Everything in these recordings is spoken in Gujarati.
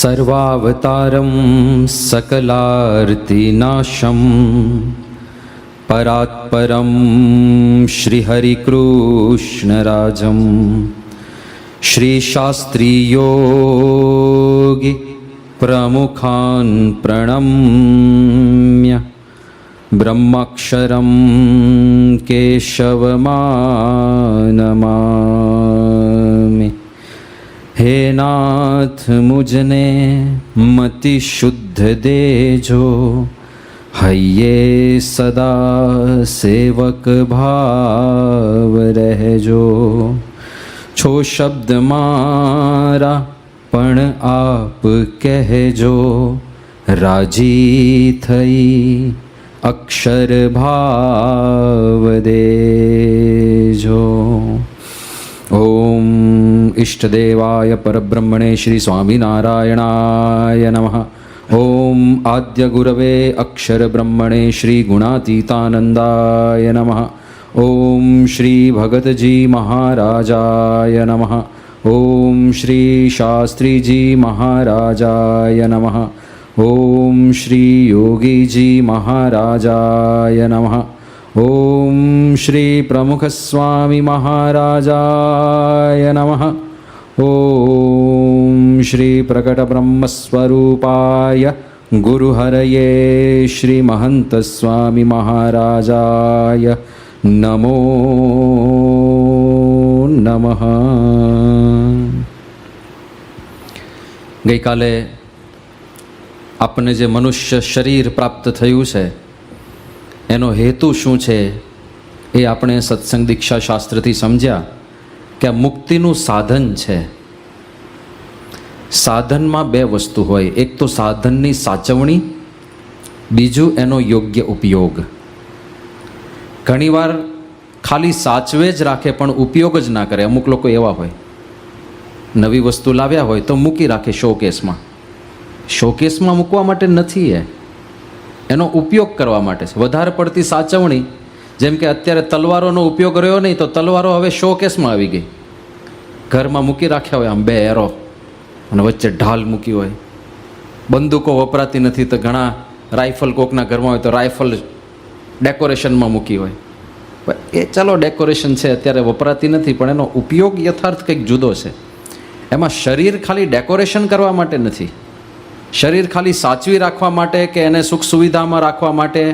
सर्वावतारं सकलार्तिनाशं परात्परं श्रीहरिकृष्णराजं श्रीशास्त्रीयोगि प्रमुखान् प्रणम्य ब्रह्माक्षरं केशवमानमामि। हे नाथ मुझने मति शुद्ध देजो, हइये सदा सेवक भाव रहजो। छो शब्द मारा पण आप कहजो, राजी थई अक्षर भाव देजो। ओम इष्टदेवाय परब्रह्मणे श्री स्वामिनारायणाय नमः। ओम आद्य गुरवे अक्षर ब्रह्मणे श्री गुणातीतानंदाय नमः। ओम श्री भगतजी महाराजाय नमः। ओम श्री शास्त्री जी महाराजाय नमः। ओम श्री योगी जी महाराजाय नमः। ओम श्री प्रमुख स्वामी महाराजाय नमः। ओम श्री प्रकट ब्रह्मस्वरूपाय गुरुहरये श्री महंत स्वामी महाराजाय नमो नमः। गई काले आपने जे मनुष्य शरीर प्राप्त थयुं छे एनो हेतु शुं छे ए आपणे सत्संग दीक्षा शास्त्रथी समझ्या कि आ मुक्तिनुं साधन छे। साधनमां बे वस्तु होय, एक तो साधननी साचवणी, बीजुं एनो योग्य उपयोग। घणीवार खाली साचवे ज राखे पण उपयोग ज ना करे। अमुक लोको एवा होय, नवी वस्तु लाव्या होय तो मूकी राखे शोकेसमां। शोकेसमां मूकवा माटे नथी, एनो उपयोग करवा माटे छे। वधारे पड़ती साचवणी, जेम के अत्यारे तलवारोनो उपयोग रह्यो नहीं तो तलवारो हवे शोकेसमां आवी गई। घरमां मूकी राख्या होय आम बे एरो अने वच्चे ढाल मूकी होय। बंदूको वपराती नथी तो घणा राइफल कोकना घरमां होय तो राइफल डेकोरेशनमां मूकी होय। ए चलो डेकोरेशन छे, अत्यारे वपराती नथी पण एनो उपयोग यथार्थ कंईक जुदो छे। एमां शरीर खाली डेकोरेशन करवा माटे नथी। शरीर खाली साचवी राखवा माटे के एने सुख सुविधामां राखवा माटे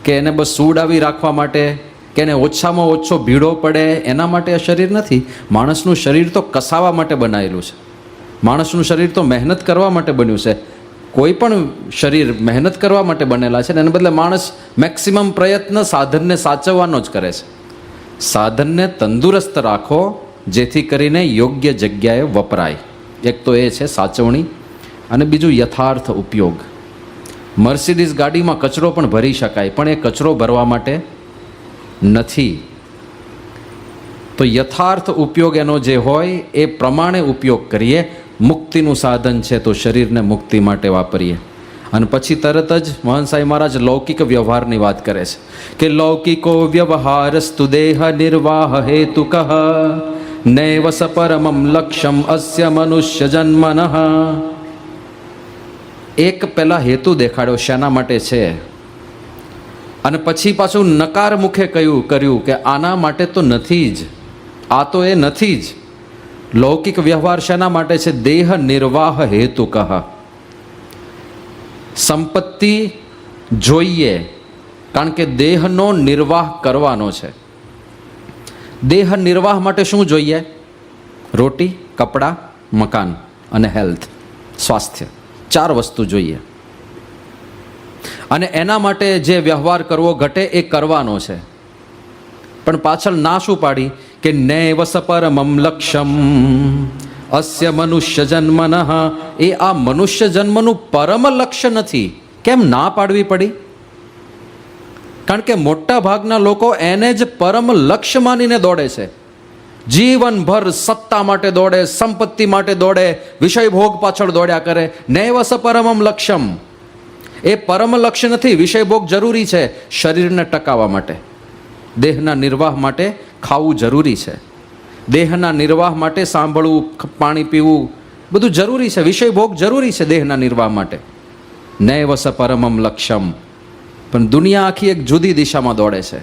के एने बस सुवડાવી राखवा माटे के एने ओछामां ओछो भीड़ो पड़े एना माटे आ शरीर नथी। माणसनुं शरीर तो कसावा माटे बनावेલું છે। माणसनुं शरीर तो मेहनत करवा माटे बन्युं છે। कोई पण शरीर मेहनत करवा माटे बनेला છે, एने बदले माणस मैक्सिमम प्रयत्न साधनने साचवવાનો જ करे છે। साधनने तंदुरस्त राखो जेथी करीने योग्य जग्याए वपराय। एक तो ए છે સાચવણી અને બીજું यथार्थ उपयोग। मर्सिडीज गाड़ीमां कचरो पण भरी शकाय पण ए कचरो भरवा माटे नथी। तो यथार्थ उपयोग एनो जे होय ए प्रमाणे उपयोग करीए। मुक्तिनुं साधन छे तो शरीरने मुक्ति माटे वापरीए। अने पछी तरत ज मोहन साई महाराज लौकिक व्यवहारनी वात करे छे के लौकिको व्यवहारस्तु देह निर्वाह हेतुकः नैव स परमं लक्ष्यम् अस्य मनुष्य जन्मनः। एक पहला हेतु देखाड्यो शेना माटे छे अने पछी पाछुं नकार मुखे कर्युं के आना माटे तो नथी ज, आ तो ए नथी ज। लौकिक व्यवहार शेना माटे छे? देह निर्वाह हेतुकः। संपत्ति जोईए कारण के देहनो निर्वाह करवानो छे। देह निर्वाह माटे शुं जोईए? रोटी, कपड़ा, मकान अने हेल्थ, स्वास्थ्य, 4 वस्तु जोईए। अने एना माटे जे व्यवहार करवो घटे ए करवानो छे। पण पाछळ ना शुं पाडी के नैव स परमं लक्ष्यम् अस्य मनुष्य जन्मनः। ए आ मनुष्य जन्मनुं परम लक्ष्य नथी। केम ना पाडवी पड़ी? कारण के मोटा भागना लोको एने ज परम लक्ष्य मानीने दौड़े छे। जीवनभर सत्ता माटे दौड़े, संपत्ति माटे दौड़े, विषय भोग पाछळ दौड्या करे। नैव स परमं लक्ष्यम्। ए परम लक्ष्य नथी। विषय भोग जरूरी छे शरीरने टकावा माटे, देहना निर्वाह माटे खावू जरूरी छे। देहना निर्वाह माटे सांभळવું, पाणी पीवू, બધું જરૂરી છે, વિષય ભોગ જરૂરી છે દેહના નિર્વાહ માટે. નૈવ સ પરમમ લક્ષ્યમ. પણ દુનિયા આખી એક જુદી દિશામાં દોડે છે.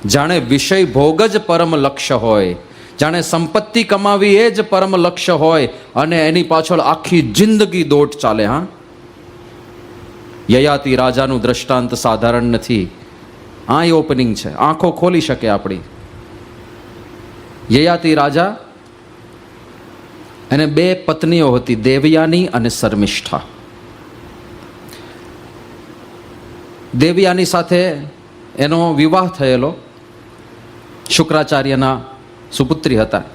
જાણે વિષય ભોગ જ પરમ લક્ષ્ય હોય, જાણે સંપત્તિ કમાવી એ જ પરમ લક્ષ્ય હોય, અને એની પાછળ આખી જિંદગી દોટ ચાલે. હા, યયાતિ રાજાનું દ્રષ્ટાંત સાધારણ નથી. આઈ ઓપનિંગ છે, આંખો ખોલી શકે આપણી. યયાતિ રાજા, એને 2 પત્નીઓ હતી, દેવયાની અને શર્મિષ્ઠા. દેવયાની સાથે એનો વિવાહ થયેલો શુક્રાચાર્યના સુપુત્રી હતા.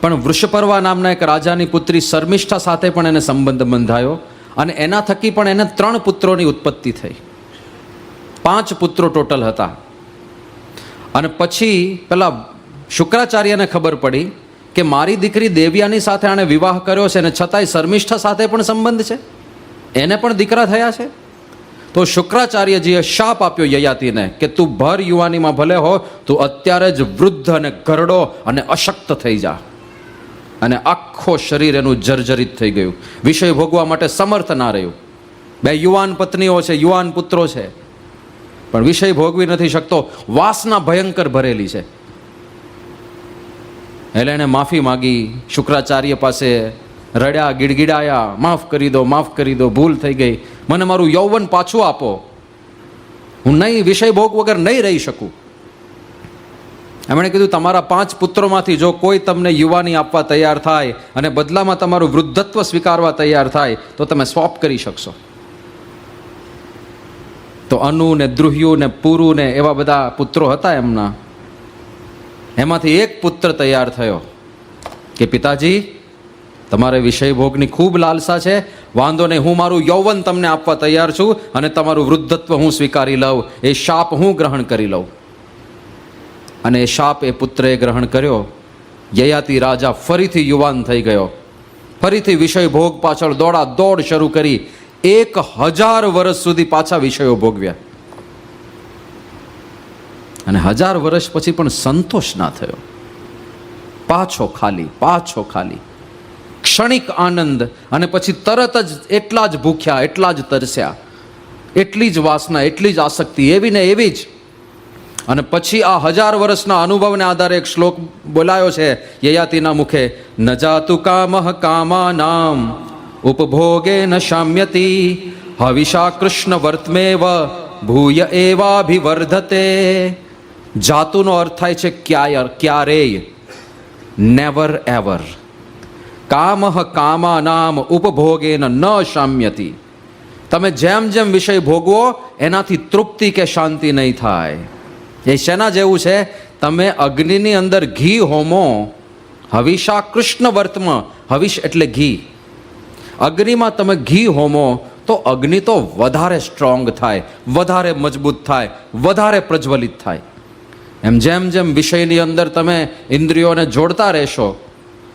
પણ વૃષપર્વા નામના એક રાજાની પુત્રી શર્મિષ્ઠા સાથે પણ એને સંબંધ બંધાયો, અને એના થકી પણ એને 3 પુત્રોની ઉત્પત્તિ થઈ. 5 પુત્રો ટોટલ હતા. અને પછી પેલા શુક્રાચાર્યને ખબર પડી કે મારી દીકરી દેવયાની સાથે આણે વિવાહ કર્યો છે, અને છતાંય શર્મિષ્ઠા સાથે પણ સંબંધ છે, એને પણ દીકરા થયા છે. તો શુક્રાચાર્યજીએ શાપ આપ્યો યયાતિને કે તું ભર યુવાનીમાં ભલે હો, તું અત્યારે જ વૃદ્ધ અને ઘરડો અને અશક્ત થઈ જા. અને આખો શરીર એનું જર્જરિત થઈ ગયું, વિષય ભોગવા માટે સમર્થ ના રહ્યું. 2 યુવાન પત્નીઓ છે, યુવાન પુત્રો છે, પણ વિષય ભોગવી નથી શકતો. વાસના ભયંકર ભરેલી છે. એટલે એને માફી માગી શુક્રાચાર્ય પાસે, રડ્યા, ગીડગીડાયા, માફ કરી દો, માફ કરી દો, ભૂલ થઈ ગઈ, મને મારું યૌવન પાછું આપો, હું નહીં વિષય ભોગ વગર નહીં રહી શકું. એમણે કીધું તમારા 5 પુત્રોમાંથી જો કોઈ તમને યુવાની આપવા તૈયાર થાય અને બદલામાં તમારું વૃદ્ધત્વ સ્વીકારવા તૈયાર થાય તો તમે સ્વોપ કરી શકશો. તો અનુ ને દ્રુહ્યુ ને પુરુ ને એવા બધા પુત્રો હતા એમના. એમાંથી એક પુત્ર તૈયાર થયો કે પિતાજી, તમારે વિષય ભોગની ખૂબ લાલસા છે, વાંધો નહીં, હું મારું યૌવન તમને આપવા તૈયાર છું, અને તમારું વૃદ્ધત્વ હું સ્વીકારી લઉં, એ શાપ હું ગ્રહણ કરી લઉં. અને એ શાપ એ પુત્રએ ગ્રહણ કર્યો. યયાતિ રાજા ફરીથી યુવાન થઈ ગયો, ફરીથી વિષય ભોગ પાછળ દોડ શરૂ કરી. 1000 વર્ષ સુધી પાછા વિષયો ભોગવ્યા, અને 1000 વર્ષ પછી પણ સંતોષ ના થયો. પાછો ખાલી ક્ષણિક આનંદ, અને પછી તરત જ એટલા જ ભૂખ્યા, એટલા જ તરસ્યા, એટલી જ વાસના, એટલી જ આસક્તિ, એવી ને એવી જ. અને પછી આ 1000 વર્ષના અનુભવને આધારે એક શ્લોક બોલાયો છે યયાતિના મુખે, ન જાતુ કામઃ કામાનામ ઉપભોગે ન શામ્યતિ હવિષા કૃષ્ણ વર્તમેવ ભૂય એવાભિવર્ધતે. જાતુનો અર્થ થાય છે ક્યારેય, નેવર એવર. કામઃ કામાનામ ઉપભોગેન ન શામ્યતિ. તમે જેમ જેમ વિષય ભોગવો એનાથી તૃપ્તિ કે શાંતિ નહીં થાય. એ શેના જેવું છે? તમે અગ્નિની અંદર ઘી હોમો, હવિષા કૃષ્ણ વર્તમાં, હવિષ એટલે ઘી. અગ્નિમાં તમે ઘી હોમો તો અગ્નિ તો વધારે સ્ટ્રોંગ થાય, વધારે મજબૂત થાય, વધારે પ્રજ્વલિત થાય. એમ જેમ જેમ વિષયની અંદર તમે ઇન્દ્રિયોને જોડતા રહેશો,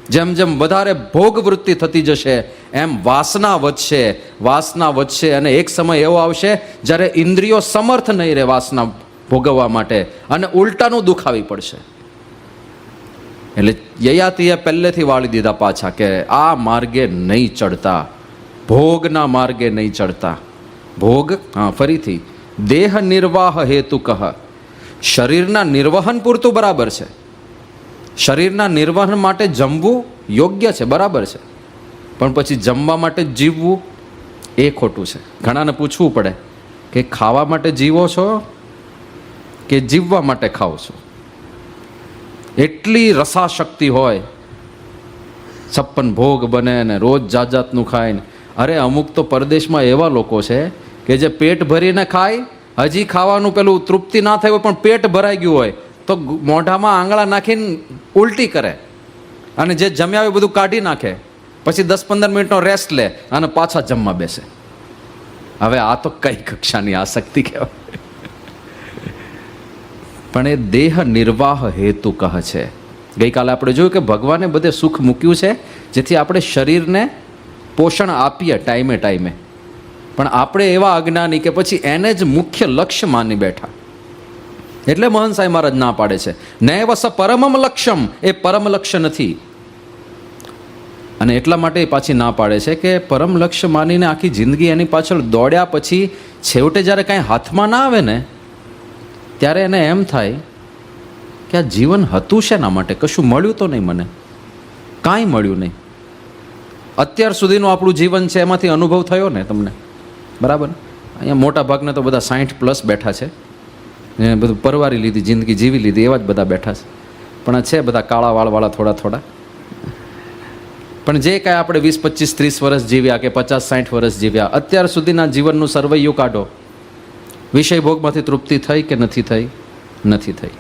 જેમ જેમ વધારે ભોગ વૃત્તિ થતી જશે, એમ વાસના વધશે, અને એક સમય એવો આવશે જ્યારે ઇન્દ્રિયો સમર્થ નહીં રહે વાસના ભોગવવા માટે, અને ઉલટાનું દુખાવી પડશે. એટલે યયાતિએ પહેલેથી વાળી દીધા પાછા કે આ માર્ગે નહીં ચડતા, ભોગના માર્ગે નહીં ચડતા. ભોગ, ફરીથી, દેહ નિર્વાહ હેતુ કહ. શરીરના નિર્વહન પૂરતું બરાબર છે, શરીરના નિર્વહન માટે જમવું યોગ્ય છે, બરાબર છે, પણ પછી જમવા માટે જીવવું એ ખોટું છે. ઘણાને પૂછવું પડે કે ખાવા માટે જીવો છો કે જીવવા માટે ખાઓ છો? એટલી રસાશક્તિ હોય, 56 ભોગ બને ને રોજ જાતનું ખાય ને. અરે અમુક તો પરદેશમાં એવા લોકો છે કે જે પેટ ભરીને ખાય, હજી ખાવાનું પેલું તૃપ્તિ ના થઈ હોય પણ પેટ ભરાઈ ગયું હોય તો મોઢામાં આંગળા નાખીને ઉલટી કરે, અને જે જમ્યા હોય બધું કાઢી નાખે, પછી 10-15 મિનિટનો રેસ્ટ લે અને પાછા જમવા બેસે. હવે આ તો કઈ કક્ષાની આસક્તિ કહેવાય? પણ એ દેહ નિર્વાહ હેતુ કહે છે. ગઈકાલે આપણે જોયું કે ભગવાને બધે સુખ મૂક્યું છે જેથી આપણે શરીરને પોષણ આપીએ ટાઈમે ટાઈમે, પણ આપણે એવા અજ્ઞાની કે પછી એને જ મુખ્ય લક્ષ્ય માની બેઠા. એટલે મહંત સાંઈ મહારાજ ના પાડે છે, નૈવ સ પરમમ લક્ષ્યમ. એ પરમ લક્ષ્ય નથી. અને એટલા માટે એ પાછી ના પાડે છે કે પરમ લક્ષ્ય માનીને આખી જિંદગી એની પાછળ દોડ્યા પછી છેવટે જ્યારે કાંઈ હાથમાં ના આવે ને ત્યારે એને એમ થાય કે આ જીવન હતું શેના માટે? કશું મળ્યું તો નહીં, મને કાંઈ મળ્યું નહીં. અત્યાર સુધીનું આપણું જીવન છે એમાંથી અનુભવ થયો ને તમને? બરાબર. અહીંયા મોટા ભાગના તો બધા 60+ બેઠા છે, એને બધું પરવારી લીધી, જિંદગી જીવી લીધી, એવા જ બધા બેઠા છે. પણ આ છે બધા કાળા વાળવાળા થોડા થોડા. પણ જે કાંઈ આપણે 20, 25, 30 વર્ષ જીવ્યા કે 50, 60 વર્ષ જીવ્યા, અત્યાર સુધીના જીવનનું સર્વૈયું કાઢો. વિષય ભોગમાંથી તૃપ્તિ થઈ કે નથી થઈ? નથી થઈ.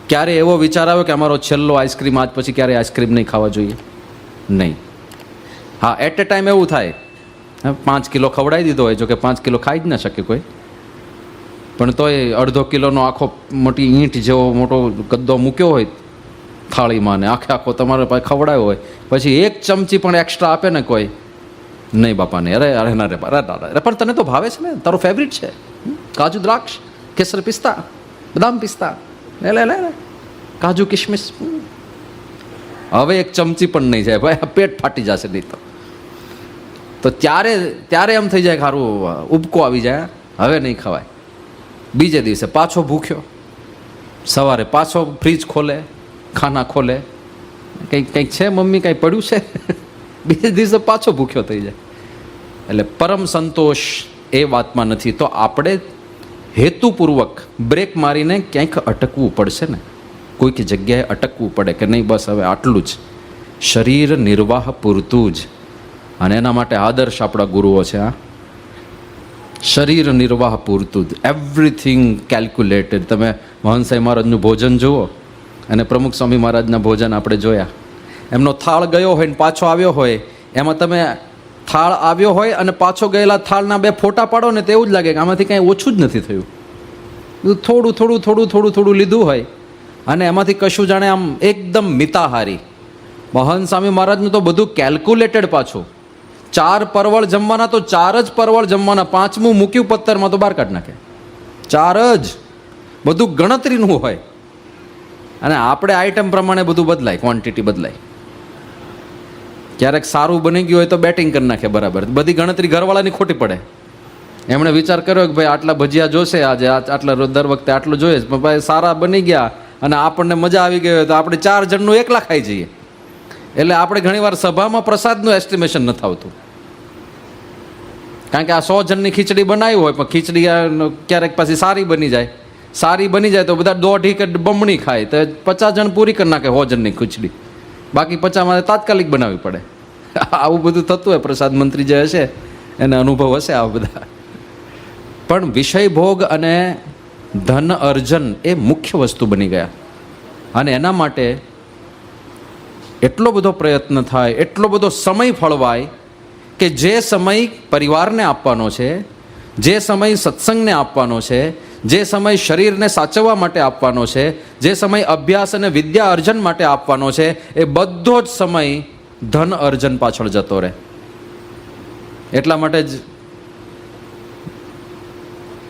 ક્યારે એવો વિચાર આવ્યો કે અમારો છેલ્લો આઈસ્ક્રીમ આજ પછી ક્યારે આઈસ્ક્રીમ નહીં ખાવા જોઈએ? નહીં. હા, એટ એ ટાઈમ એવું થાય, 5 કિલો ખવડાવી દીધો હોય, જો કે 5 કિલો ખાઈ જ ના શકે કોઈ, પણ તોય અડધો કિલોનો આખો મોટી ઈંટ જેવો મોટો ગદ્દો મૂક્યો હોય થાળીમાં ને આખો તમારે પાસે ખવડાવ્યો હોય, પછી 1 ચમચી પણ એક્સ્ટ્રા આપે ને કોઈ, નહીં બાપાને, અરે અરે ના રે અરે, પણ તને તો ભાવે છે ને, તારો ફેવરિટ છે, કાજુ દ્રાક્ષ, કેસર પિસ્તા, બદામ પિસ્તા, લે લે લે કાજુ કિશમિશ. હવે 1 ચમચી પણ નહીં જાય ભાઈ, પેટ ફાટી જશે નહીં તો ત્યારે એમ થઈ જાય કે સારું ઉબકો આવી જાય, હવે નહીં ખવાય. બીજે દિવસે પાછો ભૂખ્યો, સવારે પાછો ફ્રીજ ખોલે, ખાના ખોલે, કંઈક છે મમ્મી, કાંઈ પડ્યું છે, બીજે દિવસે પાછો ભૂખ્યો થઈ જાય. એટલે પરમ સંતોષ એ વાતમાં નથી. તો આપણે હેતુપૂર્વક બ્રેક મારીને ક્યાંક અટકવું પડશે ને, કોઈક જગ્યાએ અટકવું પડે કે નહીં, બસ હવે આટલું જ, શરીર નિર્વાહ પૂરતું જ. અને એના માટે આદર્શ આપણા ગુરુઓ છે. આ શરીર નિર્વાહ પૂરતું જ, એવરીથિંગ કેલ્ક્યુલેટેડ. તમે મહંત સાહેબ મહારાજનું ભોજન જુઓ અને પ્રમુખ સ્વામી મહારાજના ભોજન આપણે જોયા. એમનો થાળ ગયો હોય ને પાછો આવ્યો હોય, એમાં તમે થાળ આવ્યો હોય અને પાછો ગયેલા થાળના 2 ફોટા પાડો ને તો એવું જ લાગે કે આમાંથી કાંઈ ઓછું જ નથી થયું. થોડું થોડું થોડું થોડું થોડું લીધું હોય અને એમાંથી કશું જાણે આમ એકદમ મિતાહારી. મહંત સ્વામી મહારાજનું તો બધું કેલ્ક્યુલેટેડ પાછું. 4 પરવળ જમવાના તો 4 જ પરવળ જમવાના, 5મું મૂક્યું પત્તરમાં તો બહાર કાઢી નાખે. 4 જ, બધું ગણતરીનું હોય. અને આપણે આઈટમ પ્રમાણે બધું બદલાય, ક્વોન્ટિટી બદલાય. ક્યારેક સારું બની ગયું હોય તો બેટિંગ કરી નાખે, બરાબર. બધી ગણતરી ઘરવાળાની ખોટી પડે. એમણે વિચાર કર્યો કે ભાઈ આટલા ભજીયા જોશે આજે, આટલા દર વખતે આટલું જોઈએ, પણ ભાઈ સારા બની ગયા અને આપણને મજા આવી ગઈ હોય તો આપણે 4 જણનું એકલા ખાઈ જઈએ. એટલે આપણે ઘણીવાર સભામાં પ્રસાદનું એસ્ટિમેશન નથી આવતું, કારણ કે આ 100 જણની ખીચડી બનાવી હોય, પણ ખીચડી ક્યારેક પાછી સારી બની જાય તો બધા 1.5 કે બમણી ખાય, તો 50 જણ પૂરી કરી નાખે 100 જણની ખીચડી, બાકી 50 તાત્કાલિક બનાવવી પડે. આવું બધું થતું હોય. પ્રસાદ મંત્રી જે હશે એને અનુભવ હશે આ બધા. પણ વિષય ભોગ અને ધન અર્જન એ મુખ્ય વસ્તુ બની ગયા. અને એના માટે એટલો બધો પ્રયત્ન થાય, એટલો બધો સમય ફળવાય કે જે સમય પરિવારને આપવાનો છે, જે સમય સત્સંગને આપવાનો છે, જે સમય શરીરને સાચવવા માટે આપવાનો છે, જે સમય અભ્યાસ અને વિદ્યા અર્જન માટે આપવાનો છે, એ બધો જ સમય ધન અર્જન પાછળ જતો રહે. એટલા માટે જ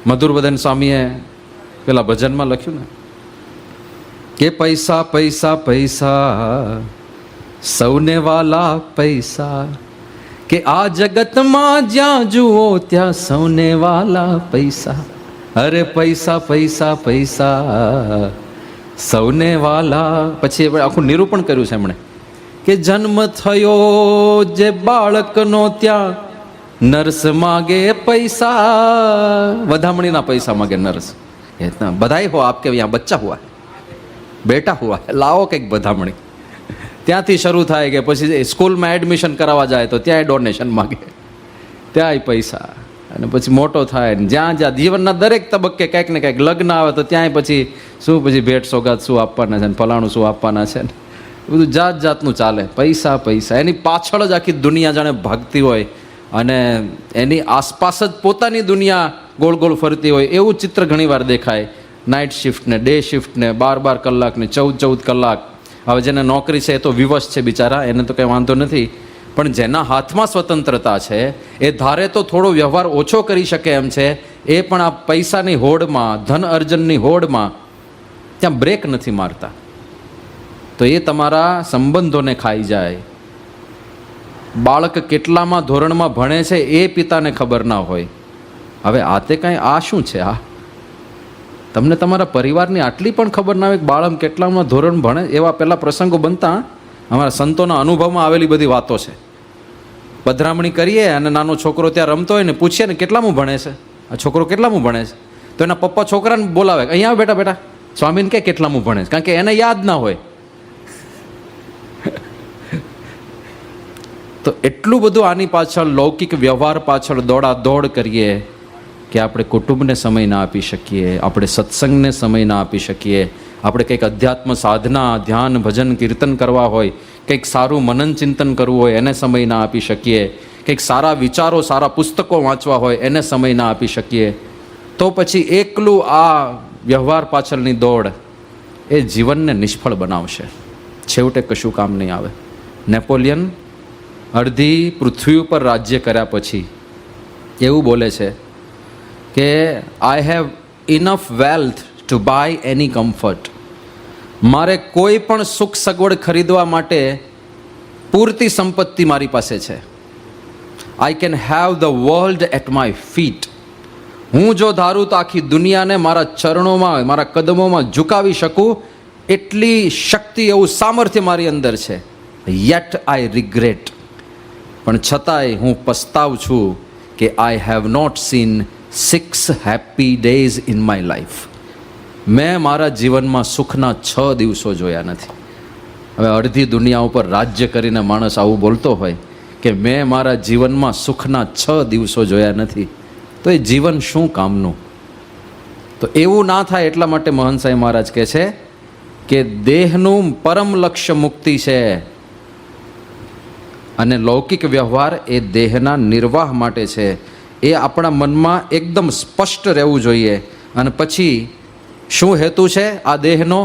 મધુરવદન સ્વામીએ પેલા ભજનમાં લખ્યું ને કે પૈસા પૈસા પૈસા સૌને વાલા પૈસા, કે આ જગતમાં જ્યાં જુઓ ત્યાં સૌને વાલા પૈસા. અરે પૈસા પૈસા પૈસા સૌને વાલા. પછી આખું નિરૂપણ કર્યું છે એમણે કે જન્મ થયો જે બાળકનો ત્યાં નર્સ માગે પૈસા, વધામણીના પૈસા માગે નર્સ. બધાઈ હો આપકે યહાં બચ્ચા હુઆ, બેટા હુઆ, લાવો કંઈક વધામણી. ત્યાંથી શરૂ થાય કે પછી સ્કૂલમાં એડમિશન કરાવવા જાય તો ત્યાંય ડોનેશન માગે, ત્યાંય પૈસા. અને પછી મોટો થાય ને જ્યાં જીવનના દરેક તબક્કે કંઈક ને કંઈક, લગ્ન આવે તો ત્યાંય પછી પછી ભેટ સોગાત શું આપવાના છે ને ફલાણું શું આપવાના છે ને બધું જાત જાતનું ચાલે. પૈસા પૈસા, એની પાછળ જ આખી દુનિયા જાણે ભાગતી હોય અને એની આસપાસ જ પોતાની દુનિયા ગોળ ગોળ ફરતી હોય એવું ચિત્ર ઘણીવાર દેખાય. નાઇટ શિફ્ટ ને ડે શિફ્ટ ને 12 કલાક ને 14 કલાક. હવે જેને નોકરી છે એ તો વિવશ છે બિચારા, એને તો કંઈ વાંધો નથી. પણ જેના હાથમાં સ્વતંત્રતા છે એ ધારે તો થોડો વ્યવહાર ઓછો કરી શકે એમ છે, એ પણ આ પૈસાની હોડમાં, ધન અર્જનની હોડમાં ત્યાં બ્રેક નથી મારતા. તો એ તમારા સંબંધોને ખાઈ જાય, બાળક કેટલામાં ધોરણમાં ભણે છે એ પિતાને ખબર ના હોય. હવે આ તે કાંઈ આ શું છે? આ તમને તમારા પરિવારની આટલી પણ ખબર ના હોય કે બાળક કેટલામાં ધોરણ ભણે? એવા પહેલાં પ્રસંગો બનતા. અમારા સંતોના અનુભવમાં આવેલી બધી વાતો છે. પધરામણી કરીએ અને નાનો છોકરો ત્યાં રમતો હોય ને પૂછીએ ને કેટલામું ભણે છે, આ છોકરો કેટલામું ભણે છે, તો એના પપ્પા છોકરાને બોલાવે, અહીંયા બેટા બેટા સ્વામીને કે કેટલામું ભણે છે, કારણ કે એને યાદ ના હોય. તો એટલું બધું આની પાછળ લૌકિક વ્યવહાર પાછળ દોડ કરીએ કે આપણે કુટુંબને સમય ના આપી શકીએ, આપણે સત્સંગને સમય ના આપી શકીએ, આપણે કંઈક અધ્યાત્મ સાધના, ધ્યાન, ભજન, કીર્તન કરવા હોય, કંઈક સારું મનન ચિંતન કરવું હોય એને સમય ના આપી શકીએ, કંઈક સારા વિચારો, સારા પુસ્તકો વાંચવા હોય એને સમય ના આપી શકીએ, તો પછી એકલું આ વ્યવહાર પાછળની દોડ એ જીવનને નિષ્ફળ બનાવશે. છેવટે કશું કામ નહીં આવે. નેપોલિયન અડધી પૃથ્વી ઉપર રાજ્ય કર્યા પછી એવું બોલે છે કે I have enough wealth to buy any comfort. મારે કોઈ પણ સુખ સગવડ ખરીદવા માટે પૂરતી સંપત્તિ મારી પાસે છે. I can have the world at my feet. હું જો ધારું તો આખી દુનિયાને મારા ચરણોમાં, મારા કદમોમાં ઝુકાવી શકું એટલી શક્તિ, એવું સામર્થ્ય મારી અંદર છે. Yet I regret. પણ છતાંય હું પસ્તાવું છું કે I have not seen 6 happy days in my life. મેં મારા જીવનમાં સુખના 6 દિવસો જોયા નથી. હવે અડધી દુનિયા ઉપર રાજ્ય કરીને માણસ આવું બોલતો હોય કે મેં મારા જીવનમાં સુખના 6 દિવસો જોયા નથી, તો એ જીવન શું કામનું? તો એવું ના થાય એટલા માટે મહંત સાહેબ મહારાજ કહે છે કે દેહનું પરમ લક્ષ્ય મુક્તિ છે અને લૌકિક વ્યવહાર એ દેહના નિર્વાહ માટે છે. એ આપણા મનમાં એકદમ સ્પષ્ટ રહેવું જોઈએ. અને પછી શું હેતુ છે આ દેહનો?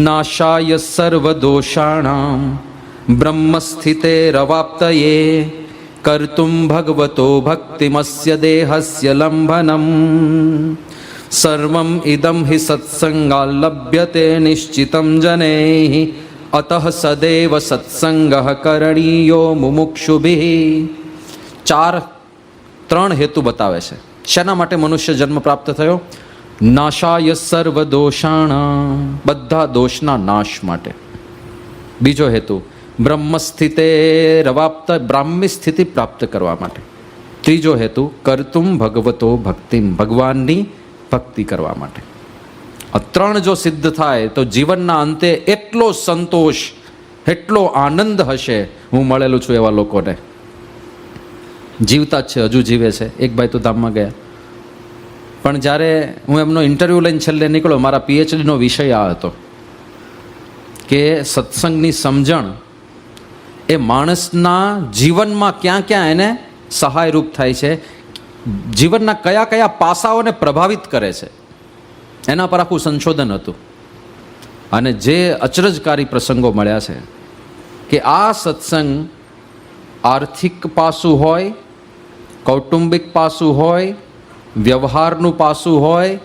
નાશાય સર્વ દોષાણામ બ્રહ્મ સ્થિતે રવાપ્તયે કર્તુમ ભગવતો ભક્તિમસ્ય દેહસ્ય લંભનમ સર્વમ ઇદમ હિ સત્સંગા લભ્યતે નિશ્ચિતમ જનૈઃ અતઃ સદૈવ સત્સંગઃ કરણીયો મુમુક્ષુભિઃ. 3 હેતુ બતાવે છે શેના માટે મનુષ્ય જન્મ પ્રાપ્ત થયો. નાશાય સર્વ દોષાણામ, બધા દોષના નાશ માટે. બીજો હેતુ બ્રહ્મ સ્થિતે રવાપ્ત, બ્રાહ્મી સ્થિતિ પ્રાપ્ત કરવા માટે. ત્રીજો હેતુ કર્તુમ ભગવતો ભક્તિમ, ભગવાનની ભક્તિ કરવા માટે. આ 3 જો સિદ્ધ થાય તો જીવનના અંતે એટલો સંતોષ, એટલો આનંદ હશે. હું મળેલું છું એવા લોકોને, જીવતા જ છે, હજુ જીવે છે. એક ભાઈ તો ધામમાં ગયા, પણ જ્યારે હું એમનો ઇન્ટરવ્યૂ લઈને છેલ્લે નીકળ્યો, મારા પીએચડીનો વિષય આ હતો કે સત્સંગની સમજણ એ માણસના જીવનમાં ક્યાં ક્યાં એને સહાયરૂપ થાય છે, જીવનના કયા કયા પાસાઓને પ્રભાવિત કરે છે, એના પર આખું સંશોધન હતું. અને જે અચરજકારી પ્રસંગો મળ્યા છે કે આ સત્સંગ આર્થિક પાસું હોય, કૌટુંબિક પાસું હોય, વ્યવહારનું પાસું હોય,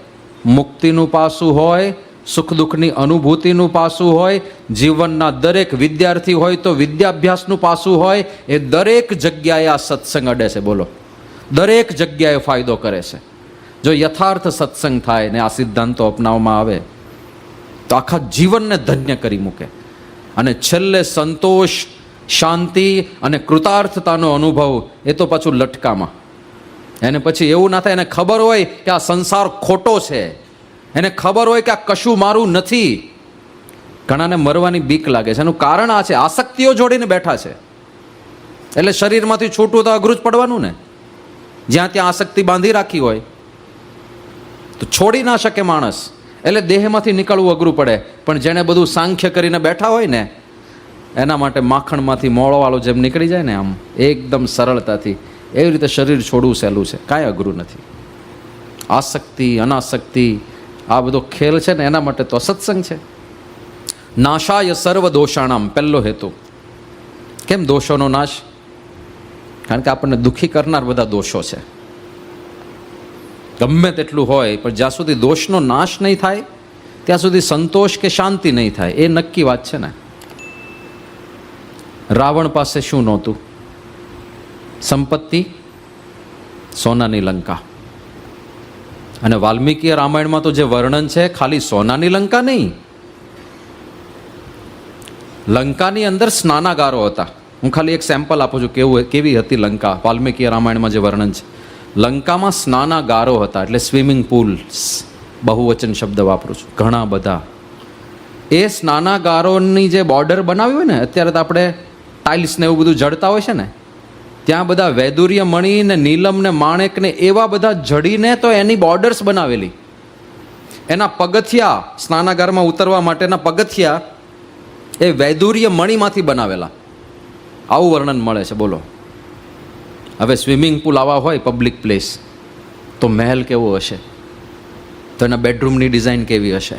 મુક્તિનું પાસું હોય, સુખ દુઃખની અનુભૂતિનું પાસું હોય, જીવનના દરેક વિદ્યાર્થી હોય તો વિદ્યાભ્યાસનું પાસું હોય, એ દરેક જગ્યાએ આ સત્સંગ અડે છે. બોલો, દરેક જગ્યાએ ફાયદો કરે છે. જો યથાર્થ સત્સંગ થાય ને આ સિદ્ધાંતો અપનાવવામાં આવે તો આખા જીવનને ધન્ય કરી મૂકે. અને છેલ્લે સંતોષ, શાંતિ અને કૃતાર્થતાનો અનુભવ એ તો પાછું લટકામાં. એને પછી એવું ના થાય, એને ખબર હોય કે આ સંસાર ખોટો છે, એને ખબર હોય કે આ કશું મારું નથી. ઘણાને મરવાની બીક લાગે છે, એનું કારણ આ છે, આસક્તિઓ જોડીને બેઠા છે. એટલે શરીરમાંથી છૂટવું તો અઘરું જ પડવાનું ને. જ્યાં ત્યાં આસક્તિ બાંધી રાખી હોય તો છોડી ના શકે માણસ. એટલે દેહમાંથી નીકળવું અઘરું પડે. પણ જેણે બધું સાંખ્ય કરીને બેઠા હોય ને, એના માટે માખણમાંથી મોળોવાળો જેમ નીકળી જાય ને, આમ એકદમ સરળતાથી, એવી રીતે શરીર છોડવું સહેલું છે, કાંઈ અઘરું નથી. આસક્તિ, અનાસક્તિ, આ બધો ખેલ છે ને, એના માટે તો સત્સંગ છે. નાશાય સર્વ દોષાણામ, પહેલો હેતુ. કેમ દોષોનો નાશ? કારણ કે આપણને દુઃખી કરનાર બધા દોષો છે. ગમે તેટલું હોય, પણ જ્યાં સુધી દોષનો નાશ નહીં થાય ત્યાં સુધી સંતોષ કે શાંતિ નહીં થાય. એ નક્કી વાત છે ને. રાવણ પાસે શું નહોતું? સંપત્તિ સોનાની લંકા. અને વાલ્મીકીય રામાયણમાં તો જે વર્ણન છે ખાલી સોનાની લંકા નહીં, લંકાની અંદર સ્નાનાગારો હતા. હું ખાલી એક સેમ્પલ આપું છું કેવી હતી લંકા. વાલ્મીકીય રામાયણમાં જે વર્ણન છે, લંકામાં સ્નાનાગારો હતા, એટલે સ્વિમિંગ પુલ્સ, બહુવચન શબ્દ વાપરું છું, ઘણા બધા. એ સ્નાનાગારોની જે બોર્ડર બનાવી હોય ને, અત્યારે તો આપણે ટાઇલ્સ ને એવું બધું જડતા હોય છે ને, ત્યાં બધા વૈદુર્ય મણિ ને નીલમ ને માણેક ને એવા બધા જડીને તો એની બોર્ડર્સ બનાવેલી. એના પગથિયા, સ્નાનાગારમાં ઉતરવા માટેના પગથિયા એ વૈદુર્ય મણિમાંથી બનાવેલા. આવું વર્ણન મળે છે. બોલો, હવે સ્વિમિંગ પુલ આવા હોય, પબ્લિક પ્લેસ, તો મહેલ કેવો હશે, તો એના બેડરૂમની ડિઝાઇન કેવી હશે,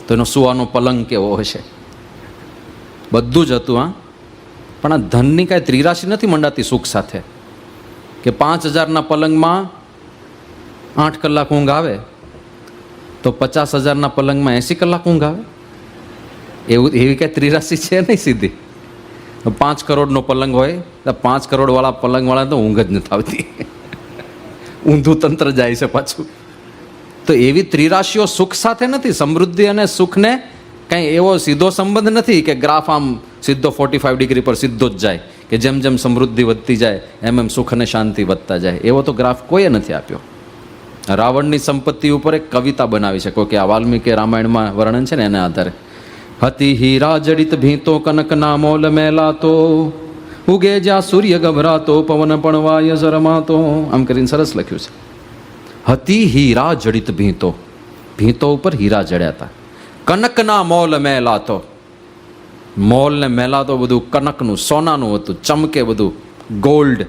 તો એનો સુવાનો પલંગ કેવો હશે, બધું જ હતું. હા, પણ આ ધનની કાંઈ ત્રિરાશી નથી મંડાતી સુખ સાથે, કે 5,000ના પલંગમાં 8 કલાક ઊંઘ આવે તો 50,000ના પલંગમાં 80 કલાક ઊંઘ આવે. એવી કાંઈ ત્રિરાશી છે નહીં સીધી. 5 કરોડનો પલંગ હોય તો 5 કરોડવાળા પલંગવાળા તો ઊંઘ જ નથી આવતી, ઊંધું તંત્ર જાય છે પાછું. તો એવી ત્રિરાશીઓ સુખ સાથે નથી. સમૃદ્ધિ અને સુખને કંઈ એવો સીધો સંબંધ નથી કે ગ્રાફ આમ સીધો 45 ડિગ્રી પર સીધો જ જાય, કે જેમ જેમ સમૃદ્ધિ વધતી જાય એમ એમ સુખ અને શાંતિ વધતા જાય. એવો તો ગ્રાફ કોઈએ નથી આપ્યો. રાવણની સંપત્તિ ઉપર એક કવિતા બનાવી શકો કે આ વાલ્મીકી રામાયણમાં વર્ણન છે ને એના આધારે. હતી હીરા જડિત ભીતો કનકના મોલ મેલાતો, ઉગે જ્યાં સૂર્ય ગભરાતો, પવન પણ વાય શરમાતો. આમ કરીને સરસ લખ્યું છે. હતી હીરા જડિત ભીતો, ભીતો ઉપર હીરા જડ્યા હતા. કનકના મોલ મેલાતો, મોલ ને મેલાતો બધું કનકનું, સોનાનું હતું, ચમકે બધું, ગોલ્ડ.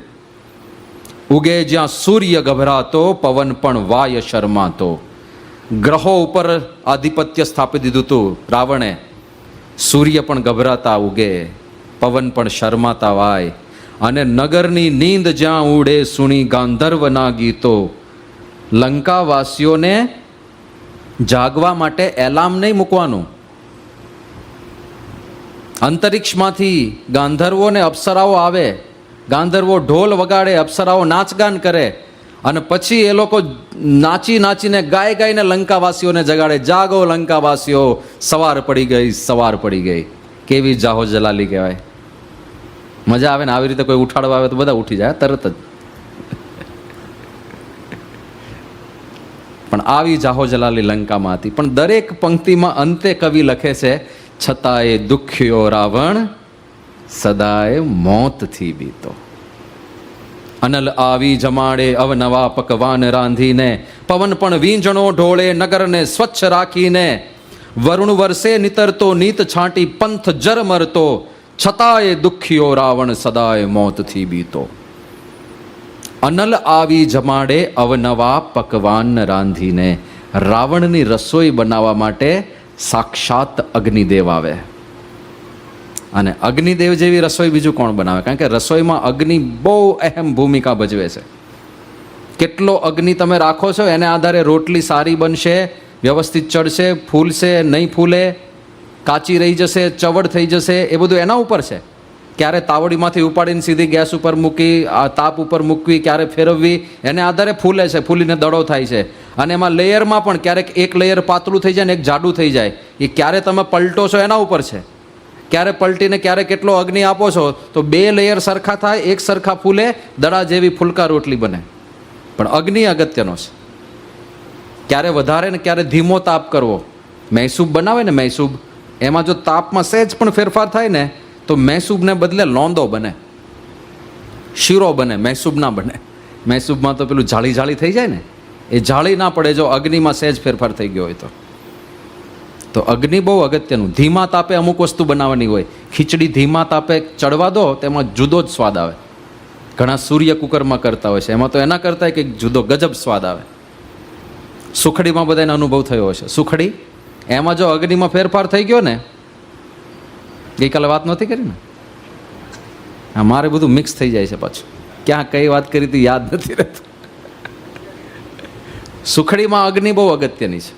ઉગે જ્યાં સૂર્ય ગભરાતો, પવન પણ વાય શરમાતો. ગ્રહો ઉપર આધિપત્ય સ્થાપી દીધું હતું રાવણે. સૂર્ય પણ ગભરાતા ઉગે, પવન પણ શરમાતા વાય. અને નગરની નીંદ જ્યાં ઉડે સુણી ગાંધર્વના ગીતો. લંકાવાસીઓને જાગવા માટે એલાર્મ નહીં મૂકવાનું. અંતરિક્ષમાંથી ગાંધર્વો ને અપ્સરાઓ આવે, ગાંધર્વો ઢોલ વગાડે, અપ્સરાઓ નાચગાન કરે, અને પછી એ લોકો નાચી નાચીને ગાય ગાઈને લંકાવાસીઓને જગાડે. જાગો લંકાવાસીઓ, સવાર પડી ગઈ, સવાર પડી ગઈ. કેવી જાહો જલાલી કહેવાય. મજા આવે ને આવી રીતે કોઈ ઉઠાડવા આવે તો બધા ઉઠી જાય તરત જ. પણ આવી જાહો જલાલી લંકામાં હતી. પણ દરેક પંક્તિમાં અંતે કવિ લખે છે, છતાંય દુખ્યો રાવણ સદાય મોતથી બીતો. અનલ આવી જમાડે અવનવા પકવાન રાંધીને, પવન પણ વીંજણો ઢોળે નગરને સ્વચ્છ રાખીને. વરુણ વરસે નિતરતો નીત છાંટી પંથ જર મરતો, છતાંય દુખ્યો રાવણ સદાય મોતથી બીતો. અનલ આવી જમાડે અવનવા પકવાન રાંધીને. રાવણની રસોઈ બનાવવા માટે સાક્ષાત અગ્નિદેવ આવે. અને અગ્નિદેવ જેવી રસોઈ બીજું કોણ બનાવે? કારણ કે રસોઈમાં અગ્નિ બહુ અહેમ ભૂમિકા ભજવે છે. કેટલો અગ્નિ તમે રાખો છો એને આધારે રોટલી સારી બનશે, વ્યવસ્થિત ચડશે, ફૂલશે, નહીં ફૂલે, કાચી રહી જશે, ચવડ થઈ જશે, એ બધું એના ઉપર છે. ક્યારે તાવડીમાંથી ઉપાડીને સીધી ગેસ ઉપર મૂકી, તાપ ઉપર મૂકવી, ક્યારે ફેરવવી, એને આધારે ફૂલે છે, ફૂલીને દડો થાય છે. અને એમાં લેયરમાં પણ ક્યારેક એક લેયર પાતળું થઈ જાય ને એક જાડું થઈ જાય. એ ક્યારે તમે પલટો છો એના ઉપર છે. ક્યારે પલટીને ક્યારે કેટલો અગ્નિ આપો છો તો 2 લેયર સરખા થાય, એક સરખા ફૂલે, દડા જેવી ફૂલકા રોટલી બને. પણ અગ્નિ અગત્યનો છે. ક્યારે વધારે ને ક્યારે ધીમો તાપ કરવો. મૈસૂબ બનાવે ને મૈસૂબ, એમાં જો તાપમાં સહેજ પણ ફેરફાર થાય ને તો મૈસૂબને બદલે લોંદો બને, શીરો બને, મૈસૂબ ના બને. મૈસૂબમાં તો પેલું જાળી જાળી થઈ જાય ને, એ જાળી ના પડે જો અગ્નિમાં સહેજ ફેરફાર થઈ ગયો હોય તો અગ્નિ બહુ અગત્યનું. ધીમા તાપે અમુક વસ્તુ બનાવવાની હોય. ખીચડી ધીમા તાપે ચડવા દો તેમાં જુદો જ સ્વાદ આવે. ઘણા સૂર્ય કુકરમાં કરતા હોય છે, એમાં તો એના કરતા કંઈક જુદો ગજબ સ્વાદ આવે. સુખડીમાં બધાને અનુભવ થયો હશે. સુખડી એમાં જો અગ્નિમાં ફેરફાર થઈ ગયો ને, ગઈકાલે વાત નહોતી કરી ને, મારે બધું મિક્સ થઈ જાય છે પાછું, ક્યાં કઈ વાત કરી હતી યાદ નથી રહેતું. સુખડીમાં અગ્નિ બહુ અગત્યની છે.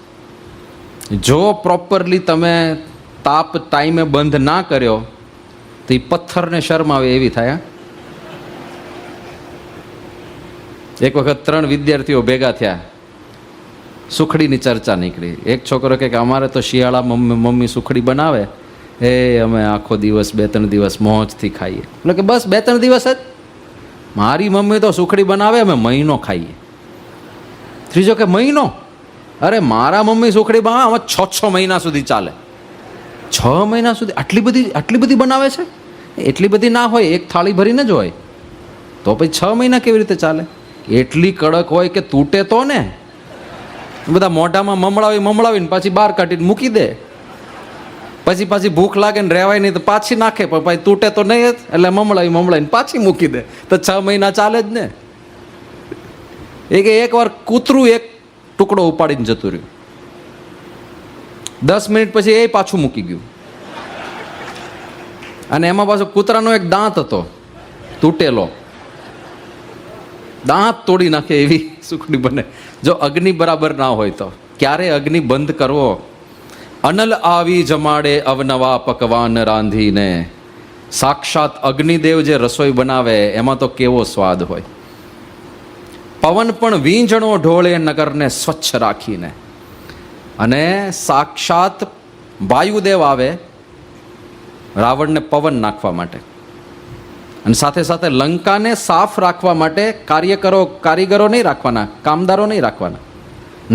જો પ્રોપરલી તમે તાપ ટાઈમે બંધ ના કર્યો તો એ પથ્થરને શરમ આવે એવી થાય. એક વખત 3 વિદ્યાર્થીઓ ભેગા થયા, સુખડીની ચર્ચા નીકળી. એક છોકરો કહે કે અમારે તો શિયાળા મમ્મી સુખડી બનાવે, અમે આખો દિવસ 2-3 દિવસ મોજથી ખાઈએ. એટલે કે બસ 2-3 દિવસ જ? મારી મમ્મી તો સુખડી બનાવે, અમે મહિનો ખાઈએ. ત્રીજો કે મહિનો? અરે મારા મમ્મી સુખડી બનાવે, આમાં 6 મહિના સુધી ચાલે. 6 મહિના સુધી આટલી બધી બનાવે છે? એટલી બધી ના હોય, એક થાળી ભરીને જ હોય. તો પછી 6 મહિના કેવી રીતે ચાલે? એટલી કડક હોય કે તૂટે તો ને. બધા મોઢામાં મમળાવીને પાછી બહાર કાઢીને મૂકી દે. પછી ભૂખ લાગે ને રહેવાય નહીં તો પાછી નાખે, પણ પછી તૂટે તો નહીં જ, એટલે મમળાવીને પાછી મૂકી દે. તો 6 મહિના ચાલે જ ને. એકવાર કૂતરું એક ટુકડો ઉપાડીને જતું રહ્યું, 10 મિનિટ પછી એ પાછું મૂકી ગયું. અને એમાં પાછો કૂતરાનો એક દાંત હતો તૂટેલો, દાંત તોડી નાખે એવી સુખડી બને. જો અગ્નિ બરાબર ના હોય તો ક્યારે અગ્નિ બંધ કરવો? અનલ આવી જમાડે અવનવા પકવાન રાંધીને. સાક્ષાત અગ્નિદેવ જે રસોઈ બનાવે એમાં તો કેવો સ્વાદ હોય. પવન પણ વીંઝણો ઢોળે નગરને સ્વચ્છ રાખીને. અને સાક્ષાત વાયુદેવ આવે રાવણને પવન નાખવા માટે, અને સાથે સાથે લંકાને સાફ રાખવા માટે કારીગરો નહીં રાખવાના, કામદારો નહીં રાખવાના,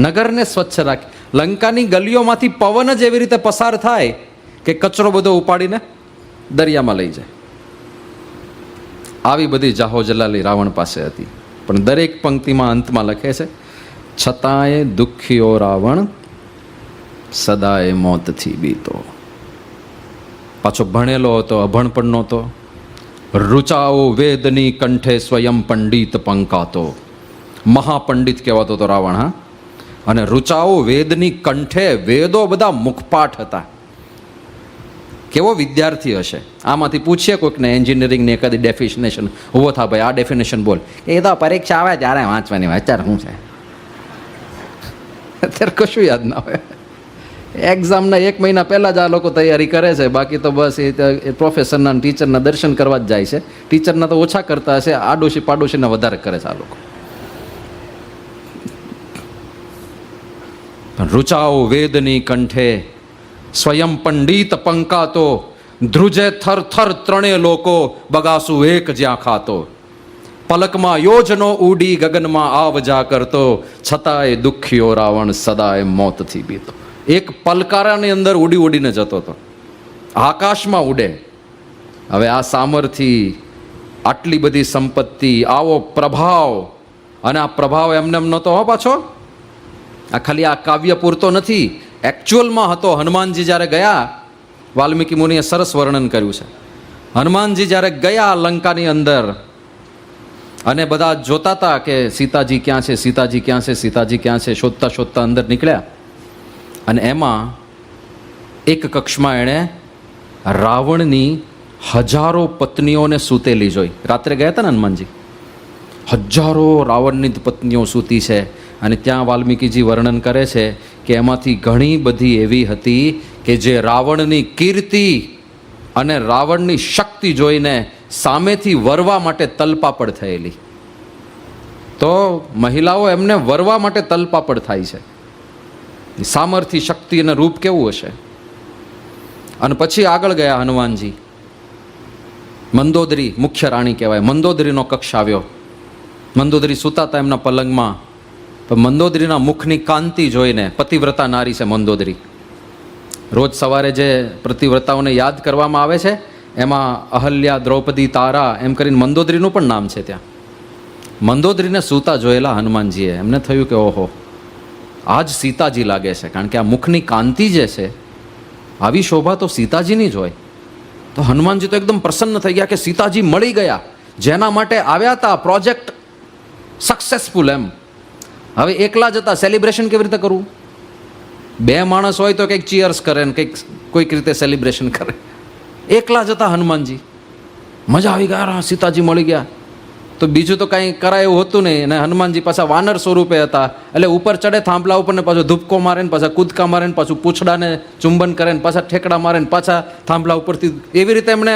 નગરને સ્વચ્છ રાખી. લંકાની ગલીઓમાંથી પવન જ એવી રીતે પસાર થાય કે કચરો બધો ઉપાડીને દરિયામાં લઈ જાય. આવી બધી જાહો જલાલી રાવણ પાસે હતી. પણ દરેક પંક્તિમાં અંતમાં લખે છે, છતાંય દુખ્યો રાવણ સદાય મોતથી બીતો. પાછો ભણેલો હતો, અભણ પણ નહોતો. રુચાઓ વેદની કંઠે સ્વયં પંડિત પંકાતો. મહાપંડિત કહેવાતો હતો રાવણ. હા, અને રુચાઓ વેદની કંઠે, વેદો બધા મુખપાઠ હતા. કેવો વિદ્યાર્થી હશે? આમાંથી પૂછીએ કોઈકને એન્જિનિયરિંગની એકાદી ડેફિનેશન, ઉભો થા ભાઈ, આ ડેફિનેશન બોલ. એ તો પરીક્ષા આવે ત્યારે વાંચવાની હોય, અત્યારે શું છે? અત્યારે કશું યાદ ના હોય. એક્ઝામના 1 મહિના પહેલાં જ આ લોકો તૈયારી કરે છે. બાકી તો બસ એ પ્રોફેસરના ટીચરના દર્શન કરવા જ જાય છે. ટીચરના તો ઓછા કરતા હશે, આડોશી પાડોશીના વધારે કરે છે આ લોકો. રુચાઓ વેદની કંઠે સ્વયં પંડિત પંકાતો. ધ્રુજે થર થર 3 લોકો, બગાસુ એક જ્યાં ખાતો. પલકમાં યોજનો ઉડી ગગનમાં આવ જા કરતો. છતાંય દુખ્યો રાવણ સદાય મોતથી બીતો. એક પલકારાની અંદર ઉડીને જતો હતો, આકાશમાં ઉડે. હવે આ સામર્થ્ય, આટલી બધી સંપત્તિ, આવો પ્રભાવ, અને આ પ્રભાવ એમને એમ નહોતો હો પાછો. આ ખાલી આ કાવ્ય પૂરતો નથી, એકચ્યુઅલમાં હતો. હનુમાનજી જ્યારે ગયા, વાલ્મીકી મુનિએ સરસ વર્ણન કર્યું છે. હનુમાનજી જ્યારે ગયા લંકાની અંદર, અને બધા જોતા હતા કે સીતાજી ક્યાં છે, સીતાજી ક્યાં છે, સીતાજી ક્યાં છે, શોધતા શોધતા અંદર નીકળ્યા. અને એમાં એક કક્ષમાં એણે રાવણની 1000 પત્નીઓને સૂતેલી જોઈ. રાત્રે ગયા હતા ને હનુમાનજી, 1000 રાવણની પત્નીઓ સૂતી છે. અને ત્યાં વાલ્મીકીજી વર્ણન કરે છે કે એમાંથી ઘણી બધી એવી હતી કે જે રાવણની કીર્તિ અને રાવણની શક્તિ જોઈને સામેથી વરવા માટે તલપાપડ થયેલી. તો મહિલાઓ એમને વરવા માટે તલપાપડ થાય છે. સામર્થ્ય, શક્તિ અને રૂપ કેવું હશે! અને પછી આગળ ગયા હનુમાનજી. મંદોદરી મુખ્ય રાણી કહેવાય, મંદોદરીનો કક્ષ આવ્યો. મંદોદરી સૂતા હતા એમના પલંગમાં. પણ મંદોદરીના મુખની કાંતિ જોઈને, પતિવ્રતા નારી છે મંદોદરી. રોજ સવારે જે પતિવ્રતાઓને યાદ કરવામાં આવે છે એમાં અહલ્યા, દ્રૌપદી, તારા એમ કરીને મંદોદરીનું પણ નામ છે ત્યાં. મંદોદરીને સૂતા જોયેલા હનુમાનજીએ. એમને થયું કે ઓહો, આ જ સીતાજી લાગે છે. કારણ કે આ મુખની કાંતિ જે છે, આવી શોભા તો સીતાજીની જ હોય. તો હનુમાનજી તો એકદમ પ્રસન્ન થઈ ગયા કે સીતાજી મળી ગયા, જેના માટે આવ્યા હતા. પ્રોજેક્ટ સક્સેસફુલ એમ. હવે એકલા જ હતા, સેલિબ્રેશન કેવી રીતે કરવું? 2 માણસ હોય તો કંઈક ચીયર્સ કરે ને કંઈક કોઈક રીતે સેલિબ્રેશન કરે. એકલા જ હતા હનુમાનજી. મજા આવી ગયા, સીતાજી મળી ગયા. તો બીજું તો કાંઈ કરાય એવું હતું નહીં. અને હનુમાનજી પાછા વાનર સ્વરૂપે હતા, એટલે ઉપર ચડે થાંભલા ઉપર ને પાછો ધૂપકો મારે ને પાછા કૂદકા મારે ને પાછું પૂંછડાને ચુંબન કરે ને પાછા ઠેકડા મારે ને પાછા થાંભલા ઉપરથી. એવી રીતે એમણે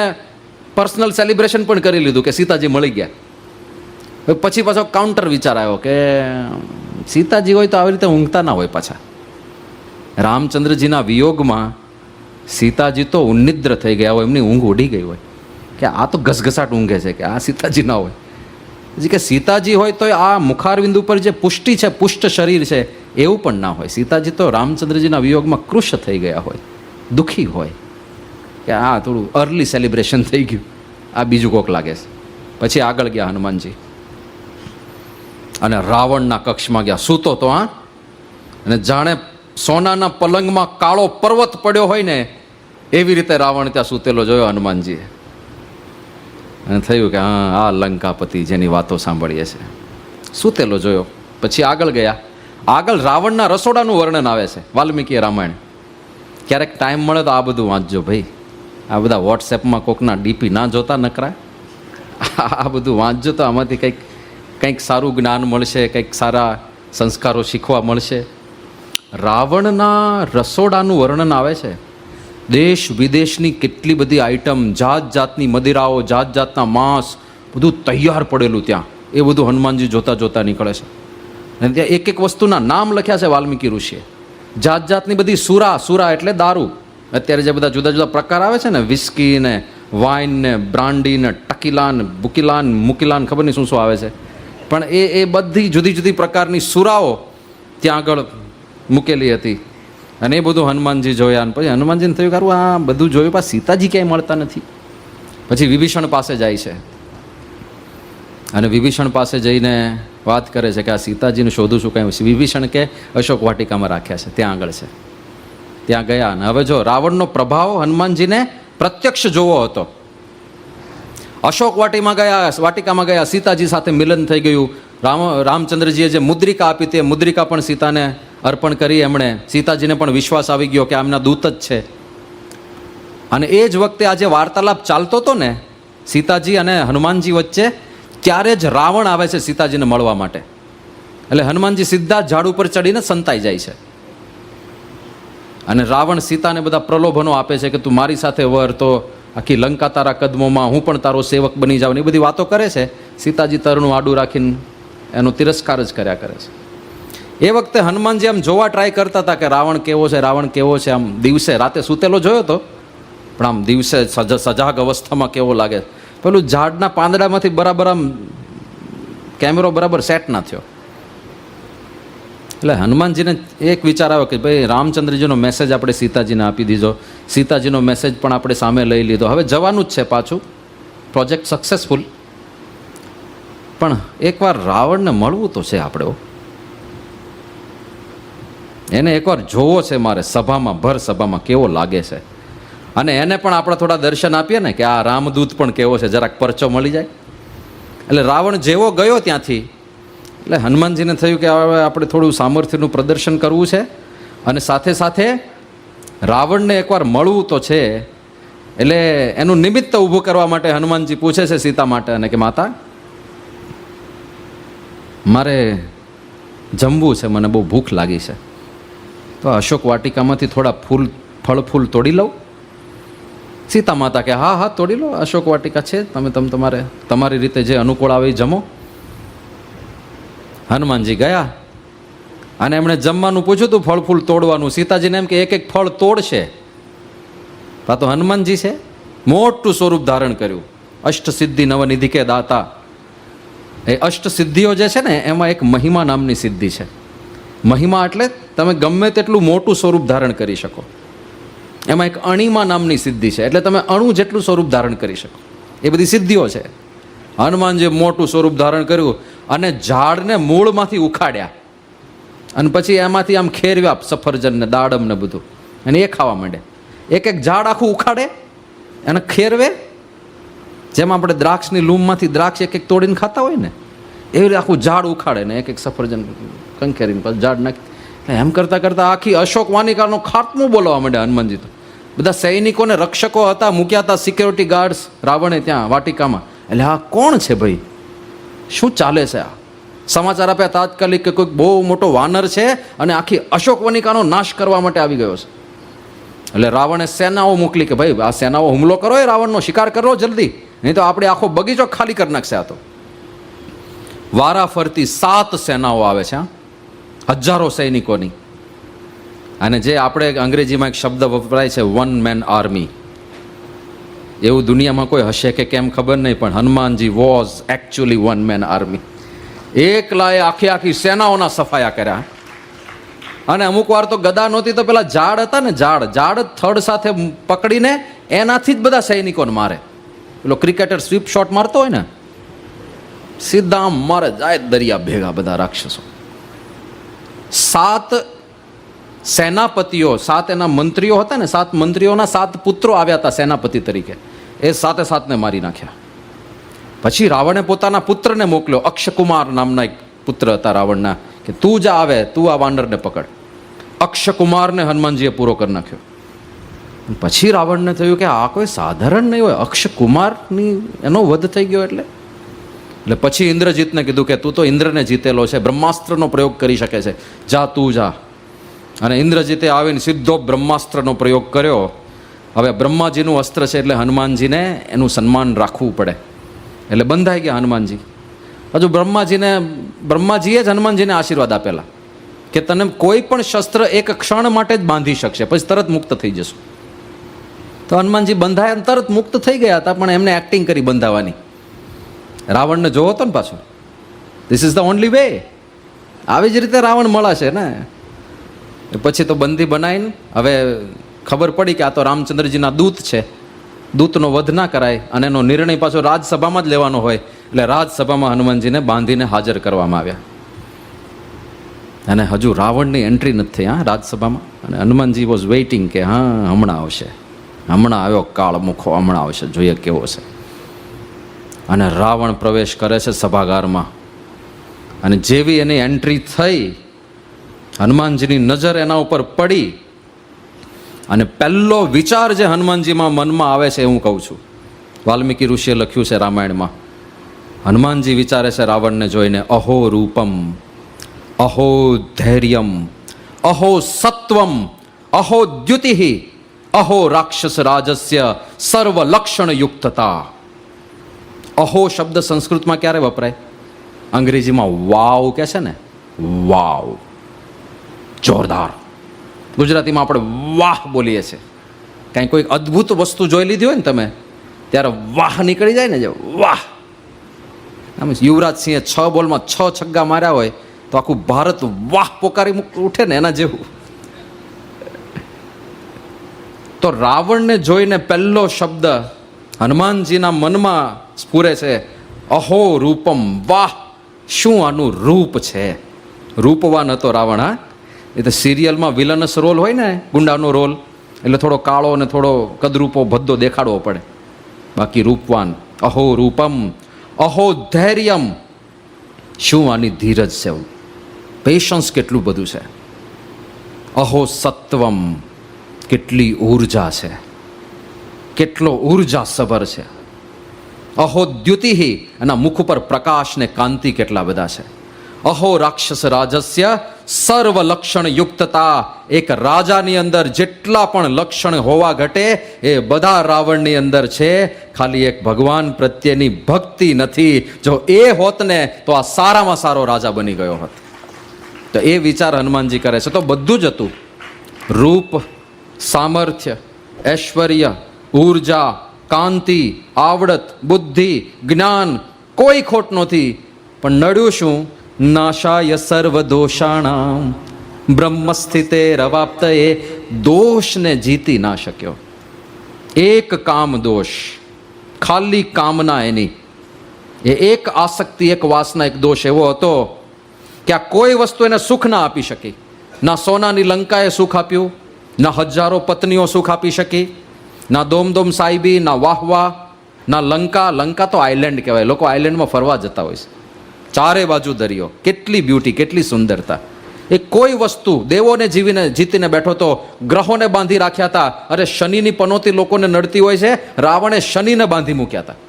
પર્સનલ સેલિબ્રેશન પણ કરી લીધું કે સીતાજી મળી ગયા. પછી પાછો કાઉન્ટર વિચાર આવ્યો કે સીતાજી હોય તો આવી રીતે ઊંઘતા ના હોય પાછા. રામચંદ્રજીના વિયોગમાં સીતાજી તો ઉન્નિદ્ર થઈ ગયા હોય, એમની ઊંઘ ઉડી ગઈ હોય કે આ તો ઘસઘસાટ ઊંઘે છે, કે આ સીતાજી ના હોય. હજી કે સીતાજી હોય તો આ મુખારવિંદ ઉપર જે પુષ્ટિ છે, પુષ્ટ શરીર છે, એવું પણ ના હોય. સીતાજી તો રામચંદ્રજીના વિયોગમાં કૃશ થઈ ગયા હોય, દુઃખી હોય કે આ થોડું અર્લી સેલિબ્રેશન થઈ ગયું, આ બીજું કોક લાગે છે. પછી આગળ ગયા હનુમાનજી અને રાવણના કક્ષમાં ગયા. સૂતો તો અને જાણે સોનાના પલંગમાં કાળો પર્વત પડ્યો હોય ને એવી રીતે રાવણ ત્યાં સૂતેલો જોયો હનુમાનજીએ. અને થયું કે હા, આ લંકાપતિ જેની વાતો સાંભળીએ છે, સૂતેલો જોયો. પછી આગળ ગયા. આગળ રાવણના રસોડાનું વર્ણન આવે છે વાલ્મીકી રામાયણ. ક્યારેક ટાઈમ મળે તો આ બધું વાંચજો ભાઈ. આ બધા વોટ્સએપમાં કોકના ડીપી ના જોતા નકરા, આ બધું વાંચજો તો આમાંથી કંઈક સારું જ્ઞાન મળશે, કંઈક સારા સંસ્કારો શીખવા મળશે. રાવણના રસોડાનું વર્ણન આવે છે. દેશ વિદેશની કેટલી બધી આઈટમ, જાત જાતની મદિરાઓ, જાત જાતના માંસ, બધું તૈયાર પડેલું ત્યાં. એ બધું હનુમાનજી જોતા જોતા નીકળે છે. અને ત્યાં એક એક વસ્તુના નામ લખ્યા છે વાલ્મીકી ઋષિએ. જાત જાતની બધી સુરા એટલે દારૂ. અત્યારે જે બધા જુદા જુદા પ્રકાર આવે છે ને, વિસ્કી ને વાઇન ને બ્રાન્ડી ને ટકીલાન, બુકીલાન, મુકીલાન, ખબર નહીં શું શું આવે છે, પણ એ બધી જુદી જુદી પ્રકારની સુરાઓ ત્યાં આગળ મૂકેલી હતી. અને એ બધું હનુમાનજી જોયા. અને પછી હનુમાનજીને થયું કે આ બધું જોયું, પાછા સીતાજી ક્યાંય મળતા નથી. પછી વિભીષણ પાસે જાય છે અને વિભીષણ પાસે જઈને વાત કરે છે કે આ સીતાજીને શોધું છું કાંઈ. વિભીષણ કે અશોક વાટિકામાં રાખ્યા છે, ત્યાં આગળ છે. ત્યાં ગયા. અને હવે જો રાવણનો પ્રભાવ હનુમાનજીને પ્રત્યક્ષ જોવો હતો. અશોક વાટિકામાં ગયા, સીતાજી સાથે મિલન થઈ ગયું. રામચંદ્રજીએ જે મુદ્રિકા આપી તે મુદ્રિકા પણ સીતાને અર્પણ કરી એમણે. સીતાજીને પણ વિશ્વાસ આવી ગયો કે આમના દૂત જ છે. અને એ જ વખતે આ જે વાર્તાલાપ ચાલતો હતો ને સીતાજી અને હનુમાનજી વચ્ચે, ત્યારે જ રાવણ આવે છે સીતાજીને મળવા માટે. એટલે હનુમાનજી સીધા ઝાડ ઉપર ચડીને સંતાઈ જાય છે. અને રાવણ સીતાને બધા પ્રલોભનો આપે છે કે તું મારી સાથે વર તો આખી લંકા તારા કદમોમાં, હું પણ તારો સેવક બની જાઉં, એ બધી વાતો કરે છે. સીતાજી તરણું આડું રાખીને એનો તિરસ્કાર જ કર્યા કરે છે. એ વખતે હનુમાનજી આમ જોવા ટ્રાય કરતા હતા કે રાવણ કેવો છે, રાવણ કેવો છે. આમ દિવસે, રાતે સૂતેલો જોયો હતો, પણ આમ દિવસે સજાગ અવસ્થામાં કેવો લાગે. પેલું ઝાડના પાંદડામાંથી બરાબર આમ કેમેરો બરાબર સેટ ના થયો. એટલે હનુમાનજીને એક વિચાર આવ્યો કે ભાઈ રામચંદ્રજીનો મેસેજ આપણે સીતાજીને આપી દીધો, સીતાજીનો મેસેજ પણ આપણે સામે લઈ લીધો, હવે જવાનું જ છે પાછું, પ્રોજેક્ટ સક્સેસફુલ. પણ એકવાર રાવણને મળવું તો છે આપણે, એને એકવાર જોવો છે મારે સભામાં, ભર સભામાં કેવો લાગે છે. અને એને પણ આપણે થોડા દર્શન આપીએ ને કે આ રામદૂત પણ કેવો છે, જરાક પરચો મળી જાય. એટલે રાવણ જેવો ગયો ત્યાંથી, એટલે હનુમાનજીને થયું કે હવે આપણે થોડું સામર્થ્યનું પ્રદર્શન કરવું છે. અને સાથે સાથે રાવણને એકવાર મળવું તો છે. એટલે એનું નિમિત્ત ઊભું કરવા માટે હનુમાનજી પૂછે છે સીતા માટે અને કે માતા મારે જમવું છે, મને બહુ ભૂખ લાગી છે, તો અશોક વાટિકામાંથી થોડા ફળ ફૂલ તોડી લઉં. સીતા માતા કે હા તોડી લો, અશોક વાટિકા છે, તમે તમારી રીતે જે અનુકૂળ આવે એ જમો. હનુમાનજી ગયા અને એમણે જમવાનું પૂછ્યું હતું, ફળ ફૂલ તોડવાનું. સીતાજીને એમ કે એક એક ફળ તોડશે. આ તો હનુમાનજી છે, મોટું સ્વરૂપ ધારણ કર્યું. અષ્ટ સિદ્ધિ નવનિધિ કે દાતા. એ અષ્ટ સિદ્ધિઓ જે છે ને એમાં એક મહિમા નામની સિદ્ધિ છે. મહિમા એટલે તમે ગમે તેટલું મોટું સ્વરૂપ ધારણ કરી શકો. એમાં એક અણિમા નામની સિદ્ધિ છે, એટલે તમે અણુ જેટલું સ્વરૂપ ધારણ કરી શકો. એ બધી સિદ્ધિઓ છે. હનુમાનજીએ મોટું સ્વરૂપ ધારણ કર્યું અને ઝાડને મૂળમાંથી ઉખાડ્યા અને પછી એમાંથી આમ ખેરવ્યા સફરજન ને દાડમ ને બધું, અને એ ખાવા માંડે. એક એક ઝાડ આખું ઉખાડે અને ખેરવે, જેમ આપણે દ્રાક્ષની લૂમમાંથી દ્રાક્ષ એક એક તોડીને ખાતા હોય ને એવી રીતે આખું ઝાડ ઉખાડે ને એક એક સફરજન કંકેરીને પછી ઝાડ નાખી. એમ કરતાં કરતાં આખી અશોક વાટિકાનો ખાત્મો બોલવા માંડ્યા હનુમાનજી. તો બધા સૈનિકોને રક્ષકો હતા, મૂક્યા હતા સિક્યોરિટી ગાર્ડ્સ રાવણે ત્યાં વાટિકામાં. એટલે આ કોણ છે ભાઈ, શું ચાલે છે? આ સમાચાર આપ્યા તાત્કાલિક કે કોઈક બહુ મોટો વાનર છે અને આખી અશોક વાટિકાનો નાશ કરવા માટે આવી ગયો છે. એટલે રાવણે સેનાઓ મોકલી કે ભાઈ આ સેનાઓ હુમલો કરો, એ રાવણનો શિકાર કરો જલ્દી, નહીં તો આપણે આખો બગીચો ખાલી કરી નાખશે. આ તો વારા ફરતી 7 સેનાઓ આવે છે, હજારો સૈનિકોની. અને જે આપણે અંગ્રેજીમાં એક શબ્દ વપરાય છે, 1 મેન આર્મી. એવું દુનિયામાં કોઈ હશે કે કેમ ખબર નહીં, પણ Hanumanji was actually 1 man army. એકલાએ આખી સેનાઓના સફાયા કર્યા. અને અમુક વાર તો ગદા નહોતી તો પેલા ઝાડ હતા ને, ઝાડ થડ સાથે પકડીને એનાથી જ બધા સૈનિકોને મારે. પેલો ક્રિકેટર સ્વીપ શોટ મારતો હોય ને, સીધા આમ મારે જાય દરિયા ભેગા બધા રાક્ષસો. 7 સેનાપતિઓ, 7 એના મંત્રીઓ હતા ને, 7 મંત્રીઓના 7 પુત્રો આવ્યા હતા સેનાપતિ તરીકે. એ 7 મારી નાખ્યા. પછી રાવણે પોતાના પુત્રને મોકલ્યો, અક્ષકુમાર નામના એક પુત્ર હતા રાવણના, કે તું જા, આવે તું આ વાનરને પકડ. અક્ષકુમારને હનુમાનજીએ પૂરો કરી નાખ્યો. પછી રાવણને થયું કે આ કોઈ સાધારણ નહીં હોય, અક્ષકુમારની એનો વધ થઈ ગયો. એટલે પછી ઇન્દ્રજીતને કીધું કે તું તો ઇન્દ્રને જીતેલો છે, બ્રહ્માસ્ત્રનો પ્રયોગ કરી શકે છે, જા તું જા. અને ઇન્દ્રજીતે આવીને સીધો બ્રહ્માસ્ત્રનો પ્રયોગ કર્યો. હવે બ્રહ્માજીનું અસ્ત્ર છે એટલે હનુમાનજીને એનું સન્માન રાખવું પડે. એટલે બંધાઈ ગયા હનુમાનજી. હજુ બ્રહ્માજીએ જ હનુમાનજીને આશીર્વાદ આપેલા કે તને કોઈ પણ શસ્ત્ર એક ક્ષણ માટે જ બાંધી શકશે, પછી તરત મુક્ત થઈ જશું. તો હનુમાનજી બંધાયા તરત મુક્ત થઈ ગયા હતા, પણ એમને એક્ટિંગ કરી બંધાવાની. રાવણને જોવો હતો ને પાછો, this is the only way. આવી જ રીતે રાવણ મળાશે ને. પછી તો બંદી બનાવીને હવે ખબર પડી કે આ તો રામચંદ્રજીના દૂત છે, દૂતનો વધ ના કરાય, અને એનો નિર્ણય પાછો રાજસભામાં જ લેવાનો હોય. એટલે રાજસભામાં હનુમાનજીને બાંધીને હાજર કરવામાં આવ્યા. અને હજુ રાવણની એન્ટ્રી નથી થઈ રાજસભામાં. અને હનુમાનજી વોઝ વેઇટિંગ કે હા હમણાં આવશે, હમણાં આવ્યો કાળ મુખો, હમણાં આવશે, જોઈએ કેવો છે. અને રાવણ પ્રવેશ કરે છે સભાગારમાં. અને જેવી એની એન્ટ્રી થઈ, હનુમાનજીની નજર એના ઉપર પડી. અને પહેલો વિચાર જે હનુમાનજીમાં મનમાં આવે છે હું કહું છું, વાલ્મીકી ઋષિએ લખ્યું છે રામાયણમાં. હનુમાનજી વિચારે છે રાવણને જોઈને, અહો રૂપમ, અહો ધૈર્યમ, અહો સત્વમ, અહો દ્યુતિ, અહો રાક્ષસ રાજસ્ય સર્વ લક્ષણ યુક્તતા. અહો શબ્દ સંસ્કૃતમાં ક્યારે વપરાય? અંગ્રેજીમાં વાવ કે છે ને, વાવ, જોરદાર. ગુજરાતીમાં આપણે વાહ બોલીએ છીએ. કાંઈ કોઈ અદ્ભુત વસ્તુ જોઈ લીધી હોય ને તમે, ત્યારે વાહ નીકળી જાય ને, જે વાહ. આમ યુવરાજ સિંહે 6 બોલમાં 6 છગ્ગા માર્યા હોય તો આખું ભારત વાહ પોકારી ઉઠે ને, એના જેવું. તો રાવણને જોઈને પહેલો શબ્દ હનુમાનજીના મનમાં સ્ફુરે છે, અહો રૂપમ, વાહ, શું આનું રૂપ છે. રૂપવાન હતો રાવણ. હા, એ તો સિરિયલમાં વિલનસ રોલ હોય ને, ગુંડાનો રોલ, એટલે થોડો કાળો અને થોડો કદરૂપો ભદ્દો દેખાડવો પડે. બાકી રૂપવાન. અહો રૂપમ, અહો ધૈર્યમ, શું આની ધીરજ છે, પેશન્સ કેટલું બધું છે. અહો સત્વમ, કેટલી ઊર્જા છે, કેટલો ઊર્જા સભર છે. અહો દ્યુતિ, એના મુખ ઉપર પ્રકાશ ને કાંતિ કેટલા બધા છે. અહો રાક્ષસ રાજસ્ય સર્વ લક્ષણ યુક્તતા, એક રાજાની અંદર જેટલા પણ લક્ષણ હોવા ઘટે એ બધા રાવણની અંદર છે, ખાલી એક ભગવાન પ્રત્યેની ભક્તિ નથી. જો એ હોત ને તો આ સારામાં સારો રાજા બની ગયો હોત. તો એ વિચાર હનુમાનજી કરે છે. તો બધું જ હતું, રૂપ, સામર્થ્ય, ઐશ્વર્ય, ઊર્જા, કાંતિ, આવડત, બુદ્ધિ, જ્ઞાન, કોઈ ખોટ નહોતી. પણ નડ્યું શું? નાશાય સર્વ દોષાણામ બ્રહ્મ સ્થિતે રવાપ્ત. એ દોષને જીતી ના શક્યો. એક કામ દોષ, ખાલી કામના એની, એ એક આસક્તિ, એક વાસના, એક દોષ એવો હતો કે આ કોઈ વસ્તુ એને સુખ ના આપી શકી. ના સોનાની લંકાએ સુખ આપ્યું, ના હજારો પત્નીઓ સુખ આપી શકી, ના દોમદોમ સાહેબી, ના વાહવા, ના લંકા. લંકા તો આઇલેન્ડ કહેવાય, લોકો આઇલેન્ડમાં ફરવા જતા હોય છે. ચારે બાજુ દરિયો, કેટલી બ્યુટી, કેટલી સુંદરતા. એ કોઈ વસ્તુ દેવોને જીતીને બેઠો તો, ગ્રહોને બાંધી રાખ્યા હતા. અરે શનિની પનોતી લોકોને નડતી હોય છે, રાવણે શનિને બાંધી મૂક્યા હતા.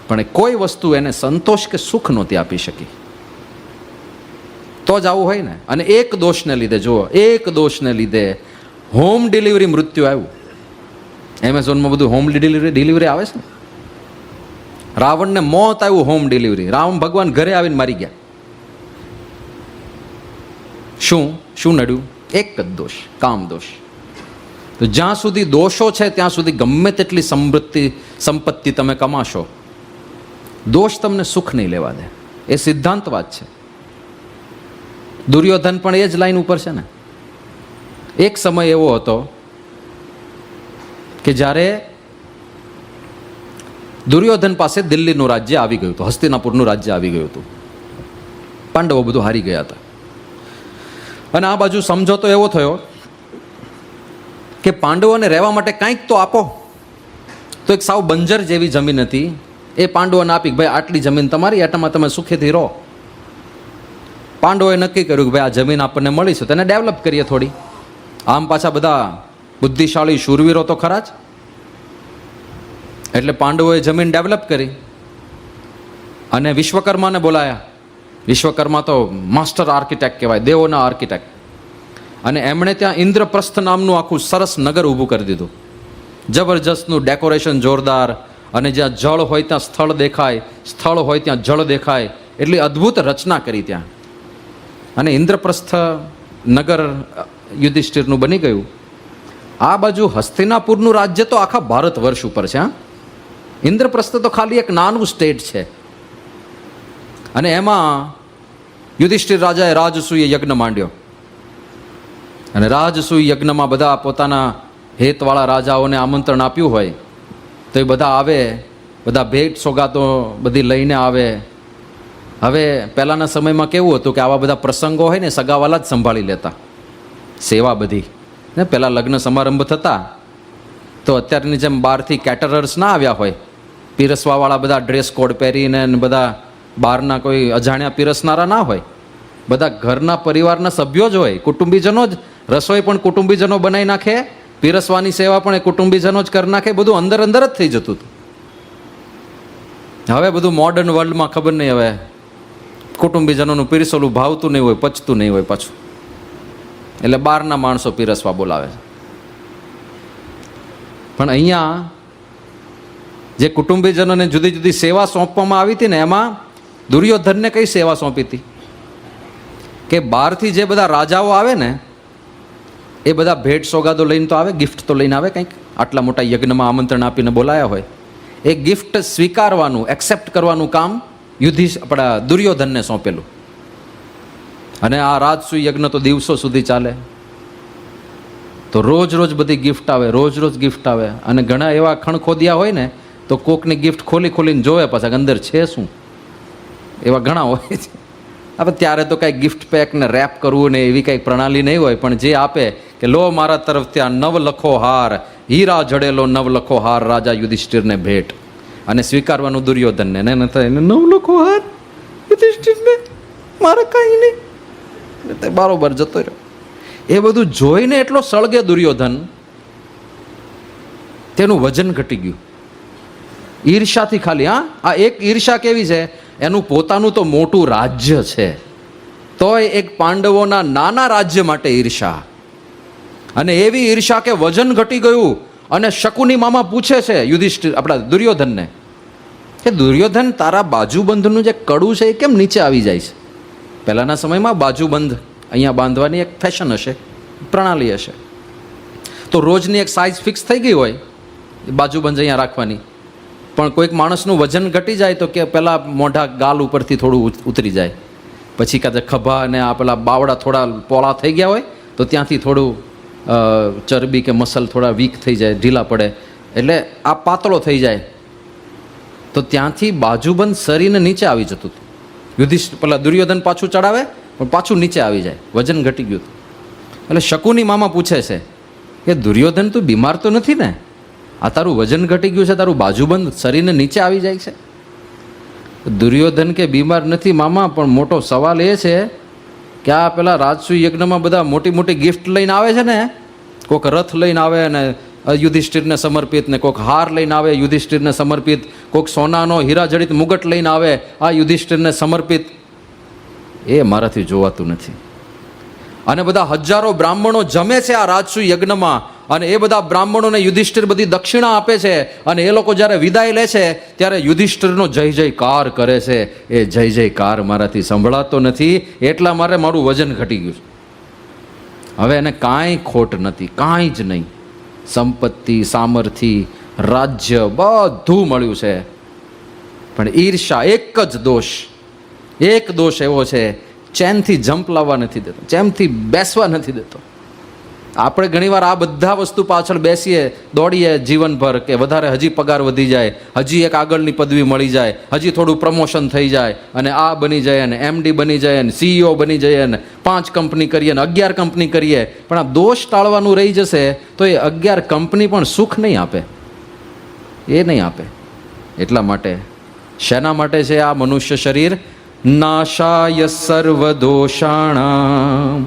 પણ એ કોઈ વસ્તુ એને સંતોષ કે સુખ નહોતી આપી શકી. તો જ આવું હોય ને. અને એક દોષને લીધે, જુઓ, એક દોષને લીધે હોમ ડિલિવરી મૃત્યુ આવ્યું. એમેઝોનમાં બધું હોમ ડિલિવરી આવે છે ને. રાવણને મોત આવ્યું હોમ ડિલિવરી. રામ ભગવાન ઘરે આવીને મારી ગયા. શું નડ્યું? એક જ દોષ, કામ દોષ. તો જ્યાં સુધી દોષો છે ત્યાં સુધી ગમે તેટલી સંપત્તિ તમે કમાશો, દોષ તમને સુખ નહીં લેવા દે. એ સિદ્ધાંત વાત છે. દુર્યોધન પણ એ જ લાઈન ઉપર છે ને. એક સમય એવો હતો કે જ્યારે દુર્યોધન પાસે દિલ્હીનું રાજ્ય આવી ગયું હતું, હસ્તિનાપુરનું રાજ્ય આવી ગયું હતું. પાંડવો બધું હારી ગયા હતા. અને આ બાજુ સમજોતો એવો થયો કે પાંડવોને રહેવા માટે કંઈક તો આપો. તો એક સાવ બંજર જેવી જમીન હતી, એ પાંડવોને આપી કે ભાઈ આટલી જમીન તમારી, આટામાં તમે સુખેથી રહો. પાંડવોએ નક્કી કર્યું કે ભાઈ આ જમીન આપણને મળી છે તેને ડેવલપ કરીએ થોડી. આમ પાછા બધા બુદ્ધિશાળી શૂરવીરો તો ખરા જ. એટલે પાંડવોએ જમીન ડેવલપ કરી અને વિશ્વકર્માને બોલાયા. વિશ્વકર્મા તો માસ્ટર આર્કિટેક્ટ કહેવાય, દેવોના આર્કિટેક્ટ. અને એમણે ત્યાં ઇન્દ્રપ્રસ્થ નામનું આખું સરસ નગર ઊભું કરી દીધું. જબરજસ્તનું ડેકોરેશન, જોરદાર. અને જ્યાં જળ હોય ત્યાં સ્થળ દેખાય, સ્થળ હોય ત્યાં જળ દેખાય, એટલી અદ્ભુત રચના કરી ત્યાં. અને ઇન્દ્રપ્રસ્થ નગર યુધિષ્ઠિરનું બની ગયું. આ બાજુ હસ્તિનાપુરનું રાજ્ય તો આખા ભારત વર્ષ ઉપર છે. ઇન્દ્રપ્રસ્થ તો ખાલી એક નાનું સ્ટેટ છે. અને એમાં યુધિષ્ઠિર રાજાએ રાજસૂય યજ્ઞ માંડ્યો. અને રાજસૂય યજ્ઞમાં બધા પોતાના હેતવાળા રાજાઓને આમંત્રણ આપ્યું હોય તો એ બધા આવે, બધા ભેટ સોગાતો બધી લઈને આવે. હવે પહેલાંના સમયમાં કેવું હતું કે આવા બધા પ્રસંગો હોય ને સગાવાલા જ સંભાળી લેતા, સેવા બધી ને. પહેલાં લગ્ન સમારંભ થતા તો અત્યારની જેમ બહારથી કેટરર્સ ના આવ્યા હોય, પીરસવાવાળા બધા ડ્રેસ કોડ પહેરીને બધા બહારના કોઈ અજાણ્યા પીરસનારા ના હોય. બધા ઘરના પરિવારના સભ્યો જ હોય, કુટુંબીજનો જ. રસોઈ પણ કુટુંબીજનો બનાવી નાખે, પીરસવાની સેવા પણ એ કુટુંબીજનો જ કરી નાખે. બધું અંદર અંદર જ થઈ જતું હતું. હવે બધું મોડર્ન વર્લ્ડમાં ખબર નહીં, હવે કુટુંબીજનોનું પીરસોલું ભાવતું નહીં હોય, પચતું નહીં હોય પાછું, એટલે બહારના માણસો પીરસવા બોલાવે. પણ અહીંયા જે કુટુંબીજનોને જુદી જુદી સેવા સોંપવામાં આવી હતી ને, એમાં દુર્યોધનને કઈ સેવા સોંપી હતી કે બહારથી જે બધા રાજાઓ આવે ને એ બધા ભેટ સોગાદો લઈને તો આવે, ગિફ્ટ તો લઈને આવે કંઈક. આટલા મોટા યજ્ઞમાં આમંત્રણ આપીને બોલાયા હોય, એ ગિફ્ટ સ્વીકારવાનું, એક્સેપ્ટ કરવાનું કામ આપણા દુર્યોધનને સોંપેલું. અને આ રાજસૂય યજ્ઞ તો દિવસો સુધી ચાલે. તો રોજ રોજ બધી ગિફ્ટ આવે, રોજ રોજ ગિફ્ટ આવે. અને ઘણા એવા ખણખોદિયા હોય ને તો કોકની ગિફ્ટ ખોલી ખોલીને જોવે પાછા અંદર છે શું, એવા ઘણા હોય છે. હવે ત્યારે તો કાંઈ ગિફ્ટ પેક ને રેપ કરવું ને એવી કાંઈક પ્રણાલી નહીં હોય, પણ જે આપે કે લો મારા તરફથી આ નવલખો હાર, હીરા જડેલો નવલખો હાર રાજા યુધિષ્ઠિરને ભેટ. અને સ્વીકારવાનું દુર્યોધનને. એને નવલખો હાર યુધિષ્ઠિરને, મારે કાંઈ નહીં, તે બરોબર જતો રહ્યો. એ બધું જોઈને એટલો સળગે દુર્યોધન, તેનું વજન ઘટી ગયું ઈર્ષાથી ખાલી. આ એક ઈર્ષા કેવી છે, એનું પોતાનું તો મોટું રાજ્ય છે, તોય એક પાંડવોના નાના રાજ્ય માટે ઈર્ષા. અને એવી ઈર્ષા કે વજન ઘટી ગયું. અને શકુની મામા પૂછે છે યુધિષ્ઠિર, આપણા દુર્યોધનને, કે દુર્યોધન તારા બાજુબંધનું જે કડું છે એ કેમ નીચે આવી જાય છે? પહેલાંના સમયમાં બાજુબંધ અહીંયા બાંધવાની એક ફેશન હશે, પ્રણાલી હશે. તો રોજની એક સાઇઝ ફિક્સ થઈ ગઈ હોય બાજુબંધ અહીંયા રાખવાની. પણ કોઈક માણસનું વજન ઘટી જાય તો કે પહેલાં મોઢા ગાલ ઉપરથી થોડું ઉતરી જાય, પછી કાં ખભા અને આ પેલા બાવડા થોડા પોળા થઈ ગયા હોય તો ત્યાંથી થોડું ચરબી કે મસલ થોડા વીક થઈ જાય, ઢીલા પડે, એટલે આ પાતળો થઈ જાય. તો ત્યાંથી બાજુબંધ સરીને નીચે આવી જતું હતું. પેલા દુર્યોધન પાછું ચડાવે પણ પાછું નીચે આવી જાય, વજન ઘટી ગયું. એટલે શકુની મામા પૂછે છે કે દુર્યોધન તું બીમાર તો નથી ને? આ તારું વજન ઘટી ગયું છે, તારું બાજુબંધ શરીરને નીચે આવી જાય છે. દુર્યોધન કે બીમાર નથી મામા, પણ મોટો સવાલ એ છે કે આ પેલા રાજસૂય યજ્ઞમાં બધા મોટી મોટી ગિફ્ટ લઈને આવે છે ને, કોઈક રથ લઈને આવે અને યુધિષ્ઠિરને સમર્પિત, ને કોઈક હાર લઈને આવે યુધિષ્ઠિરને સમર્પિત, કોઈક સોનાનો હીરા જડિત મુગટ લઈને આવે આ યુધિષ્ઠિરને સમર્પિત. એ મારાથી જોવાતું નથી. અને બધા હજારો બ્રાહ્મણો જમે છે આ રાજસૂય યજ્ઞમાં, અને એ બધા બ્રાહ્મણોને યુધિષ્ઠિર બધી દક્ષિણા આપે છે, અને એ લોકો જ્યારે વિદાય લે છે ત્યારે યુધિષ્ઠિરનો જય જયકાર કરે છે. એ જય જયકાર મારાથી સંભળાતો નથી, એટલા મારે મારું વજન ઘટી ગયું. હવે એને કાંઈ ખોટ નથી, કાંઈ જ નહીં. સંપત્તિ, સામર્થ્ય, રાજ્ય બધું મળ્યું છે, પણ ઈર્ષા એક જ દોષ, એક દોષ એવો છે, ચેનથી જમ્પ લાવવા નથી દેતો, ચેનથી બેસવા નથી દેતો. આપણે ઘણીવાર આ બધા વસ્તુ પાછળ બેસીએ, દોડીએ જીવનભર કે વધારે હજી પગાર વધી જાય, હજી એક આગળની પદવી મળી જાય, હજી થોડું પ્રમોશન થઈ જાય, અને આ બની જાય, અને MD બની જાય, અને CEO બની જાય, અને 5 કંપની કરીએ, અને 11 કંપની કરીએ. પણ આ દોષ ટાળવાનું રહી જશે તો એ 11 કંપની પણ સુખ નહીં આપે, એ નહીં આપે. એટલા માટે શેના માટે છે આ મનુષ્ય શરીર? નાશાય સર્વ દોષાણામ.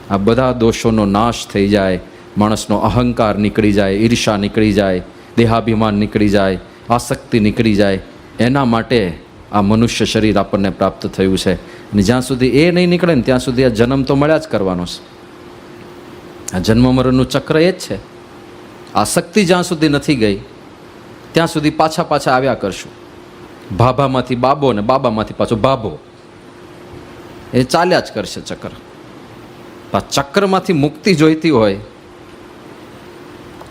આ બધા દોષોનો નાશ થઈ જાય, માણસનો અહંકાર નીકળી જાય, ઈર્ષા નીકળી જાય, દેહાભિમાન નીકળી જાય, આસક્તિ નીકળી જાય. એના માટે આ મનુષ્ય શરીર આપણને પ્રાપ્ત થયું છે. અને જ્યાં સુધી એ નહીં નીકળે ને ત્યાં સુધી આ જન્મ તો મળ્યા જ કરવાનો છે. આ જન્મ મરણનું ચક્ર એ જ છે. આસક્તિ જ્યાં સુધી નથી ગઈ ત્યાં સુધી પાછા આવ્યા કરશું. ભાભામાંથી બાબો ને બાબામાંથી પાછો ભાભો, એ ચાલ્યા જ કરશે ચક્ર. આ ચક્રમાંથી મુક્તિ જોઈતી હોય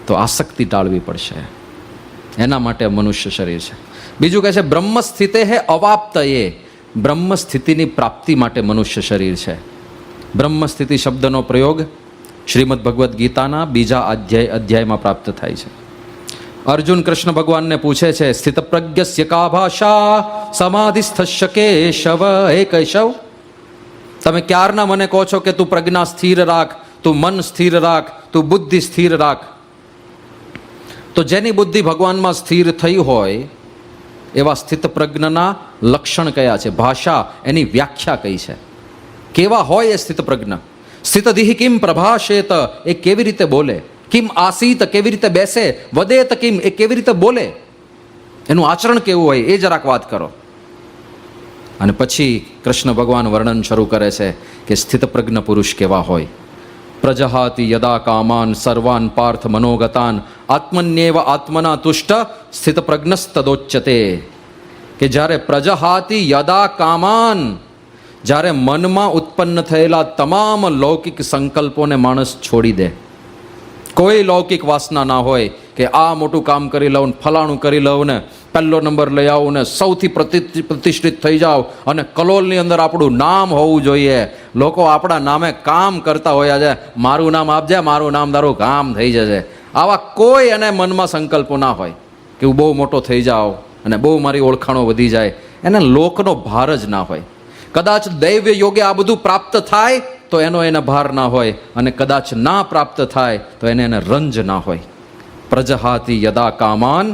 તો આસક્તિ ટાળવી પડશે. એના માટે મનુષ્ય શરીર છે. બીજું કહે છે બ્રહ્મ સ્થિતે હે અવાપ્તયે. બ્રહ્મ સ્થિતિની પ્રાપ્તિ માટે મનુષ્ય શરીર છે. બ્રહ્મ સ્થિતિ શબ્દનો પ્રયોગ શ્રીમદ ભગવદ્ ગીતાના 2જા અધ્યાયમાં પ્રાપ્ત થાય છે. અર્જુન કૃષ્ણ ભગવાનને પૂછે છે, સ્થિત પ્રજ્ઞસ્ય કા ભાષા સમાધિસ્થસ્ય કેશવ. હે કેશવ, તમે ક્યારના મને કહો છો કે તું પ્રજ્ઞા સ્થિર રાખ, તું મન સ્થિર રાખ, તું બુદ્ધિ સ્થિર રાખ. તો જેની બુદ્ધિ ભગવાનમાં સ્થિર થઈ હોય એવા સ્થિત પ્રજ્ઞના લક્ષણ કયા છે? ભાષા, એની વ્યાખ્યા કઈ છે? કેવા હોય એ સ્થિત પ્રજ્ઞ? સ્થિતધિ કિમ પ્રભાષેત, એ કેવી રીતે બોલે? કિમ આસીત, કેવી રીતે બેસે? વદેત કિમ, એ કેવી રીતે બોલે? એનું આચરણ કેવું હોય એ જરાક વાત કરો. અને પછી કૃષ્ણ ભગવાન વર્ણન શરૂ કરે છે કે સ્થિત પ્રજ્ઞ પુરુષ કેવા હોય. પ્રજહાતિ યદા કામાન સર્વાન પાર્થ મનોગતાન આત્મન્યેવ આત્મના તુષ્ટ સ્થિત પ્રજ્ઞસ્તદોચ્યતે. કે જ્યારે પ્રજહાતિ યદા કામાન, જ્યારે મનમાં ઉત્પન્ન થયેલા તમામ લૌકિક સંકલ્પોને માણસ છોડી દે. કોઈ લૌકિક વાસના ના હોય કે આ મોટું કામ કરી લઉં, ફલાણું કરી લઉં, ને પહેલો નંબર લઈ આવું, ને સૌથી પ્રતિષ્ઠિત થઈ જાવ, અને કલોલની અંદર આપણું નામ હોવું જોઈએ. લોકો આપણા નામે કામ કરતા હોય છે, મારું નામ આપજે, મારું નામ તારું કામ થઈ જશે. આવા કોઈ એને મનમાં સંકલ્પો ના હોય કે હું બહુ મોટો થઈ જાઉં અને બહુ મારી ઓળખાણો વધી જાય. એને લોકનો ભાર જ ના હોય. કદાચ દૈવ્ય યોગે આ બધું પ્રાપ્ત થાય તો એને ભાર ના હોય, અને કદાચ ના પ્રાપ્ત થાય તો એને રંજ ના હોય. પ્રજહાતિ યદા કામાન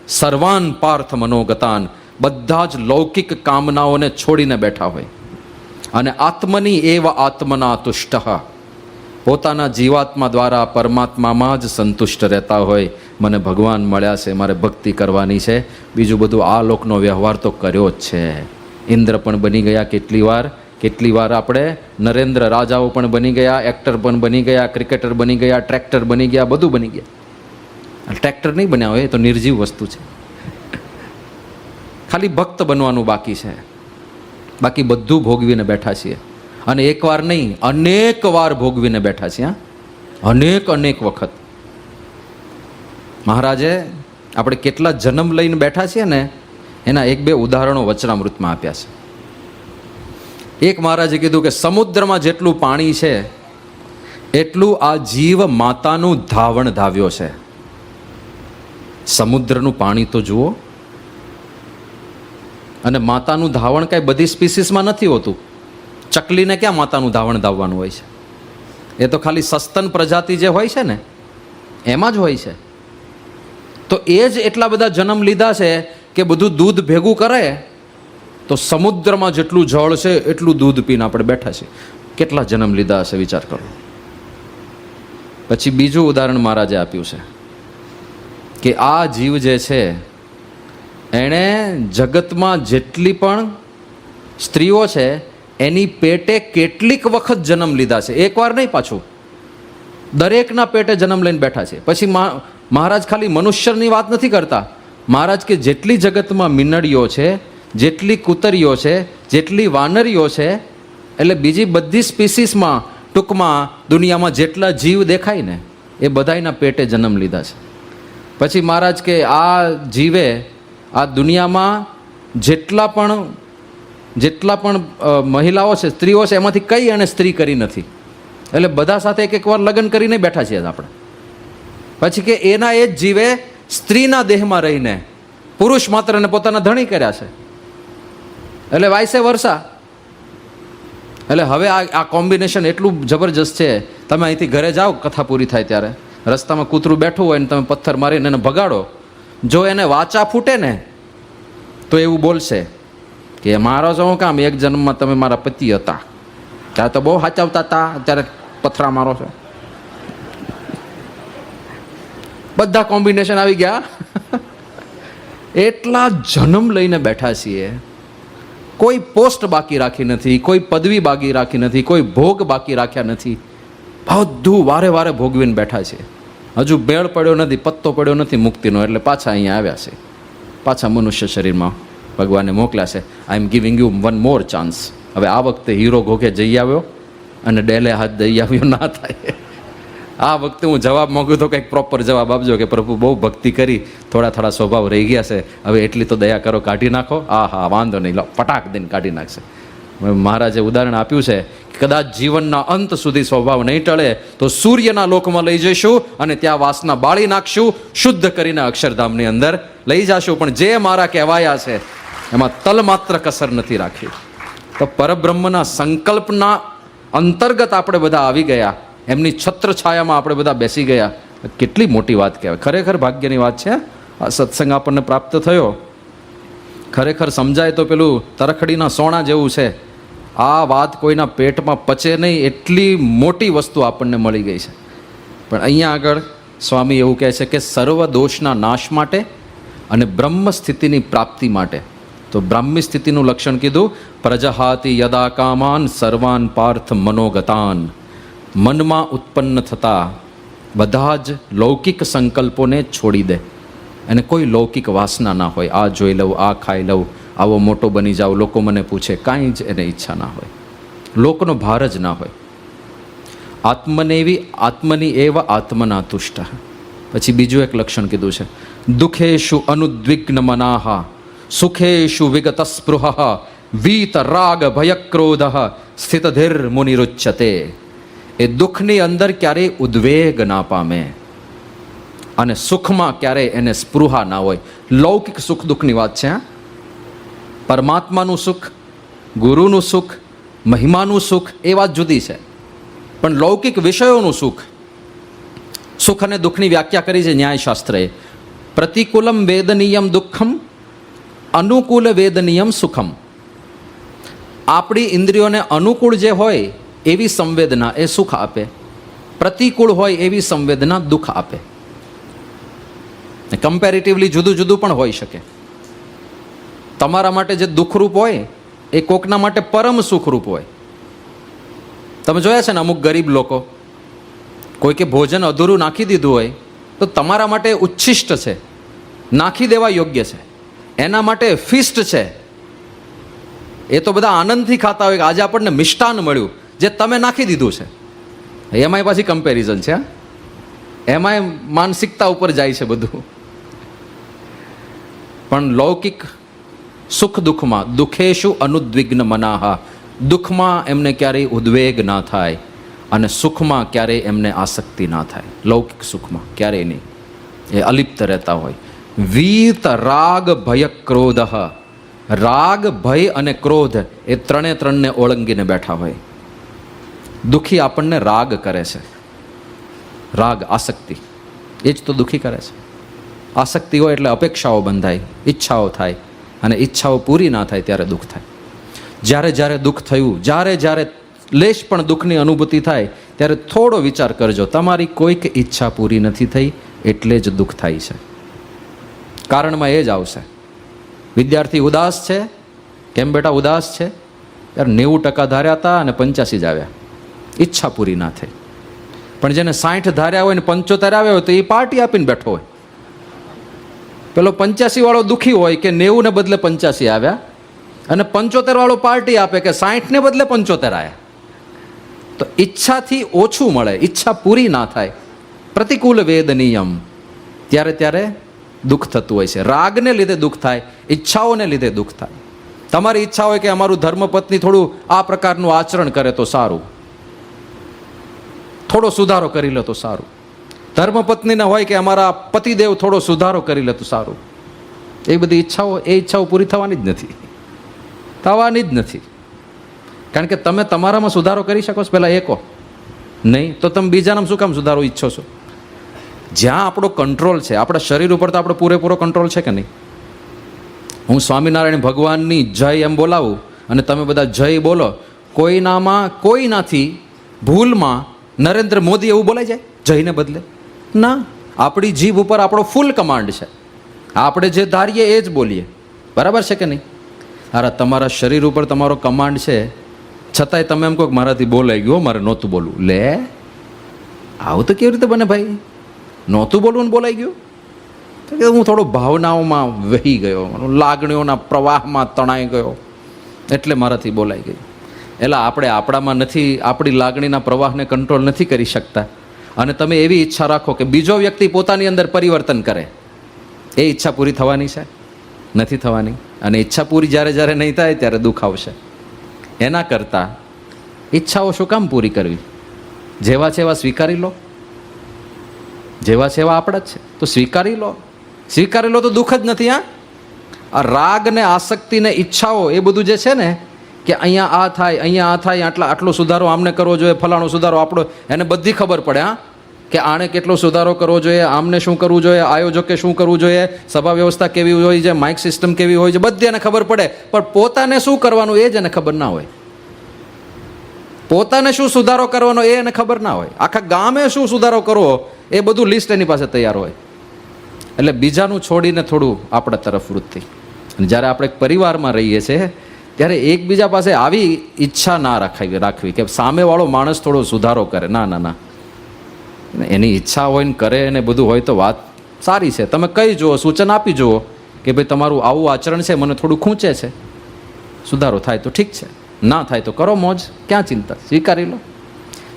સર્વાન પાર્થ મનોગતાન, બધા જ લૌકિક કામનાઓને છોડીને બેઠા હોય. અને આત્મની એવ આત્મના તુષ્ટ, પોતાના જીવાત્મા દ્વારા પરમાત્મામાં જ સંતુષ્ટ રહેતા હોય. મને ભગવાન મળ્યા છે, મારે ભક્તિ કરવાની છે, બીજું બધું આ લોકનો વ્યવહાર તો કર્યો જ છે. ઇન્દ્ર પણ બની ગયા કેટલી વાર આપણે નરેન્દ્ર રાજાઓ પણ બની ગયા, એક્ટર પણ બની ગયા, ક્રિકેટર બની ગયા, ટ્રેક્ટર બની ગયા, બધું બની ગયા. ટ્રેક્ટર નહીં બન્યા હોય, એ તો નિર્જીવ વસ્તુ છે. ખાલી ભક્ત બનવાનું બાકી છે, બાકી બધું ભોગવીને બેઠા છીએ. અને એકવાર નહીં, અનેક વાર ભોગવીને બેઠા છીએ. અનેક વખત. મહારાજે આપણે કેટલા જન્મ લઈને બેઠા છીએ ને એના 1-2 ઉદાહરણો વચનામૃતમાં આપ્યા છે. એક મહારાજે કીધું કે સમુદ્રમાં જેટલું પાણી છે એટલું આ જીવ માતાનું ધાવણ ધાવ્યો છે. સમુદ્રનું પાણી તો જુઓ. અને માતાનું ધાવણ કાંઈ બધી સ્પીસીસમાં નથી હોતું. ચકલીને ક્યાં માતાનું ધાવણ ધાવવાનું હોય છે? એ તો ખાલી સસ્તન પ્રજાતિ જે હોય છે ને એમાં જ હોય છે. તો એ જ એટલા બધા જન્મ લીધા છે કે બધું દૂધ ભેગું કરે તો સમુદ્રમાં જેટલું જળ છે એટલું દૂધ પીને આપણે બેઠા છીએ. કેટલા જન્મ લીધા હશે વિચાર કરો. પછી બીજું ઉદાહરણ મહારાજે આપ્યું છે કે આ જીવ જે છે એણે જગતમાં જેટલી પણ સ્ત્રીઓ છે એની પેટે કેટલીક વખત જન્મ લીધા છે. એકવાર નહીં, પાછું દરેકના પેટે જન્મ લઈને બેઠા છે. પછી મહારાજ ખાલી મનુષ્યની વાત નથી કરતા. મહારાજ કે જેટલી જગતમાં મીનડીઓ છે, જેટલી કૂતરીઓ છે, જેટલી વાનરીઓ છે, એટલે બીજી બધી સ્પીસીસમાં, ટૂંકમાં દુનિયામાં જેટલા જીવ દેખાય ને એ બધાયના પેટે જન્મ લીધા છે. પછી મહારાજ કે આ જીવે આ દુનિયામાં જેટલા પણ મહિલાઓ છે, સ્ત્રીઓ છે, એમાંથી કઈ એને સ્ત્રી કરી નથી. એટલે બધા સાથે એક વાર લગ્ન કરીને બેઠા છીએ આપણે. પછી કે એના એ જ જીવે સ્ત્રીના દેહમાં રહીને પુરુષ માત્રને પોતાના ધણી કર્યા છે. એટલે વાયસે વર્ષા. એટલે હવે આ કોમ્બિનેશન એટલું જબરજસ્ત છે. તમે અહીંથી ઘરે જાઓ, કથા પૂરી થાય ત્યારે રસ્તામાં કૂતરું બેઠું હોય ને તમે પથ્થર મારીને એને ભગાડો, જો એને વાચા ફૂટે ને તો એવું બોલશે કે મારો છો કામ, એક જન્મમાં તમે મારા પતિ હતા, ત્યારે તો બહુ સાચવતા હતા, અત્યારે પથરા મારો છો. બધા કોમ્બિનેશન આવી ગયા. એટલા જન્મ લઈને બેઠા છીએ. કોઈ પોસ્ટ બાકી રાખી નથી, કોઈ પદવી બાકી રાખી નથી, કોઈ ભોગ બાકી રાખ્યા નથી. બધું વારે વારે ભોગવીને બેઠા છે. હજુ બેળ પડ્યો નથી, પત્તો પડ્યો નથી મુક્તિનો, એટલે પાછા અહીંયા આવ્યા છે. પાછા મનુષ્ય શરીરમાં ભગવાને મોકલ્યા છે. I am giving you one more chance. હવે આ વખતે હીરો ઘોઘે જઈ આવ્યો અને ડેલે હાથ દઈ આવ્યો ના થાય. આ વખતે હું જવાબ માંગુ તો કંઈક પ્રોપર જવાબ આપજો કે પ્રભુ બહુ ભક્તિ કરી, થોડા સ્વભાવ રહી ગયા છે, હવે એટલી તો દયા કરો, કાઢી નાખો. હા વાંધો નહીં, લો ફટાક દઈને કાઢી નાખશે. મહારાજે ઉદાહરણ આપ્યું છે કે કદાચ જીવનના અંત સુધી સ્વભાવ નહીં ટળે તો સૂર્યના લોકમાં લઈ જઈશું અને ત્યાં વાસના બાળી નાખશું, શુદ્ધ કરીને અક્ષરધામની અંદર લઈ જશું. પણ જે મારા કહેવાયા છે એમાં તલ માત્ર કસર નથી રાખી. તો પરબ્રહ્મના સંકલ્પના અંતર્ગત આપણે બધા આવી ગયા, એમની છત્ર છાયામાં આપણે બધા બેસી ગયા. કેટલી મોટી વાત કહેવાય. ખરેખર ભાગ્યની વાત છે. આ સત્સંગ આપણને પ્રાપ્ત થયો, ખરેખર સમજાય તો પેલું તરખડીના સોના જેવું છે. આ વાત કોઈના પેટમાં પચે નહીં એટલી મોટી વસ્તુ આપણને મળી ગઈ છે. પણ અહીંયા આગળ સ્વામી એવું કહે છે કે સર્વ દોષના નાશ માટે અને બ્રહ્મ સ્થિતિની પ્રાપ્તિ માટે. તો બ્રાહ્મી સ્થિતિનું લક્ષણ કીધું, પ્રજહાતિ યદા કામાન સર્વાન પાર્થ મનોગતાન. મનમાં ઉત્પન્ન થતા બધા જ લૌકિક સંકલ્પોને છોડી દે. અને કોઈ લૌકિક વાસના ના હોય. આ જોઈ લઉં, આ ખાઈ લઉં, આવો મોટો બની જાઉં, લોકો મને પૂછે, કાંઈ જ એને ઈચ્છા ના હોય. લોકનો ભાર જ ના હોય. આત્મની એવ આત્મના તુષ્ટ. પછી બીજું એક લક્ષણ કીધું છે, દુઃખેષુ અનુદ્વિગ્ન મનાહ સુખેષુ વિગત સ્પૃહ વીત રાગ ભય ક્રોધ સ્થિત ધીર મુનિરુચ્યતે. એ દુઃખની અંદર ક્યારેય ઉદ્વેગ ના પામે અને સુખમાં ક્યારેય એને સ્પૃહા ના હોય. લૌકિક સુખ દુઃખની વાત છે. પરમાત્માનું સુખ, ગુરુનું સુખ, મહિમાનું સુખ એ વાત જુદી છે. પણ લૌકિક વિષયોનું સુખ, સુખ અને દુઃખની વ્યાખ્યા કરી છે ન્યાયશાસ્ત્રએ. પ્રતિકૂલમ વેદનીયમ દુઃખમ, અનુકૂલ વેદનીયમ સુખમ. આપણી ઇન્દ્રિયોને અનુકૂળ જે હોય એવી સંવેદના એ સુખ આપે, પ્રતિકૂળ હોય એવી સંવેદના દુઃખ આપે. કમ્પેરેટિવલી જુદું જુદું પણ હોઈ શકે. તમારા માટે જે દુઃખરૂપ હોય એ કોકના માટે પરમ સુખરૂપ હોય. તમે જોયા છે ને અમુક ગરીબ લોકો, કોઈકે ભોજન અધૂરું નાખી દીધું હોય તો તમારા માટે ઉચ્છિષ્ટ છે, નાખી દેવા યોગ્ય છે, એના માટે ફિસ્ટ છે. એ તો બધા આનંદથી ખાતા હોય કે આજે આપણને મિષ્ટાન મળ્યું, જે તમે નાખી દીધું છે. એમાંય પાછી કમ્પેરિઝન છે, એમાંય માનસિકતા ઉપર જાય છે બધું. પણ લૌકિક સુખ દુઃખમાં દુઃખેશુ અનુદ્વિગ્ન મનાહ, દુઃખમાં એમને ક્યારેય ઉદ્વેગ ના થાય અને સુખમાં ક્યારેય એમને આસક્તિ ના થાય. લૌકિક સુખમાં ક્યારેય નહીં, એ અલિપ્ત રહેતા હોય. વીત રાગ ભય ક્રોધ. રાગ, ભય અને ક્રોધ એ ત્રણને ઓળંગીને બેઠા હોય. દુઃખી આપણને રાગ કરે છે, રાગ આસક્તિ, એ જ તો દુઃખી કરે છે. આસક્તિ હોય એટલે અપેક્ષાઓ બંધાય, ઈચ્છાઓ થાય, અને ઈચ્છાઓ પૂરી ના થાય ત્યારે દુઃખ થાય. જ્યારે દુઃખ થયું, જ્યારે લેશ પણ દુઃખની અનુભૂતિ થાય ત્યારે થોડો વિચાર કરજો, તમારી કોઈક ઈચ્છા પૂરી નથી થઈ એટલે જ દુઃખ થાય છે. કારણમાં એ જ આવશે. વિદ્યાર્થી ઉદાસ છે, કેમ બેટા ઉદાસ છે? યાર 90% ધાર્યા હતા અને 85 જ આવ્યા, ઈચ્છા પૂરી ના થઈ. પણ જેને 60 ધાર્યા હોય ને 75 આવ્યા હોય તો એ પાર્ટી આપીને બેઠો હોય. પેલો 85 વાળો દુઃખી હોય કે 90 ને બદલે 85 આવ્યા, અને 75 વાળો પાર્ટી આપે કે 60 ને બદલે 75 આવ્યા. તો ઈચ્છાથી ઓછું મળે, ઈચ્છા પૂરી ના થાય, પ્રતિકૂળ વેદ નિયમ, ત્યારે દુઃખ થતું હોય છે. રાગને લીધે દુઃખ થાય, ઈચ્છાઓને લીધે દુઃખ થાય. તમારી ઈચ્છા હોય કે અમારું ધર્મપત્ની થોડું આ પ્રકારનું આચરણ કરે તો સારું, થોડો સુધારો કરી લે તો સારું. ધર્મપત્નીને હોય કે અમારા પતિદેવ થોડો સુધારો કરી લે તો સારું. એ બધી ઈચ્છાઓ પૂરી થવાની જ નથી, થવાની જ નથી. કારણ કે તમે તમારામાં સુધારો કરી શકો છો, પહેલાં એ કહો. નહીં તો તમે બીજાનામાં શું કામ સુધારો ઈચ્છો છો? જ્યાં આપણો કંટ્રોલ છે, આપણા શરીર ઉપર તો આપણો પૂરેપૂરો કંટ્રોલ છે કે નહીં? હું સ્વામિનારાયણ ભગવાનની જય એમ બોલાવું અને તમે બધા જય બોલો, કોઈનાથી ભૂલમાં નરેન્દ્ર મોદી એવું બોલાય જાય જયને બદલે? ના, આપણી જીભ ઉપર આપણો ફૂલ કમાન્ડ છે. આપણે જે ધારીએ એ જ બોલીએ. બરાબર છે કે નહીં? અરે તમારા શરીર ઉપર તમારો કમાન્ડ છે, છતાંય તમે એમ કહો કે મારાથી બોલાઈ ગયો, મારે નહોતું બોલવું. લે, આવું તો કેવી રીતે બને ભાઈ? નહોતું બોલવું ને બોલાઈ ગયું? તો કે હું થોડો ભાવનાઓમાં વહી ગયો, લાગણીઓના પ્રવાહમાં તણાઈ ગયો, એટલે મારાથી બોલાઈ ગયું. એટલે આપણે આપણામાં નથી, આપણી લાગણીના પ્રવાહને કંટ્રોલ નથી કરી શકતા. અને તમે એવી ઈચ્છા રાખો કે બીજો વ્યક્તિ પોતાની અંદર પરિવર્તન કરે, એ ઈચ્છા પૂરી થવાની છે? નથી થવાની. અને ઈચ્છા પૂરી જ્યારે નહીં થાય ત્યારે દુઃખ આવશે. એના કરતાં ઈચ્છાઓ શું કામ પૂરી કરવી? જેવા છે એવા સ્વીકારી લો. જેવા છે એવા આપણા જ છે તો સ્વીકારી લો. સ્વીકારી લો તો દુઃખ જ નથી. આ રાગ ને આસક્તિ ને ઈચ્છાઓ એ બધું જે છે ને, કે અહીંયા આ થાય, અહીંયા આ થાય, આટલો સુધારો આમને કરવો જોઈએ, ફલાણો સુધારો આપણો, એને બધી ખબર પડે. કે આણે કેટલો સુધારો કરવો જોઈએ, આમને શું કરવું જોઈએ, આયોજકે શું કરવું જોઈએ, સભા વ્યવસ્થા કેવી હોય છે, માઇક સિસ્ટમ કેવી હોય છે, બધી એને ખબર પડે. પણ પોતાને શું કરવાનું એ જ એને ખબર ના હોય. પોતાને શું સુધારો કરવાનો એ એને ખબર ના હોય. આખા ગામે શું સુધારો કરવો એ બધું લિસ્ટ એની પાસે તૈયાર હોય. એટલે બીજાનું છોડીને થોડું આપણા તરફ વૃત્તિ. અને જ્યારે આપણે પરિવારમાં રહીએ છીએ ત્યારે એકબીજા પાસે આવી ઈચ્છા ના રાખવી કે સામેવાળો માણસ થોડો સુધારો કરે. ના, એની ઈચ્છા હોય ને કરે ને બધું હોય તો વાત સારી છે. તમે કહી જુઓ, સૂચન આપી જુઓ કે ભાઈ તમારું આવું આચરણ છે, મને થોડું ખૂંચે છે, સુધારો થાય તો ઠીક છે, ના થાય તો કરો મોજ, ક્યાં ચિંતા, સ્વીકારી લો.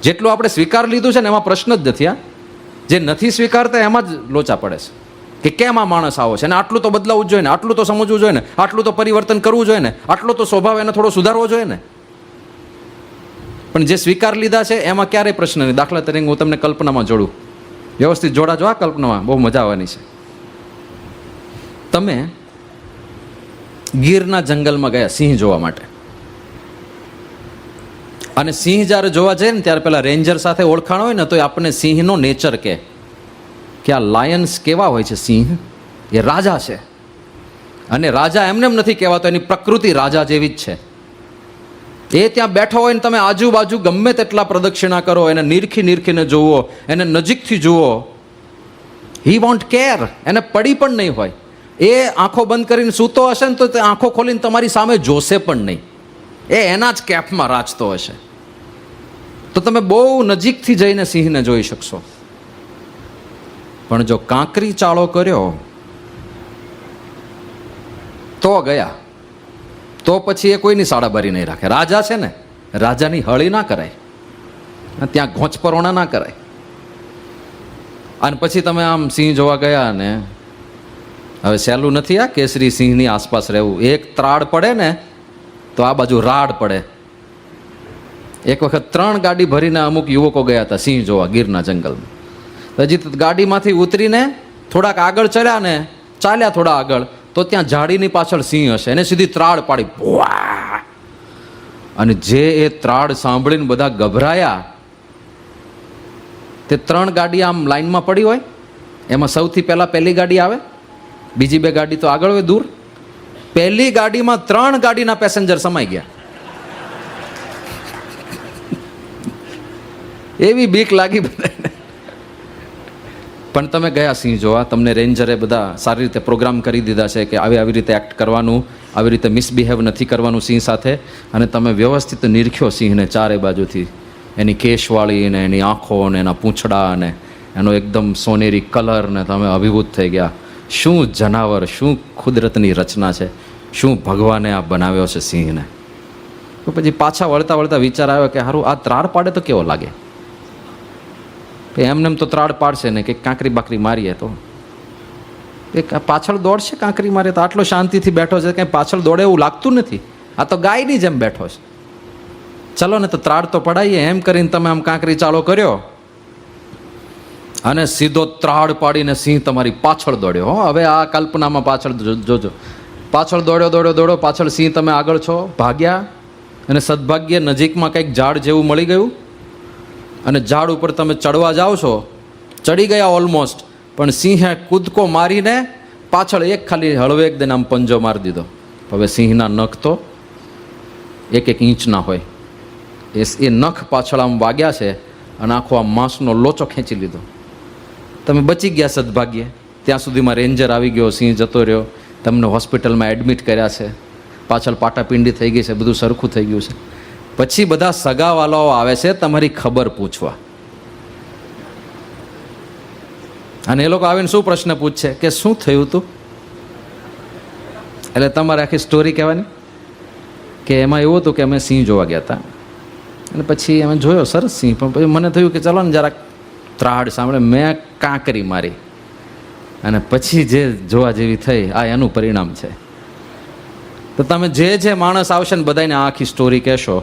જેટલું આપણે સ્વીકાર લીધું છે ને એમાં પ્રશ્ન જ નથી. જે નથી સ્વીકારતા એમાં જ લોચા પડે છે કે કેમ આ માણસ આવો છે, અને આટલું તો બદલાવવું જોઈએ ને, આટલું તો સમજવું જોઈએ ને, આટલું તો પરિવર્તન કરવું જોઈએ ને, આટલો તો સ્વભાવ એને થોડો સુધારવો જોઈએ ને. પણ જે સ્વીકાર લીધા છે એમાં ક્યારેય પ્રશ્ન નહીં. દાખલા તરીકે હું તમને કલ્પનામાં જોડું, વ્યવસ્થિત જોડાજો. આ કલ્પનામાં બહુ મજા આવવાની છે. તમે ગીરના જંગલમાં ગયા સિંહ જોવા માટે, અને સિંહ જ્યારે જોવા જાય ને ત્યારે પેલા રેન્જર સાથે ઓળખાણ હોય ને તો આપણને સિંહનો નેચર કે આ લાયન્સ કેવા હોય છે, સિંહ એ રાજા છે. અને રાજા એમને નથી કહેવાતો, એની પ્રકૃતિ રાજા જેવી જ છે. એ ત્યાં બેઠો હોય ને તમે આજુબાજુ ગમે તેટલા પ્રદક્ષિણા કરો, એને નીરખીને જુઓ, એને નજીકથી જુઓ, હી વોન્ટ કેર. એને પડી પણ નહીં હોય. એ આંખો બંધ કરીને સૂતો હશે ને તો તે આંખો ખોલીને તમારી સામે જોશે પણ નહીં. એ એના જ કેફમાં રાચતો હશે. તો તમે બહુ નજીકથી જઈને સિંહને જોઈ શકશો. પણ જો કાંકરી ચાળો કર્યો તો ગયા, તો પછી એ કોઈની સાડાબારી નહીં રાખે. રાજા છે ને, રાજાની હળી ના કરાય, ત્યાં ઘોંચપરોણા ના કરાય. અને પછી તમે આમ સિંહ જોવા ગયા ને, હવે સહેલું નથી આ કેસરી સિંહની આસપાસ રહેવું. એક ત્રાડ પડે ને તો આ બાજુ રાડ પડે. એક વખત 3 ગાડી ભરીને અમુક યુવકો ગયા હતા સિંહ જોવા ગીરના જંગલમાં. હજી ગાડીમાંથી ઉતરીને થોડાક આગળ ચાલ્યા થોડા આગળ, તો ત્યાં ઝાડીની પાછળ સિંહ હશે, એને સીધી ત્રાડ પાડી. અને જે એ ત્રાડ સાંભળીને બધા ગભરાયા. તે 3 ગાડી આમ લાઈનમાં પડી હોય, એમાં સૌથી પહેલા પહેલી ગાડી આવે, બીજી 2 ગાડી તો આગળ હોય દૂર. પહેલી ગાડીમાં 3 ગાડીના પેસેન્જર સમાઈ ગયા. એવી બીક લાગી બધાને. પણ તમે ગયા સિંહ જોવા, તમને રેન્જરે બધા સારી રીતે પ્રોગ્રામ કરી દીધા છે કે આવી રીતે એક્ટ કરવાનું, આવી રીતે મિસબિહેવ નથી કરવાનું સિંહ સાથે. અને તમે વ્યવસ્થિત નિરખ્યો સિંહને ચારે બાજુથી, એની કેશવાળી ને એની આંખો ને એના પૂંછડા ને એનો એકદમ સોનેરી કલર ને તમે અભિભૂત થઈ ગયા. શું જનાવર, શું કુદરતની રચના છે, શું ભગવાને આ બનાવ્યો છે સિંહને. તો પછી પાછા વળતા વળતા વિચાર આવ્યો કે સારું આ ત્રાડ પાડે તો કેવો લાગે. એમને એમ તો ત્રાડ પાડશે ને કંઈક કાંકરી બાકરી મારીએ તો એક પાછળ દોડશે. કાંકરી મારે તો આટલો શાંતિથી બેઠો છે, કંઈ પાછળ દોડે એવું લાગતું નથી. આ તો ગાયની જેમ બેઠો છે. ચલો ને તો ત્રાડ તો પડાવીએ એમ કરીને તમે આમ કાંકરી ચાલો કર્યો અને સીધો ત્રાડ પાડીને સિંહ તમારી પાછળ દોડ્યો. હો, હવે આ કલ્પનામાં પાછળ જોજો. પાછળ દોડ્યો, પાછળ સિંહ, તમે આગળ છો, ભાગ્યા અને સદભાગ્ય નજીકમાં કંઈક ઝાડ જેવું મળી ગયું અને ઝાડ ઉપર તમે ચડવા જાઓ છો, ચડી ગયા ઓલમોસ્ટ, પણ સિંહે કૂદકો મારીને પાછળ એક ખાલી હળવેક દઈને આમ પંજો મારી દીધો. હવે સિંહના નખ તો 1-1 ઇંચના હોય. એ નખ પાછળ આમ વાગ્યા છે અને આખો આ માંસનો લોચો ખેંચી લીધો. તમે બચી ગયા સદભાગ્યે. ત્યાં સુધીમાં રેન્જર આવી ગયો, સિંહ જતો રહ્યો, તમને હોસ્પિટલમાં એડમિટ કર્યા છે, પાછળ પાટાપિંડી થઈ ગઈ છે, બધું સરખું થઈ ગયું છે. પછી બધા સગાવાલાઓ આવે છે તમારી ખબર પૂછવા, અને એ લોકો આવીને શું પ્રશ્ન પૂછશે કે શું થયું હતું. એટલે તમારે આખી સ્ટોરી કહેવાની કે એમાં એવું હતું કે અમે સિંહ જોવા ગયા હતા અને પછી અમે જોયો સરસ સિંહ, પણ પછી મને થયું કે ચાલો ને જરાક ત્રાડ સાંભળે, મેં કાંકરી મારી અને પછી જે જોવા જેવી થઈ, આ એનું પરિણામ છે. તો તમે જે માણસ આવશે ને બધાને આખી સ્ટોરી કહેશો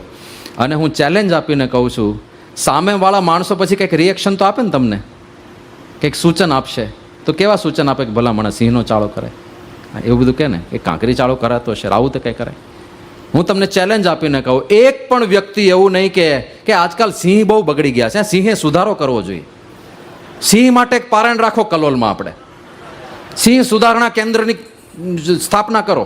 અને હું ચેલેન્જ આપીને કહું છું, સામેવાળા માણસો પછી કંઈક રિએક્શન તો આપે ને, તમને કંઈક સૂચન આપશે. તો કેવા સૂચન આપે કે ભલા માણસ સિંહનો ચાળો કરે, એવું બધું કહે ને કે કાંકરી ચાળો કરાતો હશે, આવું તો કંઈ કરે. હું તમને ચેલેન્જ આપીને કહું, એક પણ વ્યક્તિ એવું નહીં કે આજકાલ સિંહ બહુ બગડી ગયા છે, સિંહે સુધારો કરવો જોઈએ. સિંહ માટે એક પારણ રાખો કલોલમાં, આપણે સિંહ સુધારણા કેન્દ્રની સ્થાપના કરો.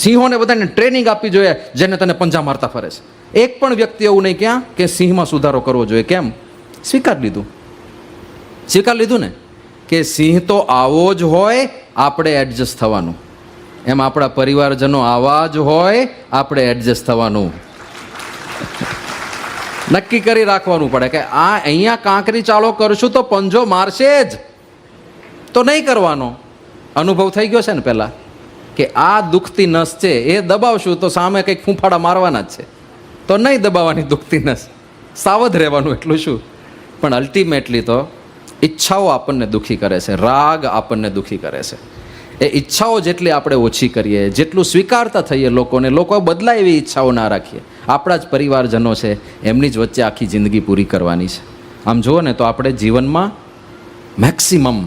સિંહોને બધાને ટ્રેનિંગ આપવી જોઈએ, જેને તને પંજા મારતા ફરે છે. એક પણ વ્યક્તિ એવું નહીં ક્યાં કે સિંહમાં સુધારો કરવો જોઈએ. કેમ? સ્વીકાર લીધું ને કે સિંહ તો આવો જ હોય, આપણે એડજસ્ટ થવાનું. એમ આપણા પરિવારજનો આવા જ હોય, આપણે એડજસ્ટ થવાનું. નક્કી કરી રાખવાનું પડે કે આ અહીંયા કાંકરી ચાળો કરશું તો પંજો મારશે જ, તો નહીં કરવાનો. અનુભવ થઈ ગયો છે ને પહેલાં કે આ દુખતી નસ છે, એ દબાવશું તો સામે કંઈક ફૂંફાડા મારવાના જ છે, તો નહીં દબાવવાની દુખતી નસ, સાવધ રહેવાનું. એટલું શું, પણ અલ્ટિમેટલી તો ઈચ્છાઓ આપણને દુઃખી કરે છે, રાગ આપણને દુઃખી કરે છે. એ ઈચ્છાઓ જેટલી આપણે ઓછી કરીએ, જેટલું સ્વીકારતા થઈએ લોકોને, લોકો બદલાય એવી ઈચ્છાઓ ના રાખીએ. આપણા જ પરિવારજનો છે, એમની જ વચ્ચે આખી જિંદગી પૂરી કરવાની છે. આમ જુઓ ને તો આપણે જીવનમાં મેક્સિમમ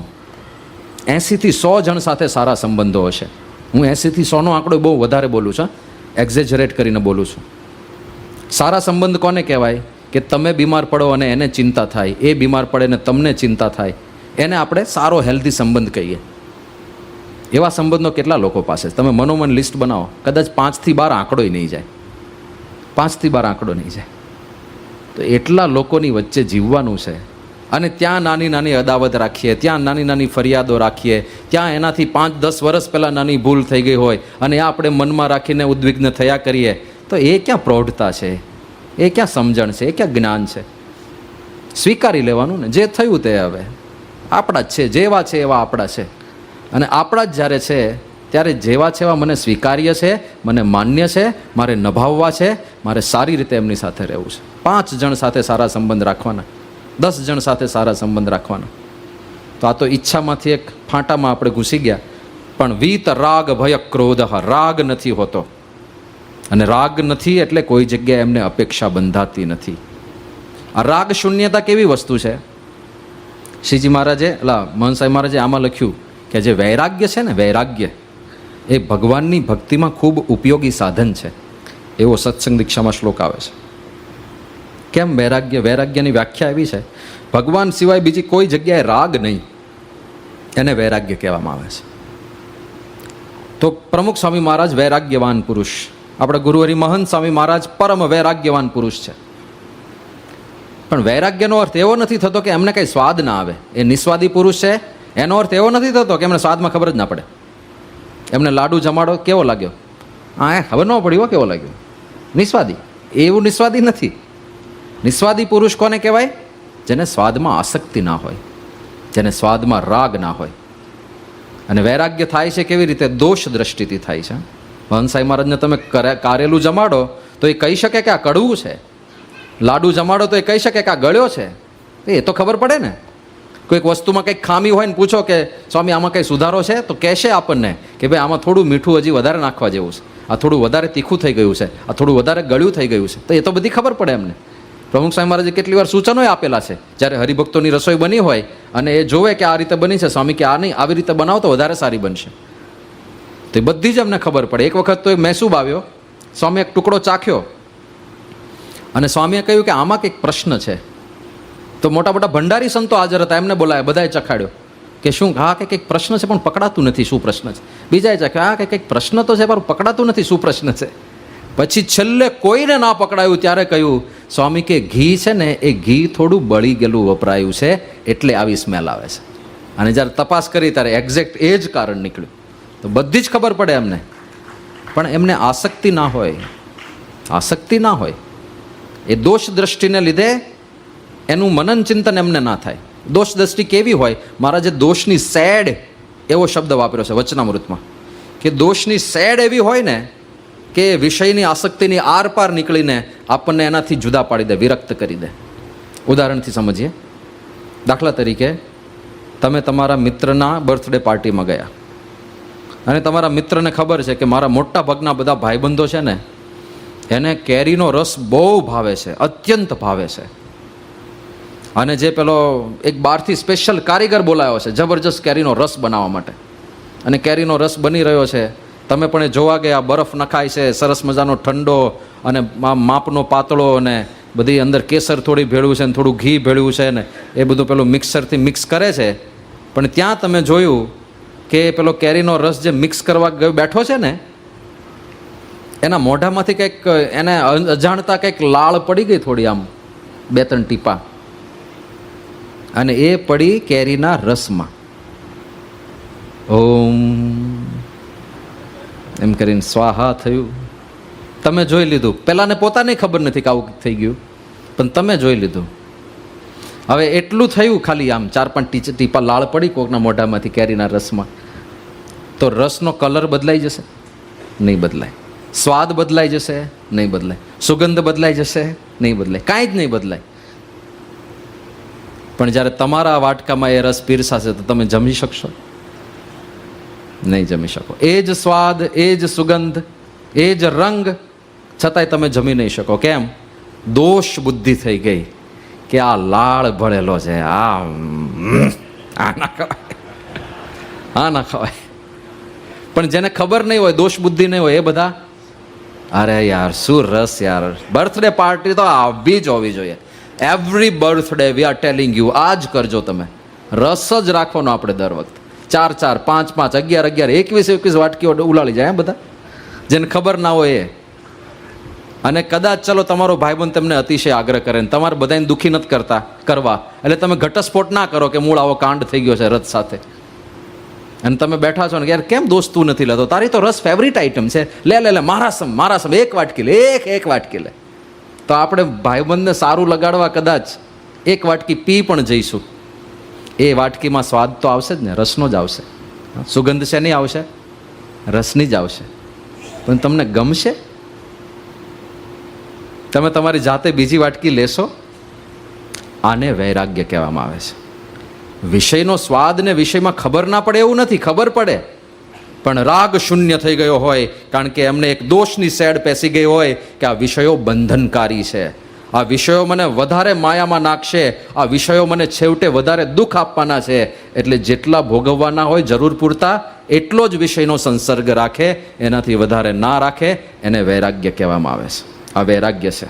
80થી 100 જણ સાથે સારા સંબંધો હશે. હું 80થી 100નો આંકડો બહુ વધારે બોલું છું, એક્ઝેજરેટ કરીને બોલું છું. સારા સંબંધ કોને કહેવાય કે તમે બીમાર પડો અને એને ચિંતા થાય, એ બીમાર પડે ને તમને ચિંતા થાય, એને આપણે સારો હેલ્ધી સંબંધ કહીએ. એવા સંબંધો કેટલા લોકો પાસે, તમે મનોમન લિસ્ટ બનાવો, કદાચ 5થી 12 આંકડોય નહીં જાય, 5થી 12 આંકડો નહીં જાય. તો એટલા લોકોની વચ્ચે જીવવાનું છે, અને ત્યાં નાની નાની અદાવત રાખીએ, ત્યાં નાની નાની ફરિયાદો રાખીએ, ત્યાં એનાથી 5-10 વર્ષ પહેલાં નાની ભૂલ થઈ ગઈ હોય અને એ આપણે મનમાં રાખીને ઉદ્વિગ્ન થયા કરીએ, તો એ ક્યાં પ્રૌઢતા છે, એ ક્યાં સમજણ છે, એ ક્યાં જ્ઞાન છે? સ્વીકારી લેવાનું ને, જે થયું તે હવે આપણા જ છે, જેવા છે એવા આપણા છે. અને આપણા જ જ્યારે છે ત્યારે જેવા છે એવા મને સ્વીકાર્ય છે, મને માન્ય છે, મારે નિભાવવા છે, મારે સારી રીતે એમની સાથે રહેવું છે. 5 જણ સાથે સારા સંબંધ રાખવાના, 10 જણ સાથે સારા સંબંધ રાખવાના. તો આ તો ઈચ્છામાંથી એક ફાંટામાં આપણે ઘૂસી ગયા. પણ વીત રાગ ભય ક્રોધ, રાગ નથી હોતો, અને રાગ નથી એટલે કોઈ જગ્યાએ એમને અપેક્ષા બંધાતી નથી. આ રાગ શૂન્યતા કેવી વસ્તુ છે? શ્રીજી મહારાજે, મહંત સાહેબ મહારાજે આમાં લખ્યું કે જે વૈરાગ્ય છે ને, વૈરાગ્ય એ ભગવાનની ભક્તિમાં ખૂબ ઉપયોગી સાધન છે. એવો સત્સંગ દીક્ષામાં શ્લોક આવે છે. કેમ વૈરાગ્ય? વૈરાગ્યની વ્યાખ્યા એવી છે, ભગવાન સિવાય બીજી કોઈ જગ્યાએ રાગ નહીં, એને વૈરાગ્ય કહેવામાં આવે છે. તો પ્રમુખ સ્વામી મહારાજ વૈરાગ્યવાન પુરુષ, આપણા ગુરુહરિ મહંત સ્વામી મહારાજ પરમ વૈરાગ્યવાન પુરુષ છે. પણ વૈરાગ્યનો અર્થ એવો નથી થતો કે એમને કંઈ સ્વાદ ના આવે. એ નિસ્વાદી પુરુષ છે, એનો અર્થ એવો નથી થતો કે એમને સ્વાદમાં ખબર જ ના પડે. એમને લાડુ જમાડો, કેવો લાગ્યો? હા, ખબર ન પડી હો કેવો લાગ્યો, નિસ્વાદી. એવું નિસ્વાદી નથી. નિસ્વાદી પુરુષ કોને કહેવાય? જેને સ્વાદમાં આસક્તિ ના હોય, જેને સ્વાદમાં રાગ ના હોય. અને વૈરાગ્ય થાય છે કેવી રીતે? દોષ દ્રષ્ટિથી થાય છે. હંસાઈ મહારાજને તમે કારેલું જમાડો તો એ કહી શકે કે આ કડવું છે, લાડુ જમાડો તો એ કહી શકે કે આ ગળ્યો છે. એ તો ખબર પડે ને. કોઈક વસ્તુમાં કંઈક ખામી હોય ને પૂછો કે સ્વામી આમાં કંઈ સુધારો છે, તો કહેશે આપણને કે ભાઈ આમાં થોડું મીઠું હજી વધારે નાખવા જેવું છે, આ થોડું વધારે તીખું થઈ ગયું છે, આ થોડું વધારે ગળ્યું થઈ ગયું છે. તો એ તો બધી ખબર પડે એમને. પ્રમુખ સ્વામી મહારાજે કેટલી વાર સૂચનોય આપેલા છે. જ્યારે હરિભક્તોની રસોઈ બની હોય અને એ જોવે કે આ રીતે બની છે, સ્વામી કે આ નહીં, આવી રીતે બનાવો તો વધારે સારી બનશે. તો એ બધી જ અમને ખબર પડે. એક વખત તો એક મહેસૂબ આવ્યો, સ્વામી એક ટુકડો ચાખ્યો અને સ્વામીએ કહ્યું કે આમાં કંઈક પ્રશ્ન છે. તો મોટા મોટા ભંડારી સંતો હાજર હતા, એમને બોલાયા, બધાએ ચખાડ્યો કે શું? હા કે કંઈક પ્રશ્ન છે પણ પકડાતું નથી, શું પ્રશ્ન છે? બીજાએ ચાખ્યો, હા કે કંઈક પ્રશ્ન તો છે પણ પકડાતું નથી, શું પ્રશ્ન છે? પછી છેલ્લે કોઈને ના પકડાયું ત્યારે કહ્યું, સ્વામી કે ઘી છે ને એ ઘી થોડું બળી ગયેલું વપરાયું છે એટલે આવી સ્મેલ આવે છે. અને જ્યારે તપાસ કરી ત્યારે એક્ઝેક્ટ એ જ કારણ નીકળ્યું. તો બધી જ ખબર પડે એમને, પણ એમને આસક્તિ ના હોય, આસક્તિ ના હોય. એ દોષ દ્રષ્ટિને લીધે એનું મનન ચિંતન એમને ના થાય. દોષ દ્રષ્ટિ કેવી હોય? મહારાજે દોષની સેડ એવો શબ્દ વાપર્યો છે વચનામૃતમાં, કે દોષની સેડ એવી હોય ને કે વિષયની આસક્તિની આર પાર નીકળીને આપણને એનાથી જુદા પાડી દે, વિરક્ત કરી દે. ઉદાહરણથી સમજીએ. દાખલા તરીકે તમે તમારા મિત્રના બર્થડે પાર્ટીમાં ગયા અને તમારા મિત્રને ખબર છે કે મારા મોટા ભાગના બધા ભાઈબંધો છે ને એને કેરીનો રસ બહુ ભાવે છે, અત્યંત ભાવે છે. અને જે પેલો એક બહારથી સ્પેશિયલ કારીગર બોલાયો છે જબરજસ્ત કેરીનો રસ બનાવવા માટે, અને કેરીનો રસ બની રહ્યો છે, તમે પણ એ જોવા ગયા, બરફ નખાય છે, સરસ મજાનો ઠંડો અને માપનો પાતળો, અને બધી અંદર કેસર થોડી ભેળવું છે ને થોડું ઘી ભેળવું છે ને એ બધું પેલું મિક્સરથી મિક્સ કરે છે. પણ ત્યાં તમે જોયું કે પેલો કેરીનો રસ જે મિક્સ કરવા બેઠો છે ને એના મોઢામાંથી કંઈક એને અજાણતા કંઈક લાળ પડી ગઈ થોડી, આમ 2-3 ટીપા, અને એ પડી કેરીના રસમાં. ઓમ એમ કરીને સ્વાહા થયું. તમે જોઈ લીધું. પહેલાંને પોતાને ખબર નથી કે આવું થઈ ગયું, પણ તમે જોઈ લીધું. હવે એટલું થયું ખાલી આમ 4-5 ટીપા લાળ પડી કોકના મોઢામાંથી કેરીના રસમાં, તો રસનો કલર બદલાઈ જશે? નહીં બદલાય. સ્વાદ બદલાઈ જશે? નહીં બદલાય. સુગંધ બદલાઈ જશે? નહીં બદલાય. કાંઈ જ નહીં બદલાય. પણ જ્યારે તમારા વાટકામાં એ રસ પીરસાશે તો તમે જમી શકશો? નહીં જમી શકો. એ જ સ્વાદ, એ જ સુગંધ, એ જ રંગ, છતાંય તમે જમી નહીં શકો. કેમ? દોષ બુદ્ધિ થઈ ગઈ કે આ લાળ ભળેલો છે, આ ના ખવાય, આ ના ખવાય. પણ જેને ખબર નહીં હોય, દોષ બુદ્ધિ નહીં હોય, એ બધા અરે યાર શું રસ યાર, બર્થડે પાર્ટી તો આવી જ હોવી જોઈએ. Every birthday we are telling you, આ જ કરજો તમે. રસ જ રાખવાનો આપણે દર વખતે 4-4, 5-5, 11-11, 21-21 વાટકીઓ ઉલાળી જાય બધા, જેને ખબર ના હોય એ. અને કદાચ ચલો તમારો ભાઈબંધ તમને અતિશય આગ્રહ કરે ને તમારે બધાને દુઃખી નથી કરવા, એટલે તમે ઘટસ્ફોટ ના કરો કે મૂળ આવો કાંડ થઈ ગયો છે રસ સાથે, અને તમે બેઠા છો ને યાર કેમ દોસ્ત તું નથી લેતો, તારી તો રસ ફેવરિટ આઈટમ છે, લે મારા સમ 1 વાટકી લે, એક વાટકી લે. તો આપણે ભાઈબંધને સારું લગાડવા કદાચ 1 વાટકી પી પણ જઈશું, એ વાટકીમાં સ્વાદ તો આવશે જ ને, રસનો જ આવશે. સુગંધ છે નહીં આવશે, રસની જ આવશે. પણ તમને ગમશે? તમે તમારી જાતે બીજી વાટકી લેશો? આને વૈરાગ્ય કહેવામાં આવે છે. વિષયનો સ્વાદ ને વિષયમાં ખબર ના પડે એવું નથી, ખબર પડે, પણ રાગ શૂન્ય થઈ ગયો હોય, કારણ કે એમને એક દોષની સેડ પેસી ગઈ હોય કે આ વિષયો બંધનકારી છે, આ વિષયો મને વધારે માયામાં નાખશે, આ વિષયો મને છેવટે વધારે દુઃખ આપવાના છે, એટલે જેટલા ભોગવવાના હોય જરૂર પૂરતા એટલો જ વિષયનો સંસર્ગ રાખે, એનાથી વધારે ના રાખે. એને વૈરાગ્ય કહેવામાં આવે છે. આ વૈરાગ્ય છે.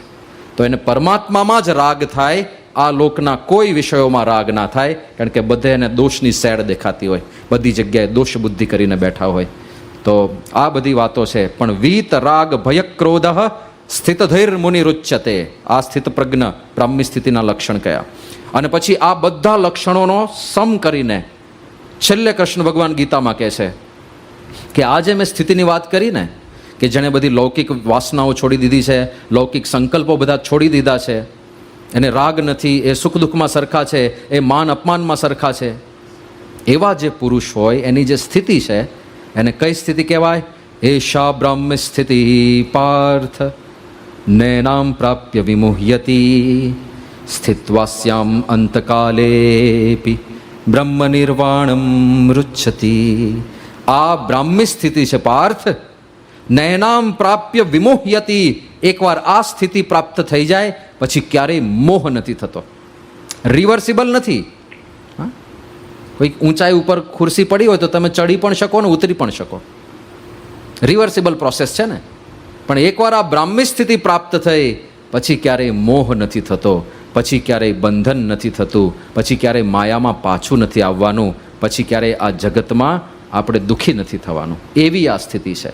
તો એને પરમાત્મામાં જ રાગ થાય, આ લોકના કોઈ વિષયોમાં રાગ ના થાય, કારણ કે બધે એને દોષની સેડ દેખાતી હોય, બધી જગ્યાએ દોષ બુદ્ધિ કરીને બેઠા હોય. તો આ બધી વાતો છે. પણ વીત રાગ ભય ક્રોધ સ્થિત ધૈર મુનિ રુચ્યતે, આ સ્થિત પ્રજ્ઞ બ્રાહ્મી સ્થિતિના લક્ષણ કયા. અને પછી આ બધા લક્ષણોનો સમ કરીને છેલ્લે કૃષ્ણ ભગવાન ગીતામાં કહે છે કે આજે મેં સ્થિતિની વાત કરી ને, કે જેણે બધી લૌકિક વાસનાઓ છોડી દીધી છે, લૌકિક સંકલ્પો બધા છોડી દીધા છે, એને રાગ નથી, એ સુખ દુઃખમાં સરખા છે, એ માન અપમાનમાં સરખા છે, એવા જે પુરુષ હોય એની જે સ્થિતિ છે એને કઈ સ્થિતિ કહેવાય? એષા બ્રહ્મ સ્થિતિ પાર્થ નૈનામ પ્રાપ્ય વિમુહ્યતિ સ્થિત્વાસ્યામ અંતકાલેપી બ્રહ્મ નિર્વાણમ રુચ્છતિ. આ બ્રાહ્મી સ્થિતિ છે પાર્થ. નૈનામ પ્રાપ્ય વિમુહ્યતિ. એકવાર આ સ્થિતિ પ્રાપ્ત થઈ જાય પછી ક્યારેય મોહ નથી થતો, રિવર્સિબલ નથી. કોઈ ઊંચાઈ ઉપર ખુરશી પડી હોય તો તમે ચડી પણ શકો ને ઉતરી પણ શકો, રિવર્સિબલ પ્રોસેસ છે ને. પણ એકવાર આ બ્રાહ્મી સ્થિતિ પ્રાપ્ત થઈ પછી ક્યારેય મોહ નથી થતો, પછી ક્યારેય બંધન નથી થતું, પછી ક્યારેય માયામાં પાછું નથી આવવાનું, પછી ક્યારેય આ જગતમાં આપણે દુઃખી નથી થવાનું. એવી આ સ્થિતિ છે.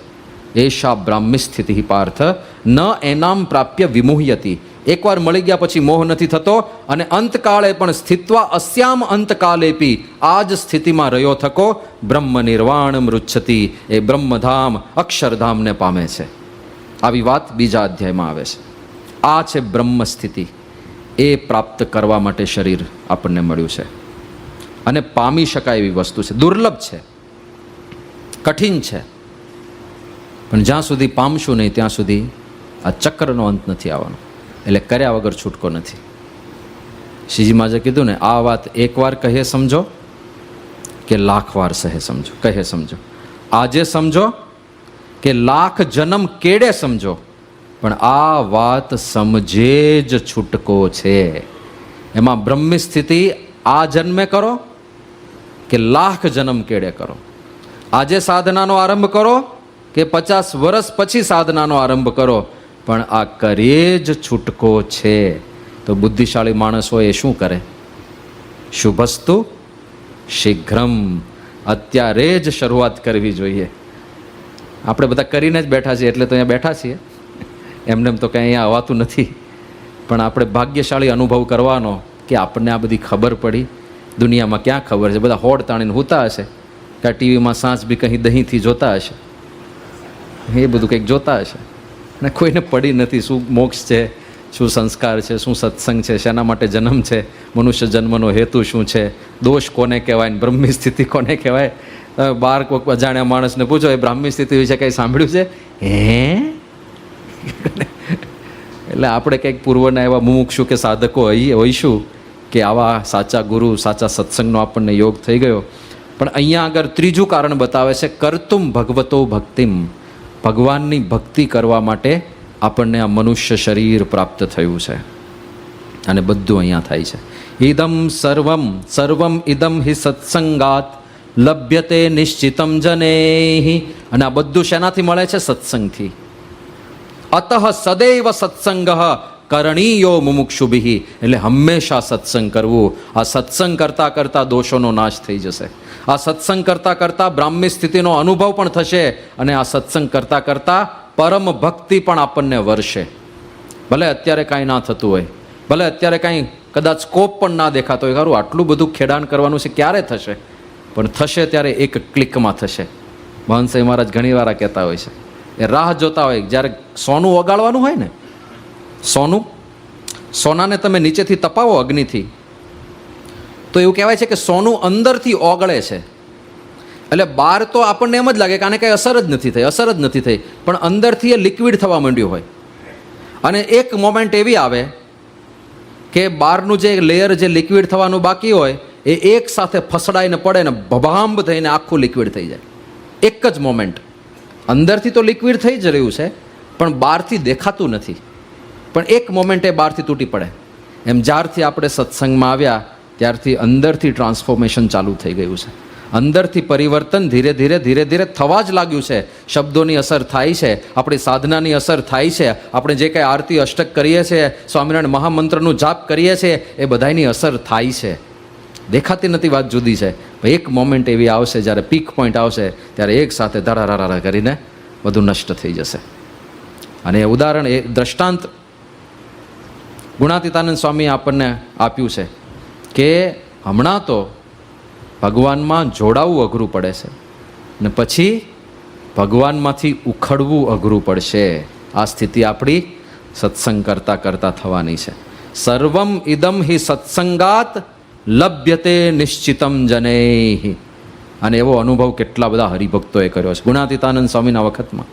એષા બ્રાહ્મી સ્થિતિ પાર્થ ન એનામ પ્રાપ્ય વિમુહ્યતિ. એકવાર મળી ગયા પછી મોહ નથી થતો, અને અંતકાળે પણ સ્થિત્વા અસ્યામ અંતકાલેપી, આ જ સ્થિતિમાં રહ્યો થકો બ્રહ્મ નિર્વાણમ રુચ્છતિ, એ બ્રહ્મધામ અક્ષરધામને પામે છે. આવી વાત બીજા અધ્યાયમાં આવે છે. આ છે બ્રહ્મ સ્થિતિ. એ પ્રાપ્ત કરવા માટે શરીર આપણને મળ્યું છે, અને પામી શકાય એવી વસ્તુ છે. દુર્લભ છે, કઠિન છે, પણ જ્યાં સુધી પામશું નહીં ત્યાં સુધી આ ચક્રનો અંત નથી આવવાનો. એટલે કર્યા વગર છૂટકો નથી. શ્રીજી મહારાજે કીધું ને, આ વાત એકવાર કહે સમજો કે લાખ વાર સહે સમજો, કહે સમજો. આજે સમજો કે લાખ જન્મ કેડે સમજો, પણ આ વાત સમજે જ છૂટકો છે. એમાં બ્રહ્મી સ્થિતિ આ જન્મે કરો કે લાખ જન્મ કેડે કરો, આજે સાધનાનો આરંભ કરો કે 50 વર્ષ પછી સાધનાનો આરંભ કરો, પણ આ કરીએ જ છૂટકો છે. તો બુદ્ધિશાળી માણસ હોય એ શું કરે? શુભસ્તુ શીઘ્રમ, અત્યારે જ શરૂઆત કરવી જોઈએ. આપણે બધા કરીને જ બેઠા છીએ એટલે તો અહીંયા બેઠા છીએ, એમને તો કંઈ અહીંયા આવવાતું નથી. પણ આપણે ભાગ્યશાળી અનુભવ કરવાનો કે આપણને આ બધી ખબર પડી. દુનિયામાં ક્યાં ખબર છે? બધા હોડ તાણીને હૂતા હશે, કે ટીવીમાં સાંજ બી કંઈ દહીંથી જોતા હશે, એ બધું કંઈક જોતા હશે, અને કોઈને પડી નથી શું મોક્ષ છે, શું સંસ્કાર છે, શું સત્સંગ છે, શેના માટે જન્મ છે, મનુષ્ય જન્મનો હેતુ શું છે, દોષ કોને કહેવાય, બ્રહ્મી સ્થિતિ કોને કહેવાય. બાર કોઈક અજાણ્યા માણસને પૂછો એ બ્રાહ્મી સ્થિતિ વિશે કંઈ સાંભળ્યું છે? એટલે આપણે કંઈક પૂર્વના એવા મુમુક્ષુ કે સાધકો હોઈશું કે આવા સાચા ગુરુ, સાચા સત્સંગનો આપણને યોગ થઈ ગયો. પણ અહીંયા આગળ ત્રીજું કારણ બતાવે છે, કર્તુમ ભગવતો ભક્તિમ. ભગવાનની ભક્તિ કરવા માટે આપણને આ મનુષ્ય શરીર પ્રાપ્ત થયું છે, અને બધું અહીંયા થાય છે. ઇદમ સર્વમ સર્વમ ઇદમ હિ સત્સંગાત લભ્યતે નિશ્ચિતમ જનેહી. અને આ બધું શેનાથી મળે છે? સત્સંગથી. અતઃ સદૈવ સત્સંગ કરણીયો મુમુક્ષુભિ. એટલે હંમેશા સત્સંગ કરવું. આ સત્સંગ કરતાં કરતાં દોષોનો નાશ થઈ જશે. આ સત્સંગ કરતાં કરતાં બ્રાહ્મી સ્થિતિનો અનુભવ પણ થશે, અને આ સત્સંગ કરતાં કરતાં પરમ ભક્તિ પણ આપણને વરસે. ભલે અત્યારે કાંઈ ના થતું હોય, ભલે અત્યારે કાંઈ કદાચ સ્કોપ પણ ના દેખાતો હોય, ખરું આટલું બધું ખેડાણ કરવાનું છે, ક્યારે થશે? પણ થશે ત્યારે એક ક્લિકમાં થશે. મહંસય મહારાજ ઘણી વાર કહેતા હોય છે, એ રાહ જોતા હોય જ્યારે સોનું ઓગાળવાનું હોય ને, સોનાને તમે નીચેથી તપાવો અગ્નિથી, તો એવું કહેવાય છે કે સોનું અંદરથી ઓગળે છે. એટલે બહાર તો આપણને એમ જ લાગે કે આને કંઈ અસર જ નથી થઈ, અસર જ નથી થઈ, પણ અંદરથી એ લિક્વિડ થવા માંડ્યું હોય. અને એક મોમેન્ટ એવી આવે કે બહારનું જે લેયર જે લિક્વિડ થવાનું બાકી હોય એ એક સાથે ફસડાઈને પડે ને ભભાંબ થઈને આખું લિક્વિડ થઈ જાય. એક જ મોમેન્ટ. અંદરથી તો લિક્વિડ થઈ જ રહ્યું છે, પણ બહારથી દેખાતું નથી. પણ એક મોમેન્ટ એ બહારથી તૂટી પડે. એમ જ્યારથી આપણે સત્સંગમાં આવ્યા ત્યારથી અંદરથી ટ્રાન્સફોર્મેશન ચાલુ થઈ ગયું છે. અંદરથી પરિવર્તન ધીરે ધીરે ધીરે ધીરે થવા જ લાગ્યું છે. શબ્દોની અસર થાય છે, આપણી સાધનાની અસર થાય છે, આપણે જે કંઈ આરતી અષ્ટક કરીએ છીએ, સ્વામિનારાયણ મહામંત્રનું જાપ કરીએ છીએ, એ બધાની અસર થાય છે. દેખાતી નથી, વાત જુદી છે. એક મોમેન્ટ એવી આવશે જ્યારે પીક પોઈન્ટ આવશે ત્યારે એક સાથે ધરારા કરીને બધું નષ્ટ થઈ જશે. અને એ ઉદાહરણ, એ દ્રષ્ટાંત ગુણાતીતાનંદ સ્વામીએ આપણને આપ્યું છે કે હમણાં તો ભગવાનમાં જોડાવું અઘરું પડે છે, ને પછી ભગવાનમાંથી ઉખડવું અઘરું પડશે. આ સ્થિતિ આપણી સત્સંગ કરતાં કરતાં થવાની છે. સર્વમ ઇદમ હિ સત્સંગાત લભ્યતે નિશ્ચિતમ જનૈ. અને એવો અનુભવ કેટલા બધા હરિભક્તોએ કર્યો છે. ગુણાતીતાનંદ સ્વામીના વખતમાં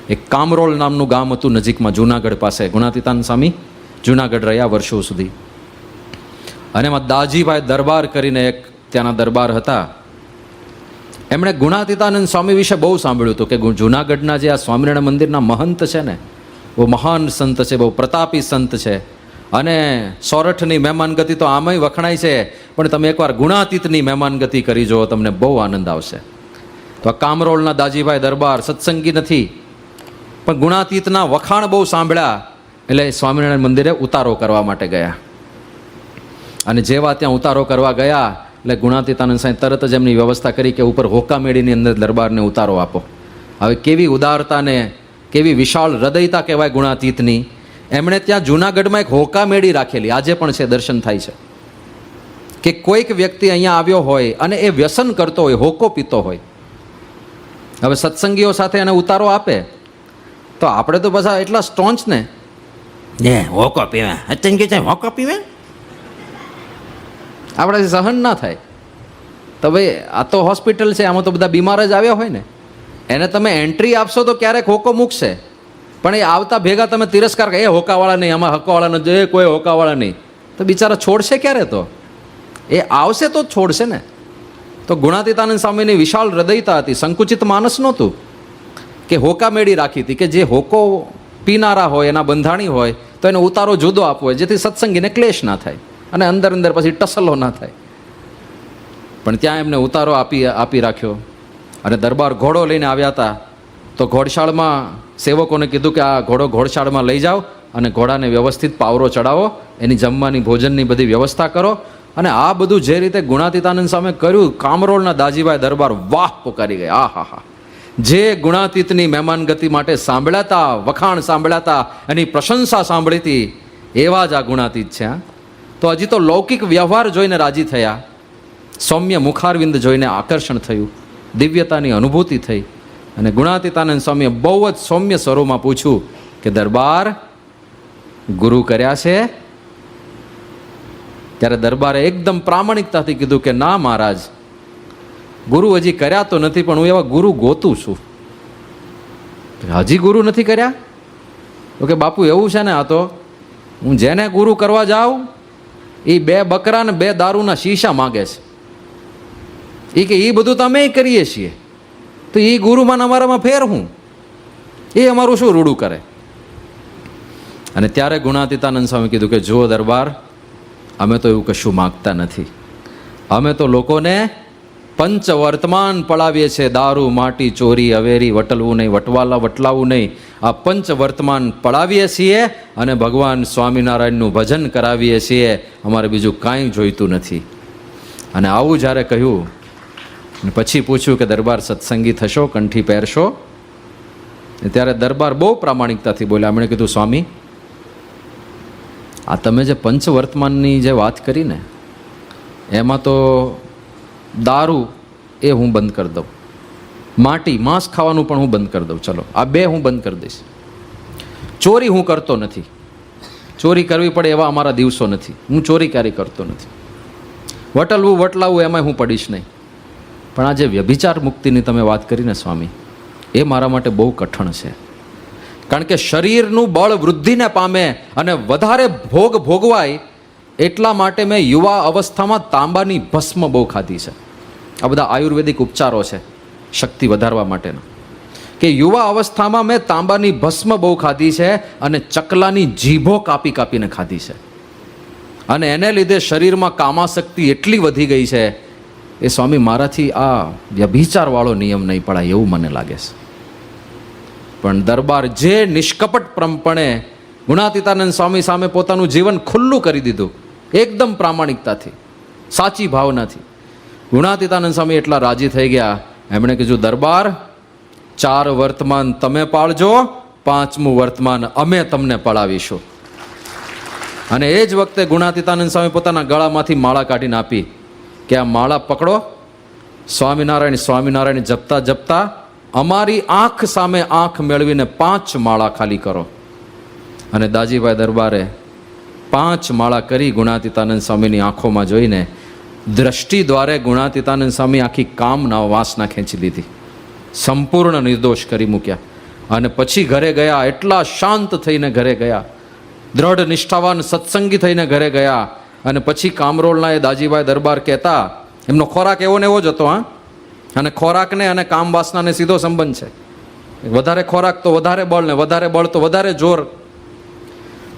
એક કામરોલ નામનું ગામ હતું નજીકમાં, જુનાગઢ પાસે. ગુણાતીતાનંદ સ્વામી જુનાગઢ રહ્યા વર્ષો સુધી. અને એમાં દાજીભાઈ દરબાર કરીને એક ત્યાંના દરબાર હતા. એમણે ગુણાતીતાનંદ સ્વામી વિશે બહુ સાંભળ્યું હતું કે જુનાગઢના જે આ સ્વામિનારાયણ મંદિરના મહંત છે ને, બહુ મહાન સંત છે, બહુ પ્રતાપી સંત છે. અને સોરઠની મહેમાનગતિ તો આમાંય વખણાય છે, પણ તમે એકવાર ગુણાતીતની મહેમાનગતિ કરી જુઓ, તમને બહુ આનંદ આવશે. તો આ કામરોળના દાજીભાઈ દરબાર સત્સંગી નથી, પણ ગુણાતીતના વખાણ બહુ સાંભળ્યા, એટલે સ્વામિનારાયણ મંદિરે ઉતારો કરવા માટે ગયા. અને જેવા ત્યાં ઉતારો કરવા ગયા એટલે ગુણાતીતાનંદ સાંઈ તરત જ એમની વ્યવસ્થા કરી કે ઉપર હોકા મેળીની અંદર દરબારને ઉતારો આપો. હવે કેવી ઉદારતા ને કેવી વિશાળ હૃદયતા કહેવાય ગુણાતીતની. એમણે ત્યાં જૂનાગઢમાં એક હોકા મેળી રાખેલી, આજે પણ છે, દર્શન થાય છે. કે કોઈક વ્યક્તિ અહીંયા આવ્યો હોય અને એ વ્યસન કરતો હોય, હોકો પીતો હોય, હવે સત્સંગીઓ સાથે એને ઉતારો આપે તો આપણે તો પાછા એટલા સ્ટોન્ચ ને હોકો પીવે, અત્યારે કે હોકો પીવે, આપણાથી સહન ના થાય. તો ભાઈ આ તો હોસ્પિટલ છે, આમાં તો બધા બીમાર જ આવ્યા હોય ને, એને તમે એન્ટ્રી આપશો તો ક્યારેક હોકો મૂકશે, પણ એ આવતા ભેગા તમે તિરસ્કાર એ હોકાવાળા નહીં, આમાં હકોવાળા નથી, કોઈ હોકાવાળા નહીં, તો બિચારા છોડશે ક્યારે? તો એ આવશે તો જ છોડશે ને. તો ગુણાતીતાનંદ સ્વામીની વિશાળ હૃદયતા હતી, સંકુચિત માનસ નહોતું કે હોકા મેળી રાખી હતી કે જે હોકો પીનારા હોય, એના બંધાણી હોય તો એને ઉતારો જુદો આપવો હોય, જેથી સત્સંગીને ક્લેશ ના થાય અને અંદર અંદર પછી ટસલો ના થાય. પણ ત્યાં એમને ઉતારો આપી રાખ્યો. અને દરબાર ઘોડો લઈને આવ્યા હતા, તો ઘોડશાળમાં સેવકોને કીધું કે આ ઘોડો ઘોડશાળમાં લઈ જાઓ અને ઘોડાને વ્યવસ્થિત પાવરો ચડાવો, એની જમવાની ભોજનની બધી વ્યવસ્થા કરો. અને આ બધું જે રીતે ગુણાતીતાનંદ સામે કર્યું, કામરોળના દાજીભાઈ દરબાર વાહ પોકારી ગયા. આ હા હા, જે ગુણાતીતની મહેમાનગતિ માટે સાંભળ્યા હતા, વખાણ સાંભળ્યા હતા, એની પ્રશંસા સાંભળી હતી, એવા જ આ ગુણાતીત છે. તો હજી તો લૌકિક વ્યવહાર જોઈને રાજી થયા, સૌમ્ય મુખારવિંદ જોઈને આકર્ષણ થયું, દિવ્યતાની અનુભૂતિ થઈ. અને ગુણાતીતાનંદ સ્વામીએ બહુ જ સૌમ્ય સ્વરૂપમાં પૂછ્યું કે દરબાર ગુરુ કર્યા છે? ત્યારે દરબારે એકદમ પ્રામાણિકતાથી કીધું કે ના મહારાજ, ગુરુ હજી કર્યા તો નથી, પણ હું એવા ગુરુ ગોતું છું. હજી ગુરુ નથી કર્યા? તો કે બાપુ એવું છે ને, આ તો હું જેને ગુરુ કરવા જાઉં એ 2 બકરા ને 2 દારૂના શીશા માગે છે. એ કે એ બધું તો અમે કરીએ છીએ, તો એ ગુરુમાં અમારામાં ફેર હું, એ અમારું શું રૂડું કરે? અને ત્યારે ગુણાતીતાનંદ સ્વામી કીધું કે જુઓ દરબાર, અમે તો એવું કશું માગતા નથી, અમે તો લોકોને પંચ વર્તમાન પડાવીએ છીએ. દારૂ, માટી, ચોરી, અવેરી, વટલવું નહીં, વટલાવવું નહીં, આ પંચ વર્તમાન પડાવીએ છીએ અને ભગવાન સ્વામિનારાયણનું ભજન કરાવીએ છીએ, અમારે બીજું કાંઈ જોઈતું નથી. અને આવું જ્યારે કહ્યું અને પછી પૂછ્યું કે દરબાર સત્સંગી થશો, કંઠી પહેરશો? ત્યારે દરબાર બહુ પ્રામાણિકતાથી બોલ્યા. એમણે કીધું સ્વામી, આ તમે જે પંચવર્તમાનની જે વાત કરી ને, એમાં તો દારૂ એ હું બંધ કરી દઉં, માટી માંસ ખાવાનું પણ હું બંધ કરી દઉં, ચલો આ 2 હું બંધ કરી દઈશ. ચોરી હું કરતો નથી, ચોરી કરવી પડે એવા અમારા દિવસો નથી, હું ચોરી ક્યારેય કરતો નથી. વટલાવવું એમાંય હું પડીશ નહીં. પણ આ જે વ્યભિચાર મુક્તિની તમે વાત કરીને સ્વામી, એ મારા માટે બહુ કઠણ છે. કારણ કે શરીરનું બળ વૃદ્ધિને પામે અને વધારે ભોગવાય, એટલા માટે મેં યુવા અવસ્થામાં તાંબાની ભસ્મ બહુ ખાધી છે. આ બધા આયુર્વેદિક ઉપચારો છે શક્તિ વધારવા માટેના, કે યુવા અવસ્થામાં મેં તાંબાની ભસ્મ બહુ ખાધી છે અને ચકલાની જીભો કાપીને ખાધી છે. અને એને લીધે શરીરમાં કામાશક્તિ એટલી વધી ગઈ છે, એ સ્વામી મારાથી આ વ્યભિચારવાળો નિયમ નહીં પડાય એવું મને લાગે છે. પણ દરબાર જે નિષ્કપટપણે ગુણાતીતાનંદ સ્વામી સામે પોતાનું જીવન ખુલ્લું કરી દીધું, એકદમ પ્રામાણિકતાથી, સાચી ભાવનાથી. ગુણાતીતાનંદ સ્વામી એટલા રાજી થઈ ગયા, એમણે કીધું દરબાર 4 વર્તમાન તમે પાળજો, 5મું વર્તમાન અમે તમને પડાવીશું. અને એ જ વખતે ગુણાતીતાનંદ સ્વામી પોતાના ગળામાંથી માળા કાઢીને આપી કે આ માળા પકડો, સ્વામિનારાયણ સ્વામિનારાયણ જપતા જપતા અમારી આંખ સામે આંખ મેળવીને 5 માળા ખાલી કરો. અને દાજીભાઈ દરબારે 5 માળા કરી ગુણાતીતાનંદ સ્વામીની આંખોમાં જોઈને દ્રષ્ટિ દ્વારે ગુણાતીતાનંદ સ્વામી આખી કામના વાસના ખેંચી લીધી, સંપૂર્ણ નિર્દોષ કરી મૂક્યા. અને પછી ઘરે ગયા, એટલા શાંત થઈને ઘરે ગયા, દ્રઢ નિષ્ઠાવાન સત્સંગી થઈને ઘરે ગયા. અને પછી કામરોલના એ દાજીભાઈ દરબાર કહેતા, એમનો ખોરાક એવો ને એવો જ હતો. અને ખોરાકને અને કામ વાસનાને સીધો સંબંધ છે. વધારે ખોરાક તો વધારે બળ, ને વધારે બળ તો વધારે જોર.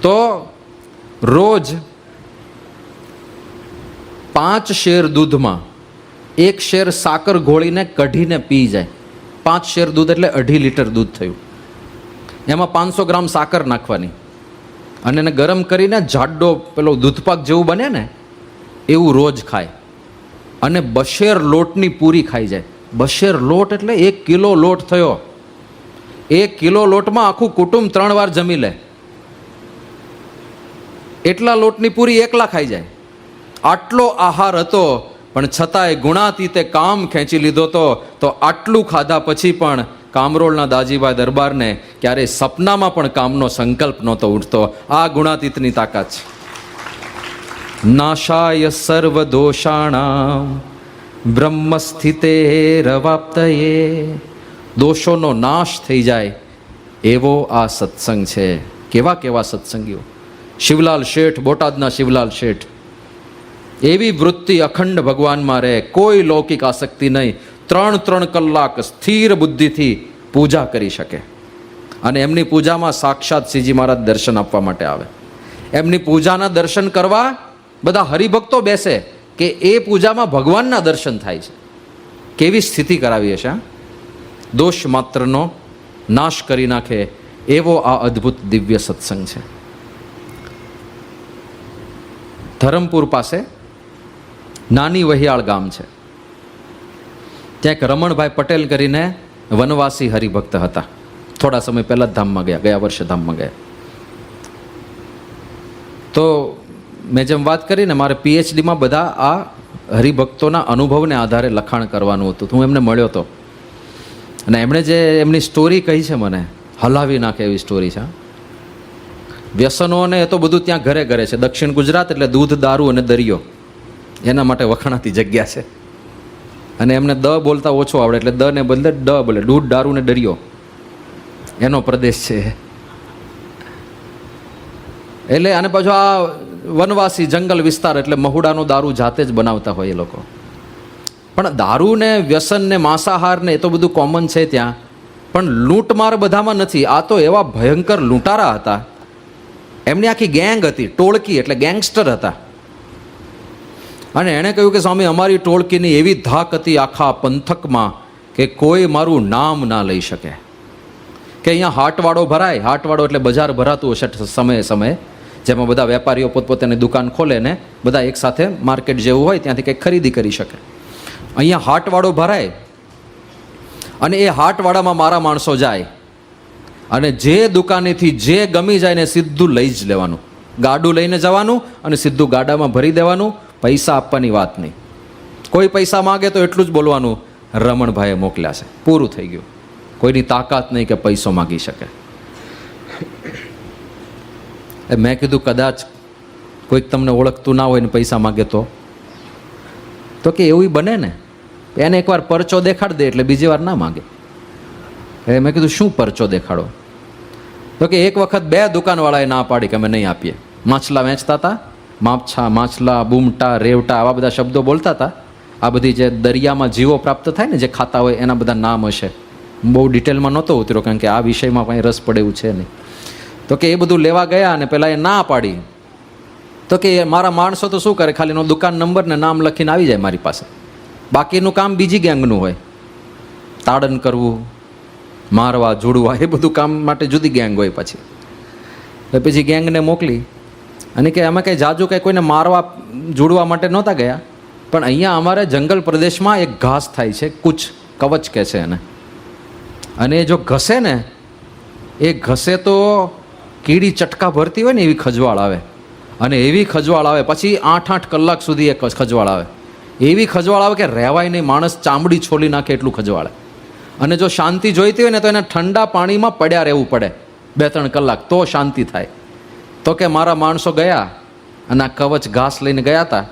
તો રોજ 5 શેર દૂધમાં 1 શેર સાકર ઘોળીને કઢીને પી જાય. 5 શેર દૂધ એટલે 2.5 લીટર દૂધ થયું. એમાં 500 ગ્રામ સાકર નાખવાની અને એને ગરમ કરીને જાડો પેલો દૂધપાક જેવું બને ને એવું રોજ ખાય. અને 2 શેર લોટની પૂરી ખાઈ જાય. 2 શેર લોટ એટલે 1 કિલો લોટ થયો. 1 કિલો લોટમાં આખું કુટુંબ 3 વાર જમી લે. એટલા લોટની પૂરી એકલા ખાઈ જાય. આટલો આહાર હતો, પણ છતાંય ગુણાતીતે કામ ખેંચી લીધો તો આટલું ખાધા પછી પણ કામરોળના દાજીભાઈ દરબારને ક્યારેય સપનામાં પણ કામનો સંકલ્પ નહોતો ઉઠતો. આ ગુણાતીતની તાકાત છે. નાશાય સર્વ દોષાણામ બ્રહ્મ સ્થિતે રવાપ્તયે. દોષોનો નાશ થઈ જાય એવો આ સત્સંગ છે. કેવા કેવા સત્સંગીઓ! શિવલાલ શેઠ, બોટાદના શિવલાલ શેઠ, એવી વૃત્તિ અખંડ ભગવાનમાં રહે, કોઈ લૌકિક આસક્તિ નહીં. 3 કલાક સ્થિર બુદ્ધિથી પૂજા કરી શકે. અને એમની પૂજામાં સાક્ષાત શ્રીજી મહારાજ દર્શન આપવા માટે આવે. એમની પૂજાના દર્શન કરવા બધા હરિભક્તો બેસે કે એ પૂજામાં ભગવાનના દર્શન થાય છે. કેવી સ્થિતિ કરાવી હશે! દોષ માત્રનો નાશ કરી નાખે એવો આ અદ્ભુત દિવ્ય સત્સંગ છે. ધરમપુર પાસે નાની વહિયાળ ગામ છે. ત્યાં એક રમણભાઈ પટેલ કરીને વનવાસી હરિભક્ત હતા. થોડા સમય પહેલા જ ધામમાં ગયા, ગયા વર્ષે ધામમાં ગયા. તો મેં જેમ વાત કરીને, મારે પીએચડીમાં બધા આ હરિભક્તોના અનુભવને આધારે લખાણ કરવાનું હતું. હું એમને મળ્યો હતો અને એમણે જે એમની સ્ટોરી કહી છે, મને હલાવી નાખે એવી સ્ટોરી છે. વ્યસનો ને એ તો બધું ત્યાં ઘરે ઘરે છે. દક્ષિણ ગુજરાત એટલે દૂધ, દારૂ અને દરિયો એના માટે વખણાતી જગ્યા છે. અને એમને દ બોલતા ઓછો આવડે એટલે દ ને બદલે ડ બોલે. દૂધ, દારૂ ને દરિયો એનો પ્રદેશ છે. એટલે અને પાછું આ વનવાસી જંગલ વિસ્તાર એટલે મહુડાનો દારૂ જાતે જ બનાવતા હોય એ લોકો. પણ દારૂ ને વ્યસન ને માંસાહાર ને એ તો બધું કોમન છે ત્યાં. પણ લૂંટમાર બધામાં નથી. આ તો એવા ભયંકર લૂંટારા હતા. એમની આખી ગેંગ હતી, ટોળકી એટલે ગેંગસ્ટર હતા. અને એણે કહ્યું કે સ્વામી, અમારી ટોળકીની એવી ધાક હતી આખા પંથકમાં કે કોઈ મારું નામ ના લઈ શકે. કે અહીંયા હાટવાડો ભરાય. હાટવાડો એટલે બજાર ભરાતું હશે સમયે સમયે, જેમાં બધા વેપારીઓ પોતપોતાની દુકાન ખોલે ને બધા એકસાથે માર્કેટ જેવું હોય ત્યાંથી કંઈક ખરીદી કરી શકે. અહીંયા હાટવાડો ભરાય અને એ હાટવાડામાં મારા માણસો જાય અને જે દુકાનેથી જે ગમી જાય ને સીધું લઈ જ લેવાનું. ગાડું લઈને જવાનું અને સીધું ગાડામાં ભરી દેવાનું. પૈસા આપવાની વાત નહીં. કોઈ પૈસા માગે તો એટલું જ બોલવાનું, રમણભાઈએ મોકલ્યા છે, પૂરું થઈ ગયું. કોઈની તાકાત નહીં કે પૈસો માગી શકે. મેં કીધું કદાચ કોઈક તમને ઓળખતું ના હોય ને પૈસા માગે તો કે એવું બને ને, એને એકવાર પરચો દેખાડ દે એટલે બીજી વાર ના માગે. મેં કીધું શું પરચો દેખાડો? તો કે એક વખત 2 દુકાનવાળાએ ના પાડી કે અમે નહીં આપીએ. માછલા વેચતા હતા, માછલા, બૂમટા, રેવટા આવા બધા શબ્દો બોલતા હતા. આ બધી જે દરિયામાં જીવો પ્રાપ્ત થાય ને જે ખાતા હોય એના બધા નામ હશે. બહુ ડિટેલમાં નહોતો ઉતર્યો કારણ કે આ વિષયમાં કંઈ રસ પડે એવું છે નહીં. તો કે એ બધું લેવા ગયા અને પેલા એ ના પાડી. તો કે મારા માણસો તો શું કરે, ખાલી એનો દુકાન નંબર ને નામ લખીને આવી જાય મારી પાસે. બાકીનું કામ બીજી ગેંગનું હોય. તાડન કરવું, મારવા, જોડવા એ બધું કામ માટે જુદી ગેંગ હોય. પછી ગેંગને મોકલી અને કે અમે કંઈ જાજુ કંઈ કોઈને મારવા જોડવા માટે નહોતા ગયા, પણ અહીંયા અમારે જંગલ પ્રદેશમાં એક ઘાસ થાય છે, કવચ કહે છે એને. અને એ જો ઘસે ને, એ ઘસે તો કીડી ચટકા ભરતી હોય ને એવી ખજવાળ આવે. અને એવી ખજવાળ આવે પછી 8-8 કલાક સુધી એ ખજવાળ આવે. એવી ખજવાળ આવે કે રહેવાય નહીં, માણસ ચામડી છોલી નાખે એટલું ખજવાળ. અને જો શાંતિ જોઈતી હોય ને તો એને ઠંડા પાણીમાં પડ્યા રહેવું પડે 2-3 કલાક, તો શાંતિ થાય. તો કે મારા માણસો ગયા અને આ કવચ ઘાસ લઈને ગયા હતા,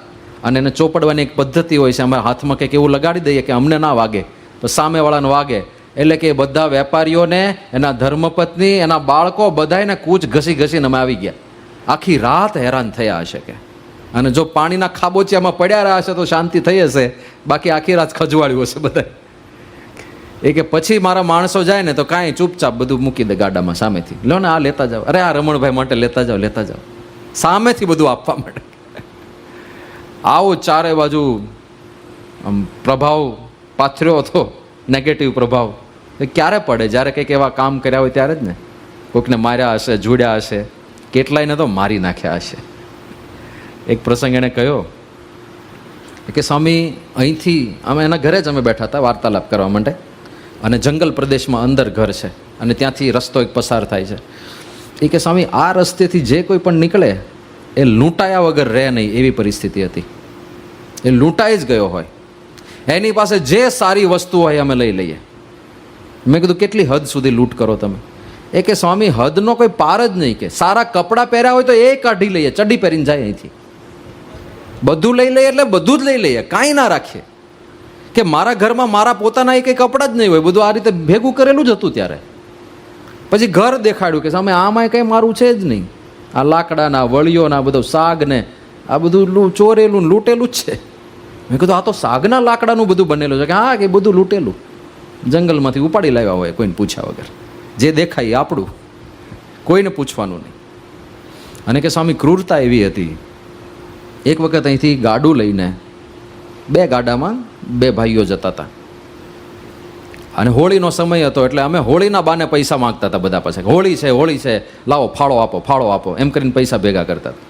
અને એને ચોપડવાની એક પદ્ધતિ હોય છે, અમે હાથમાં કંઈક એવું લગાડી દઈએ કે અમને ના વાગે તો સામેવાળાને વાગે. એટલે કે બધા વેપારીઓને, એના ધર્મપત્ની, એના બાળકો બધાને કૂચ ઘસી ઘસીને અમે આવી ગયા. આખી રાત હેરાન થયા હશે કે, અને જો પાણીના ખાબોચિયામાં પડ્યા રહ્યા હશે તો શાંતિ થઈ હશે, બાકી આખી રાત ખજવાળ્યું હશે બધા. એ કે પછી મારા માણસો જાય ને તો કાંઈ ચૂપચાપ બધું મૂકી દે ગાડામાં સામેથી, લો ને આ લેતા જાઓ, અરે આ રમણભાઈ માટે લેતા જાઓ, લેતા જાઓ, સામેથી બધું આપવા માટે. આવો ચારે બાજુ પ્રભાવ પાથર્યો હતો, નેગેટિવ પ્રભાવ. એ ક્યારે પડે? જ્યારે કંઈક એવા કામ કર્યા હોય ત્યારે જ ને. કોઈકને માર્યા હશે, જોડ્યા હશે, કેટલાયને તો મારી નાખ્યા હશે. એક પ્રસંગ એણે કહ્યો કે સ્વામી અહીંથી અમે એના ઘરે જ અમે બેઠા હતા વાર્તાલાપ કરવા માટે, અને જંગલ પ્રદેશમાં અંદર ઘર છે, અને ત્યાંથી રસ્તો એક પસાર થાય છે. એ કે સ્વામી આ રસ્તેથી જે કોઈ પણ નીકળે એ લૂંટાયા વગર રહે નહીં, એવી પરિસ્થિતિ હતી. એ લૂંટાઈ જ ગયો હોય, એની પાસે જે સારી વસ્તુ હોય અમે લઈ લઈએ. મેં કીધું કેટલી હદ સુધી લૂંટ કરો તમે? એ કે સ્વામી હદનો કોઈ પાર જ નહીં, કે સારા કપડાં પહેર્યા હોય તો એ કાઢી લઈએ, ચડ્ડી પહેરીને જાય અહીંથી, બધું લઈ લઈએ, એટલે બધું જ લઈ લઈએ, કાંઈ ના રાખીએ. કે મારા ઘરમાં મારા પોતાના એ કંઈ કપડાં જ નહીં હોય, બધું આ રીતે ભેગું કરેલું જ હતું. ત્યારે પછી ઘર દેખાડ્યું કે સામે આમાં કંઈ મારું છે જ નહીં, આ લાકડાના વળીઓના બધું શાક ને આ બધું ચોરેલું લૂંટેલું જ છે. મેં કીધું આ તો શાકના લાકડાનું બધું બનેલું છે. કે હા, કે બધું લૂંટેલું, જંગલમાંથી ઉપાડી લાવ્યા હોય કોઈને પૂછ્યા વગર, જે દેખાય આપણું, કોઈને પૂછવાનું નહીં. અને કે સ્વામી ક્રૂરતા એવી હતી, એક વખત અહીંથી ગાડું લઈને 2 ગાડામાં 2 ભાઈઓ જતા હતા, અને હોળીનો સમય હતો, એટલે અમે હોળીના બાને પૈસા માંગતા હતા બધા પાસે. હોળી છે, હોળી છે, લાવો ફાળો આપો, ફાળો આપો, એમ કરીને પૈસા ભેગા કરતા હતા.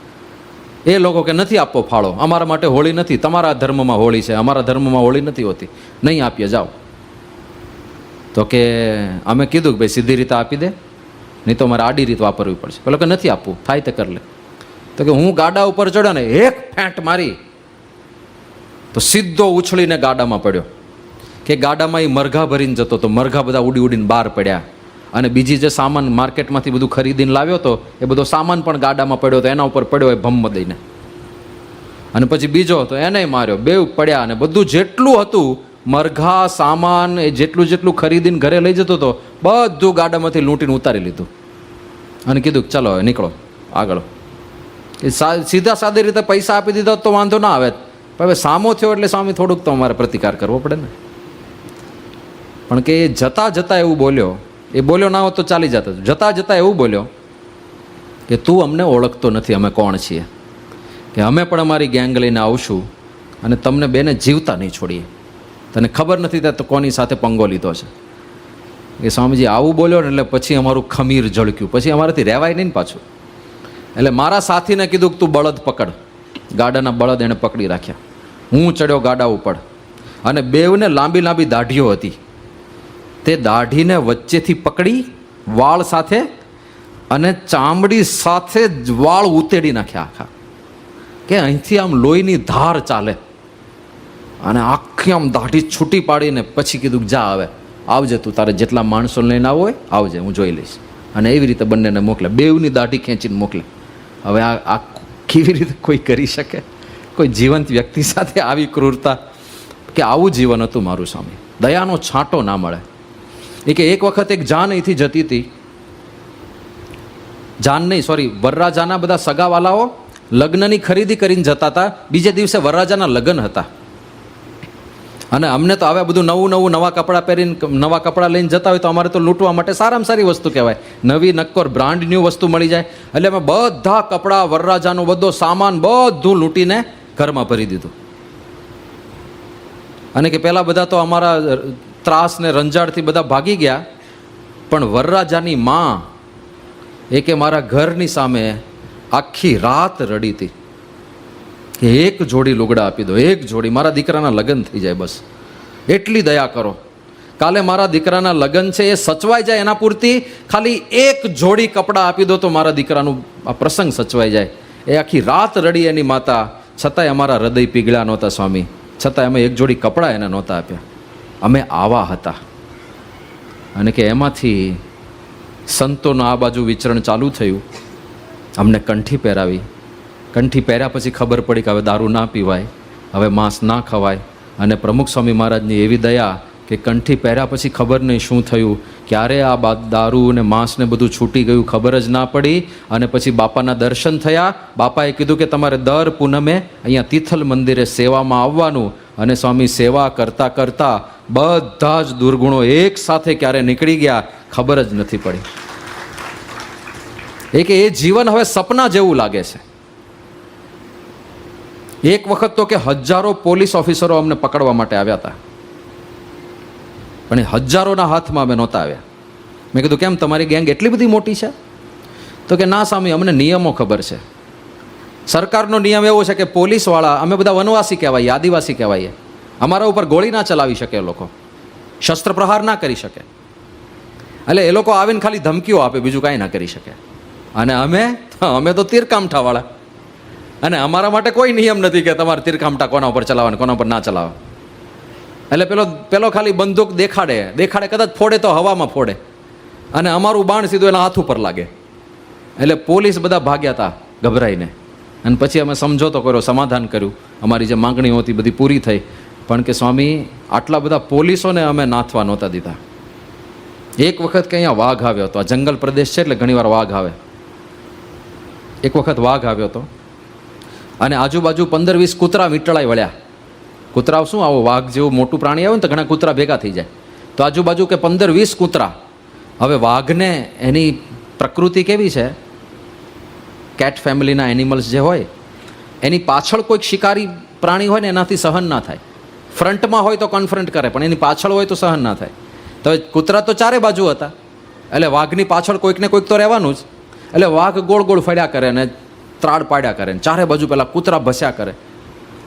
એ લોકો કે નથી આપવો ફાળો, અમારા માટે હોળી નથી, તમારા ધર્મમાં હોળી છે, અમારા ધર્મમાં હોળી નથી હોતી, નહીં આપીએ, જાઓ. તો કે અમે કીધું કે ભાઈ સીધી રીતે આપી દે, નહીં તો અમારે આડી રીત વાપરવી પડશે. પેલો કે નથી આપવું, થાય તે કરી લે. તો કે હું ગાડા ઉપર ચડ્યો ને એક ફેંટ મારી તો સીધો ઉછળીને ગાડામાં પડ્યો. કે ગાડામાં એ મરઘા ભરીને જતો તો મરઘા બધા ઉડી ઉડીને બહાર પડ્યા, અને બીજી જે સામાન માર્કેટમાંથી બધું ખરીદીને લાવ્યો હતો એ બધો સામાન પણ ગાડામાં પડ્યો હતો, એના ઉપર પડ્યો એ ભમ્મ દઈને. અને પછી બીજો હતો એને માર્યો, 2 પડ્યા, અને બધું જેટલું હતું મરઘા સામાન એ જેટલું જેટલું ખરીદીને ઘરે લઈ જતો હતો બધું ગાડામાંથી લૂંટીને ઉતારી લીધું, અને કીધું ચાલો હવે નીકળો આગળ. એ સીધા સાદી રીતે પૈસા આપી દીધા તો વાંધો ના આવે, પણ હવે સામો થયો એટલે સામે થોડુંક તો અમારે પ્રતિકાર કરવો પડે ને. પણ કે એ જતાં જતાં એવું બોલ્યો, એ બોલ્યો ના હોત તો ચાલી જતો, જતાં જતાં એવું બોલ્યો કે તું અમને ઓળખતો નથી, અમે કોણ છીએ, કે અમે પણ અમારી ગેંગ લઈને આવશું અને તમને બેને જીવતા નહીં છોડીએ, તને ખબર નથી તો કોની સાથે પંગો લીધો છે. એ સ્વામીજી આવું બોલ્યો ને એટલે પછી અમારું ખમીર ઝળક્યું, પછી અમારાથી રહેવાય નહીં પાછું. એટલે મારા સાથીને કીધું કે તું બળદ પકડ. ગાડાના બળદ એણે પકડી રાખ્યા, હું ચડ્યો ગાડા ઉપર, અને બેવને લાંબી લાંબી દાઢીઓ હતી, તે દાઢીને વચ્ચેથી પકડી વાળ સાથે, અને ચામડી સાથે જ વાળ ઉતેડી નાખ્યા આખા, કે અહીંથી આમ લોહીની ધાર ચાલે, અને આખી આમ દાઢી છૂટી પાડીને પછી કીધું જા હવે આવજે, તું તારે જેટલા માણસો લઈને આવો હોય આવજે, હું જોઈ લઈશ. અને એવી રીતે બંનેને મોકલે, બેવની દાઢી ખેંચીને મોકલે. હવે આ કેવી રીતે કોઈ કરી શકે? કોઈ જીવંત વ્યક્તિ સાથે આવી ક્રૂરતા? કે આવું જીવન હતું મારું સ્વામી, દયાનો છાંટો ના મળે. એ કે એક વખત એક જાન અહીંથી જતી હતી, જાન નહીં સોરી વરરાજાના બધા સગાવાલાઓ લગ્નની ખરીદી કરીને જતા હતા. બીજે દિવસે વરરાજાના લગ્ન હતા, અને અમને તો હવે બધું નવું નવું નવા કપડાં પહેરીને નવા કપડાં લઈને જતા હોય તો અમારે તો લૂંટવા માટે સારામાં સારી વસ્તુ કહેવાય, નવી નક્કોર બ્રાન્ડ ન્યૂ વસ્તુ મળી જાય. એટલે અમે બધા કપડાં, વરરાજાનો બધો સામાન બધું લૂંટીને ઘરમાં ભરી દીધું. અને કે પહેલાં બધા તો અમારા ત્રાસ ને રંજાડથી બધા ભાગી ગયા, પણ વરરાજાની માં એ કે મારા ઘરની સામે આખી રાત રડી હતી કે એક જોડી લુગડા આપી દો, એક જોડી, મારા દીકરાના લગ્ન થઈ જાય, બસ એટલી દયા કરો. કાલે મારા દીકરાના લગ્ન છે એ સચવાઈ જાય, એના પૂરતી ખાલી એક જોડી કપડાં આપી દો તો મારા દીકરાનું આ પ્રસંગ સચવાઈ જાય. એ આખી રાત રડી એની માતા, છતાંય અમારા હૃદય પીગળ્યા નહોતા સ્વામી, છતાંય અમે એક જોડી કપડાં એને નહોતા આપ્યા. અમે આવા હતા. અને કે એમાંથી સંતોનું આ બાજુ વિચરણ ચાલુ થયું, અમને કંઠી પહેરાવી, કંઠી પહેર્યા પછી ખબર પડી કે હવે દારૂ ના પીવાય, હવે માંસ ના ખવાય. અને પ્રમુખ સ્વામી મહારાજની એવી દયા કે કંઠી પહેર્યા પછી ખબર નહીં શું થયું, ક્યારે આ દારૂ ને માંસ ને બધું છૂટી ગયું ખબર જ ના પડી. અને પછી બાપાના દર્શન થયા. બાપાએ કીધું કે તમારે દર પૂનમે અહીંયા તિથલ મંદિરે સેવામાં આવવાનું. અને સ્વામી સેવા કરતાં કરતાં બધા જ દુર્ગુણો એક સાથે ક્યારે નીકળી ગયા ખબર જ નથી પડી. એ જીવન હવે સપના જેવું લાગે છે. એક વખત તો કે હજારો પોલીસ ઓફિસરો અમને પકડવા માટે આવ્યા હતા, પણ એ હજારોના હાથમાં અમે નહોતા આવ્યા. મેં કીધું કેમ, તમારી ગેંગ એટલી બધી મોટી છે? તો કે ના સ્વામી, અમને નિયમો ખબર છે. સરકારનો નિયમ એવો છે કે પોલીસવાળા, અમે બધા વનવાસી કહેવાય, આદિવાસી કહેવાય, અમારા ઉપર ગોળી ના ચલાવી શકે, એ લોકો શસ્ત્ર પ્રહાર ના કરી શકે. એટલે એ લોકો આવીને ખાલી ધમકીઓ આપે, બીજું કાંઈ ના કરી શકે. અને અમે તો તીરકામઠાવાળા, અને અમારા માટે કોઈ નિયમ નથી કે તમારે તીરકામઠા કોના ઉપર ચલાવવાનું, કોના ઉપર ના ચલાવવા. એટલે પેલો ખાલી બંદૂક દેખાડે, કદાચ ફોડે તો હવામાં ફોડે, અને અમારું બાણ સીધું એના હાથ ઉપર લાગે. એટલે પોલીસ બધા ભાગ્યા હતા ગભરાઈને. અને પછી અમે સમજોતો કર્યો, સમાધાન કર્યું, અમારી જે માંગણીઓ હતી બધી પૂરી થઈ. પણ કે સ્વામી, આટલા બધા પોલીસોને અમે નાથવા નહોતા દીધા. એક વખત કે અહીંયા વાઘ આવ્યો હતો, આ જંગલ પ્રદેશ છે એટલે ઘણીવાર વાઘ આવે. એક વખત વાઘ આવ્યો હતો અને આજુબાજુ 15-20 કૂતરા વીંટળાઈ વળ્યા. કૂતરા શું, આવો વાઘ જેવું મોટું પ્રાણી આવે ને તો ઘણા કૂતરા ભેગા થઈ જાય. તો આજુબાજુ કે 15-20 કૂતરા. હવે વાઘને એની પ્રકૃતિ કેવી છે, કેટ ફેમિલીના એનિમલ્સ જે હોય એની પાછળ કોઈક શિકારી પ્રાણી હોય ને એનાથી સહન ના થાય. ફ્રન્ટમાં હોય તો કોન્ફરન્ટ કરે, પણ એની પાછળ હોય તો સહન ના થાય. તો કૂતરા તો ચારે બાજુ હતા, એટલે વાઘની પાછળ કોઈક ને કોઈક તો રહેવાનું જ. એટલે વાઘ ગોળ ગોળ ફર્યા કરે ને ત્રાડ પાડ્યા કરે ને ચારે બાજુ પેલા કૂતરા ભસ્યા કરે.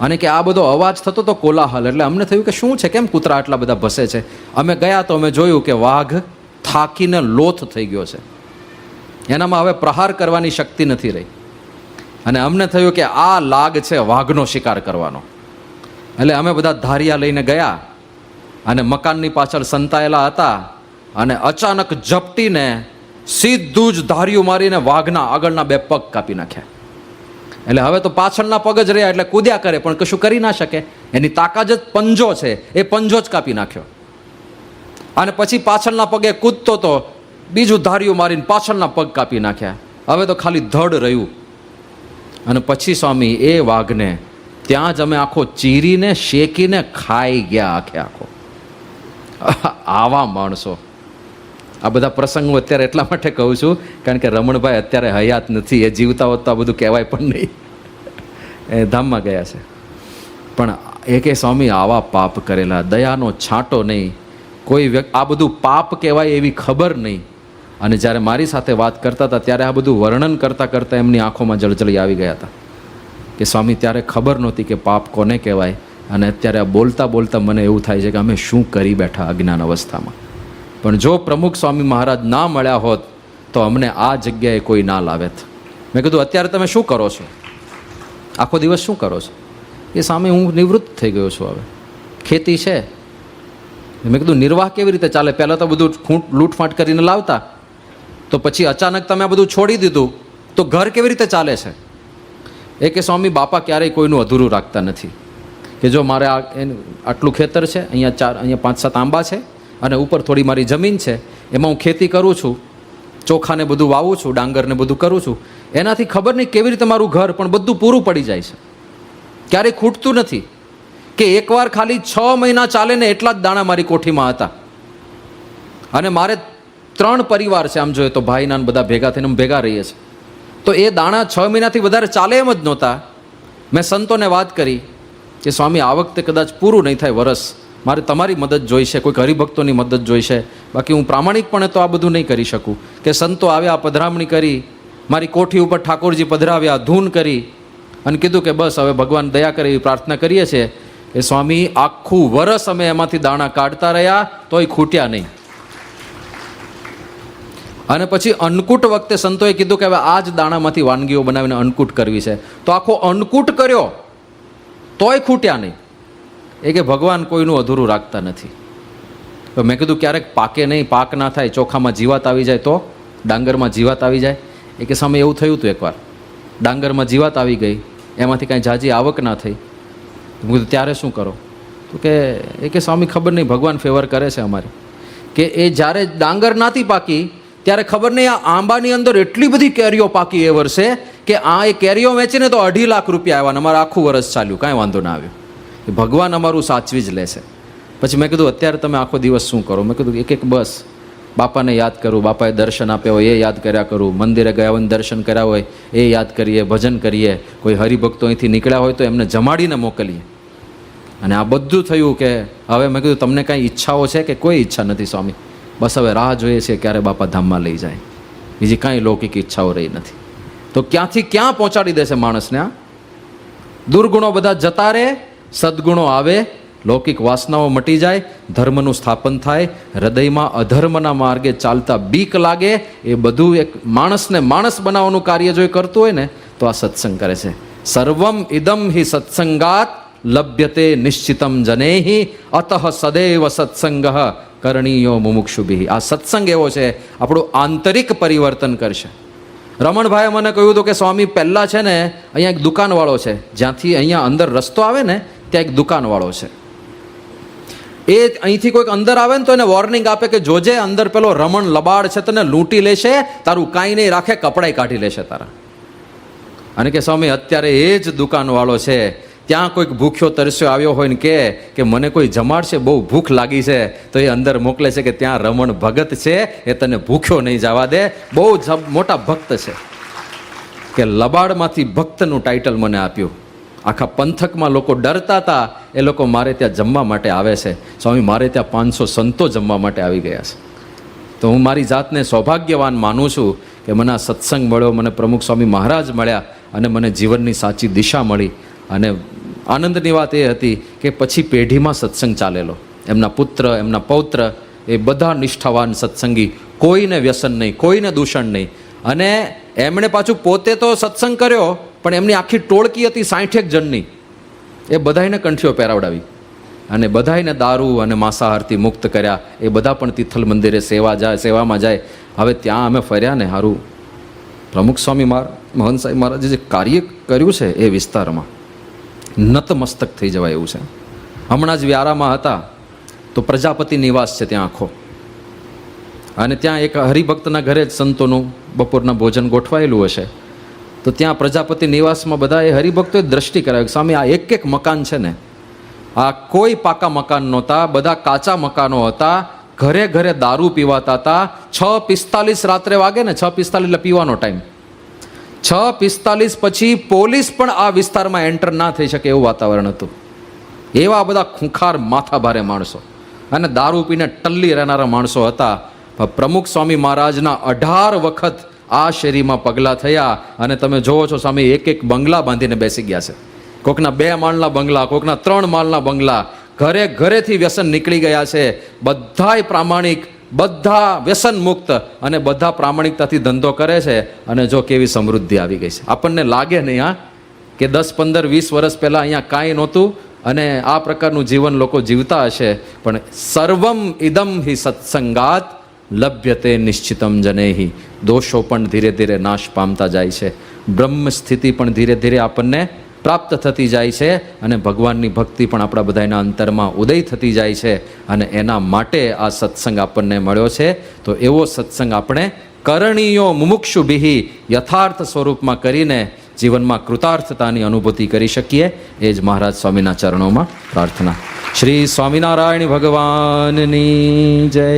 અને કે આ બધો અવાજ થતો તો કોલાહલ. એટલે અમને થયું કે શું છે, કેમ કૂતરા આટલા બધા ભસે છે? અમે ગયા તો અમે જોયું કે વાઘ થાકીને લોથ થઈ ગયો છે, એનામાં હવે પ્રહાર કરવાની શક્તિ નથી રહી. અને અમને થયું કે આ લાગ છે વાઘનો શિકાર કરવાનો. એટલે અમે બધા ધારિયા લઈને ગયા અને મકાનની પાછળ સંતાયેલા હતા, અને અચાનક ઝપટીને સીધું જ ધારિયું મારીને વાઘના આગળના 2 પગ કાપી નાખ્યા. એટલે હવે તો પાછળના પગ જ રહ્યા, એટલે કૂદ્યા કરે પણ કશું કરી ના શકે. એની તાકાત જ પંજો છે, એ પંજો જ કાપી નાખ્યો. અને પછી પાછળના પગે કૂદતો તો બીજું ધારિયું મારીને પાછળના પગ કાપી નાખ્યા. હવે તો ખાલી ધડ રહ્યું. અને પછી સ્વામી એ વાઘને ત્યાં જ અમે આખો ચીરીને શેકીને ખાઈ ગયા, આખો. આવા માણસો. આ બધા પ્રસંગો અત્યારે એટલા માટે કહું છું કારણ કે રમણભાઈ અત્યારે હયાત નથી. એ જીવતા હોત તો આ બધું કહેવાય પણ નહીં, એ ધામમાં ગયા છે. પણ એ કે સ્વામી આવા પાપ કરેલા, દયાનો છાંટો નહીં, કોઈ વ્યક્તિ આ બધું પાપ કહેવાય એવી ખબર નહીં. અને જ્યારે મારી સાથે વાત કરતા હતા ત્યારે આ બધું વર્ણન કરતાં કરતાં એમની આંખોમાં જળજળી આવી ગયા હતા કે સ્વામી ત્યારે ખબર નહોતી કે પાપ કોને કહેવાય. અને અત્યારે આ બોલતા બોલતા મને એવું થાય છે કે અમે શું કરી બેઠા અજ્ઞાન અવસ્થામાં. પણ જો પ્રમુખ સ્વામી મહારાજ ના મળ્યા હોત તો અમને આ જગ્યાએ કોઈ ના લાવેત. મેં કીધું અત્યારે તમે શું કરો છો, આખો દિવસ શું કરો છો? એ સામે હું નિવૃત્ત થઈ ગયો છું, હવે ખેતી છે. મેં કીધું નિર્વાહ કેવી રીતે ચાલે? પહેલાં તો બધું લૂંટફાટ કરીને લાવતા, તો પછી અચાનક તમે આ બધું છોડી દીધું તો ઘર કેવી રીતે ચાલે છે? એ કે સ્વામી બાપા ક્યારેય કોઈનું અધૂરું રાખતા નથી. કે જો મારે આટલું ખેતર છે, અહીંયા 5-7 આંબા છે અને ઉપર થોડી મારી જમીન છે, એમાં હું ખેતી કરું છું, ચોખાને બધું વાવું છું, ડાંગરને બધું કરું છું. એનાથી ખબર નહીં કેવી રીતે મારું ઘર પણ બધું પૂરું પડી જાય છે, ક્યારેય ખૂટતું નથી. કે એકવાર ખાલી 6 મહિના ચાલે ને એટલા જ દાણા મારી કોઠીમાં હતા. અને મારે 3 પરિવાર છે, આમ જોઈએ તો ભાઈના બધા ભેગા થઈને ભેગા રહીએ છીએ. તો એ દાણા 6 મહિનાથી વધારે ચાલે એમ જ નહોતા. મેં સંતોને વાત કરી કે સ્વામી આ વખતે કદાચ પૂરું નહીં થાય વરસ, મારે તમારી મદદ જોઈશે, કોઈક હરિભક્તોની મદદ જોઈશે, બાકી હું પ્રામાણિકપણે તો આ બધું નહીં કરી શકું. કે સંતો આવ્યા, પધરામણી કરી, મારી કોઠી ઉપર ઠાકોરજી પધરાવ્યા, ધૂન કરી અને કીધું કે બસ હવે ભગવાન દયા કરે એવી પ્રાર્થના કરીએ છીએ. એ સ્વામી આખું વરસ અમે એમાંથી દાણા કાઢતા રહ્યા તોય ખૂટ્યા નહીં. અને પછી અન્નકૂટ વખતે સંતોએ કીધું કે હવે આ જ દાણામાંથી વાનગીઓ બનાવીને અન્નકૂટ કરવી છે, તો આખો અન્નકૂટ કર્યો તોય ખૂટ્યા નહીં. એ કે ભગવાન કોઈનું અધૂરું રાખતા નથી. તો મેં કીધું ક્યારેક પાકે નહીં, પાક ના થાય, ચોખામાં જીવાત આવી જાય તો, ડાંગરમાં જીવાત આવી જાય. એ કે સામે એવું થયું હતું એકવાર. ડાંગરમાં જીવાત આવી ગઈ, એમાંથી કાંઈ જાજી આવક ના થઈ. હું કીધું ત્યારે શું કરો? તો કે સ્વામી ખબર નહીં, ભગવાન ફેવર કરે છે અમારે. કે એ જ્યારે ડાંગર નાતી પાકી ત્યારે ખબર નહીં આ આંબાની અંદર એટલી બધી કેરીઓ પાકી એ વર્ષે કે આ એ કેરીઓ વેચીને તો 2.5 લાખ રૂપિયા આવ્યા. અમારે આખું વર્ષ ચાલ્યું, કાંઈ વાંધો ના આવ્યો. ભગવાન અમારું સાચવી જ લેશે. પછી મેં કીધું અત્યારે તમે આખો દિવસ શું કરો? મેં કીધું એક બસ બાપાને યાદ કરું, બાપાએ દર્શન આપ્યા હોય એ યાદ કર્યા કરું, મંદિરે ગયા હોય દર્શન કર્યા હોય એ યાદ કરીએ, ભજન કરીએ, કોઈ હરિભક્તો અહીંથી નીકળ્યા હોય તો એમને જમાડીને મોકલીએ. અને આ બધું થયું કે હવે મેં કીધું તમને કાંઈ ઈચ્છાઓ છે કે કોઈ ઈચ્છા નથી સ્વામી, બસ હવે રાહ જોઈએ છીએ ક્યારે બાપા ધામમાં લઈ જાય, બીજી કાંઈ લૌકિક ઈચ્છાઓ રહી નથી. તો ક્યાંથી ક્યાં પહોંચાડી દેશે માણસને આ? દુર્ગુણો બધા જતા રહે, સદગુણો આવે, લૌકિક વાસનાઓ મટી જાય, ધર્મનું સ્થાપન થાય, હૃદયમાં અધર્મના માર્ગે ચાલતા બીક લાગે. એ બધું એક માણસને માણસ બનાવવાનું કાર્ય જો એ કરતું હોય ને તો આ સત્સંગ કરે છે. સર્વમ ઇદમ હિ સત્સંગાત લભ્યતે નિશ્ચિતમ જનેહિ અતઃ સદૈવ સત્સંગ કરણીયો મુમુક્ષુભિ. આ સત્સંગ એવો છે આપણું આંતરિક પરિવર્તન કરશે. રમણભાઈએ મને કહ્યું હતું કે સ્વામી પહેલાં છે ને અહીંયા એક દુકાનવાળો છે, જ્યાંથી અહીંયા અંદર રસ્તો આવે ને ત્યાં એક દુકાનવાળો છે. એ અહીંથી કોઈક અંદર આવે ને તો એને વોર્નિંગ આપે કે જોજે અંદર પેલો રમણ લબાડ છે તને લૂંટી લેશે, તારું કાંઈ નહીં રાખે, કપડાય કાઢી લેશે તારા. અને કે સ્વામી અત્યારે એ જ દુકાનવાળો છે, ત્યાં કોઈક ભૂખ્યો તરસ્યો આવ્યો હોય ને કે મને કોઈ જમાડશે, બહુ ભૂખ લાગી છે, તો એ અંદર મોકલે છે કે ત્યાં રમણ ભગત છે, એ તને ભૂખ્યો નહીં જવા દે, બહુ મોટા ભક્ત છે. કે લબાડમાંથી ભક્તનું ટાઇટલ મને આપ્યું. આખા પંથકમાં લોકો ડરતા હતા, એ લોકો મારે ત્યાં જમવા માટે આવે છે. સ્વામી મારે ત્યાં 500 સંતો જમવા માટે આવી ગયા છે. તો હું મારી જાતને સૌભાગ્યવાન માનું છું કે મને આ સત્સંગ મળ્યો, મને પ્રમુખ સ્વામી મહારાજ મળ્યા અને મને જીવનની સાચી દિશા મળી. અને આનંદની વાત એ હતી કે પછી પેઢીમાં સત્સંગ ચાલેલો. એમના પુત્ર, એમના પૌત્ર એ બધા નિષ્ઠાવાન સત્સંગી, કોઈને વ્યસન નહીં, કોઈને દૂષણ નહીં. અને એમણે પાછું પોતે તો સત્સંગ કર્યો પણ એમની આખી ટોળકી હતી 60 જણની, એ બધાને કંઠીઓ પહેરાવડાવી અને બધાને દારૂ અને માંસાહારથી મુક્ત કર્યા. એ બધા પણ તિથલ મંદિરે સેવામાં જાય. હવે ત્યાં અમે ફર્યા ને સારું, પ્રમુખ સ્વામી મહંત સાહેબ મહારાજે જે કાર્ય કર્યું છે એ વિસ્તારમાં નતમસ્તક થઈ જવાય એવું છે. હમણાં જ વ્યારામાં હતા તો પ્રજાપતિ નિવાસ છે ત્યાં આખો, અને ત્યાં એક હરિભક્તના ઘરે જ સંતોનું બપોરના ભોજન ગોઠવાયેલું હશે. તો ત્યાં પ્રજાપતિ નિવાસમાં બધા એ હરિભક્તોએ દ્રષ્ટિ કરાવી, સ્વામી આ એક મકાન છે ને, આ કોઈ પાકા મકાન નહોતા, બધા કાચા મકાનો હતા, ઘરે ઘરે દારૂ પીવાતા હતા. 6:45 રાત્રે વાગે ને, 6:45 એટલે પીવાનો ટાઈમ, 6:45 પછી પોલીસ પણ આ વિસ્તારમાં એન્ટર ના થઈ શકે એવું વાતાવરણ હતું. એવા બધા ખૂંખાર માથાભારે માણસો અને દારૂ પીને ટલ્લી રહેનારા માણસો હતા. પ્રમુખ સ્વામી મહારાજના 18 વખત આ શેરીમાં પગલાં થયા અને તમે જોવો છો સ્વામી એક બંગલા બાંધીને બેસી ગયા છે. કોકના 2 માળના બંગલા, કોકના 3 માળના બંગલા, ઘરે ઘરેથી વ્યસન નીકળી ગયા છે. બધાય પ્રામાણિક, બધા વ્યસન મુક્ત અને બધા પ્રામાણિકતાથી ધંધો કરે છે. અને જો કેવી સમૃદ્ધિ આવી ગઈ છે. આપણને લાગે નહીં કે 10, 15, 20 વર્ષ પહેલાં અહીંયા કાંઈ નહોતું અને આ પ્રકારનું જીવન લોકો જીવતા હશે. પણ સર્વમ ઇદમ હિ સત્સંગાત લભ્યતે નિશ્ચિતમ જનેહિ. દોષો પણ ધીરે ધીરે નાશ પામતા જાય છે, બ્રહ્મ સ્થિતિ પણ ધીરે ધીરે આપણને પ્રાપ્ત થતી જાય છે અને ભગવાનની ભક્તિ પણ આપણા બધાના અંતરમાં ઉદય થતી જાય છે. અને એના માટે આ સત્સંગ આપણને મળ્યો છે. તો એવો સત્સંગ આપણે કરણીયો મુમુક્ષુભિ યથાર્થ સ્વરૂપમાં કરીને જીવનમાં કૃતાર્થતાની અનુભૂતિ કરી શકીએ. એ જ મહારાજ સ્વામીના ચરણોમાં પ્રાર્થના. શ્રી સ્વામિનારાયણ ભગવાનની જય.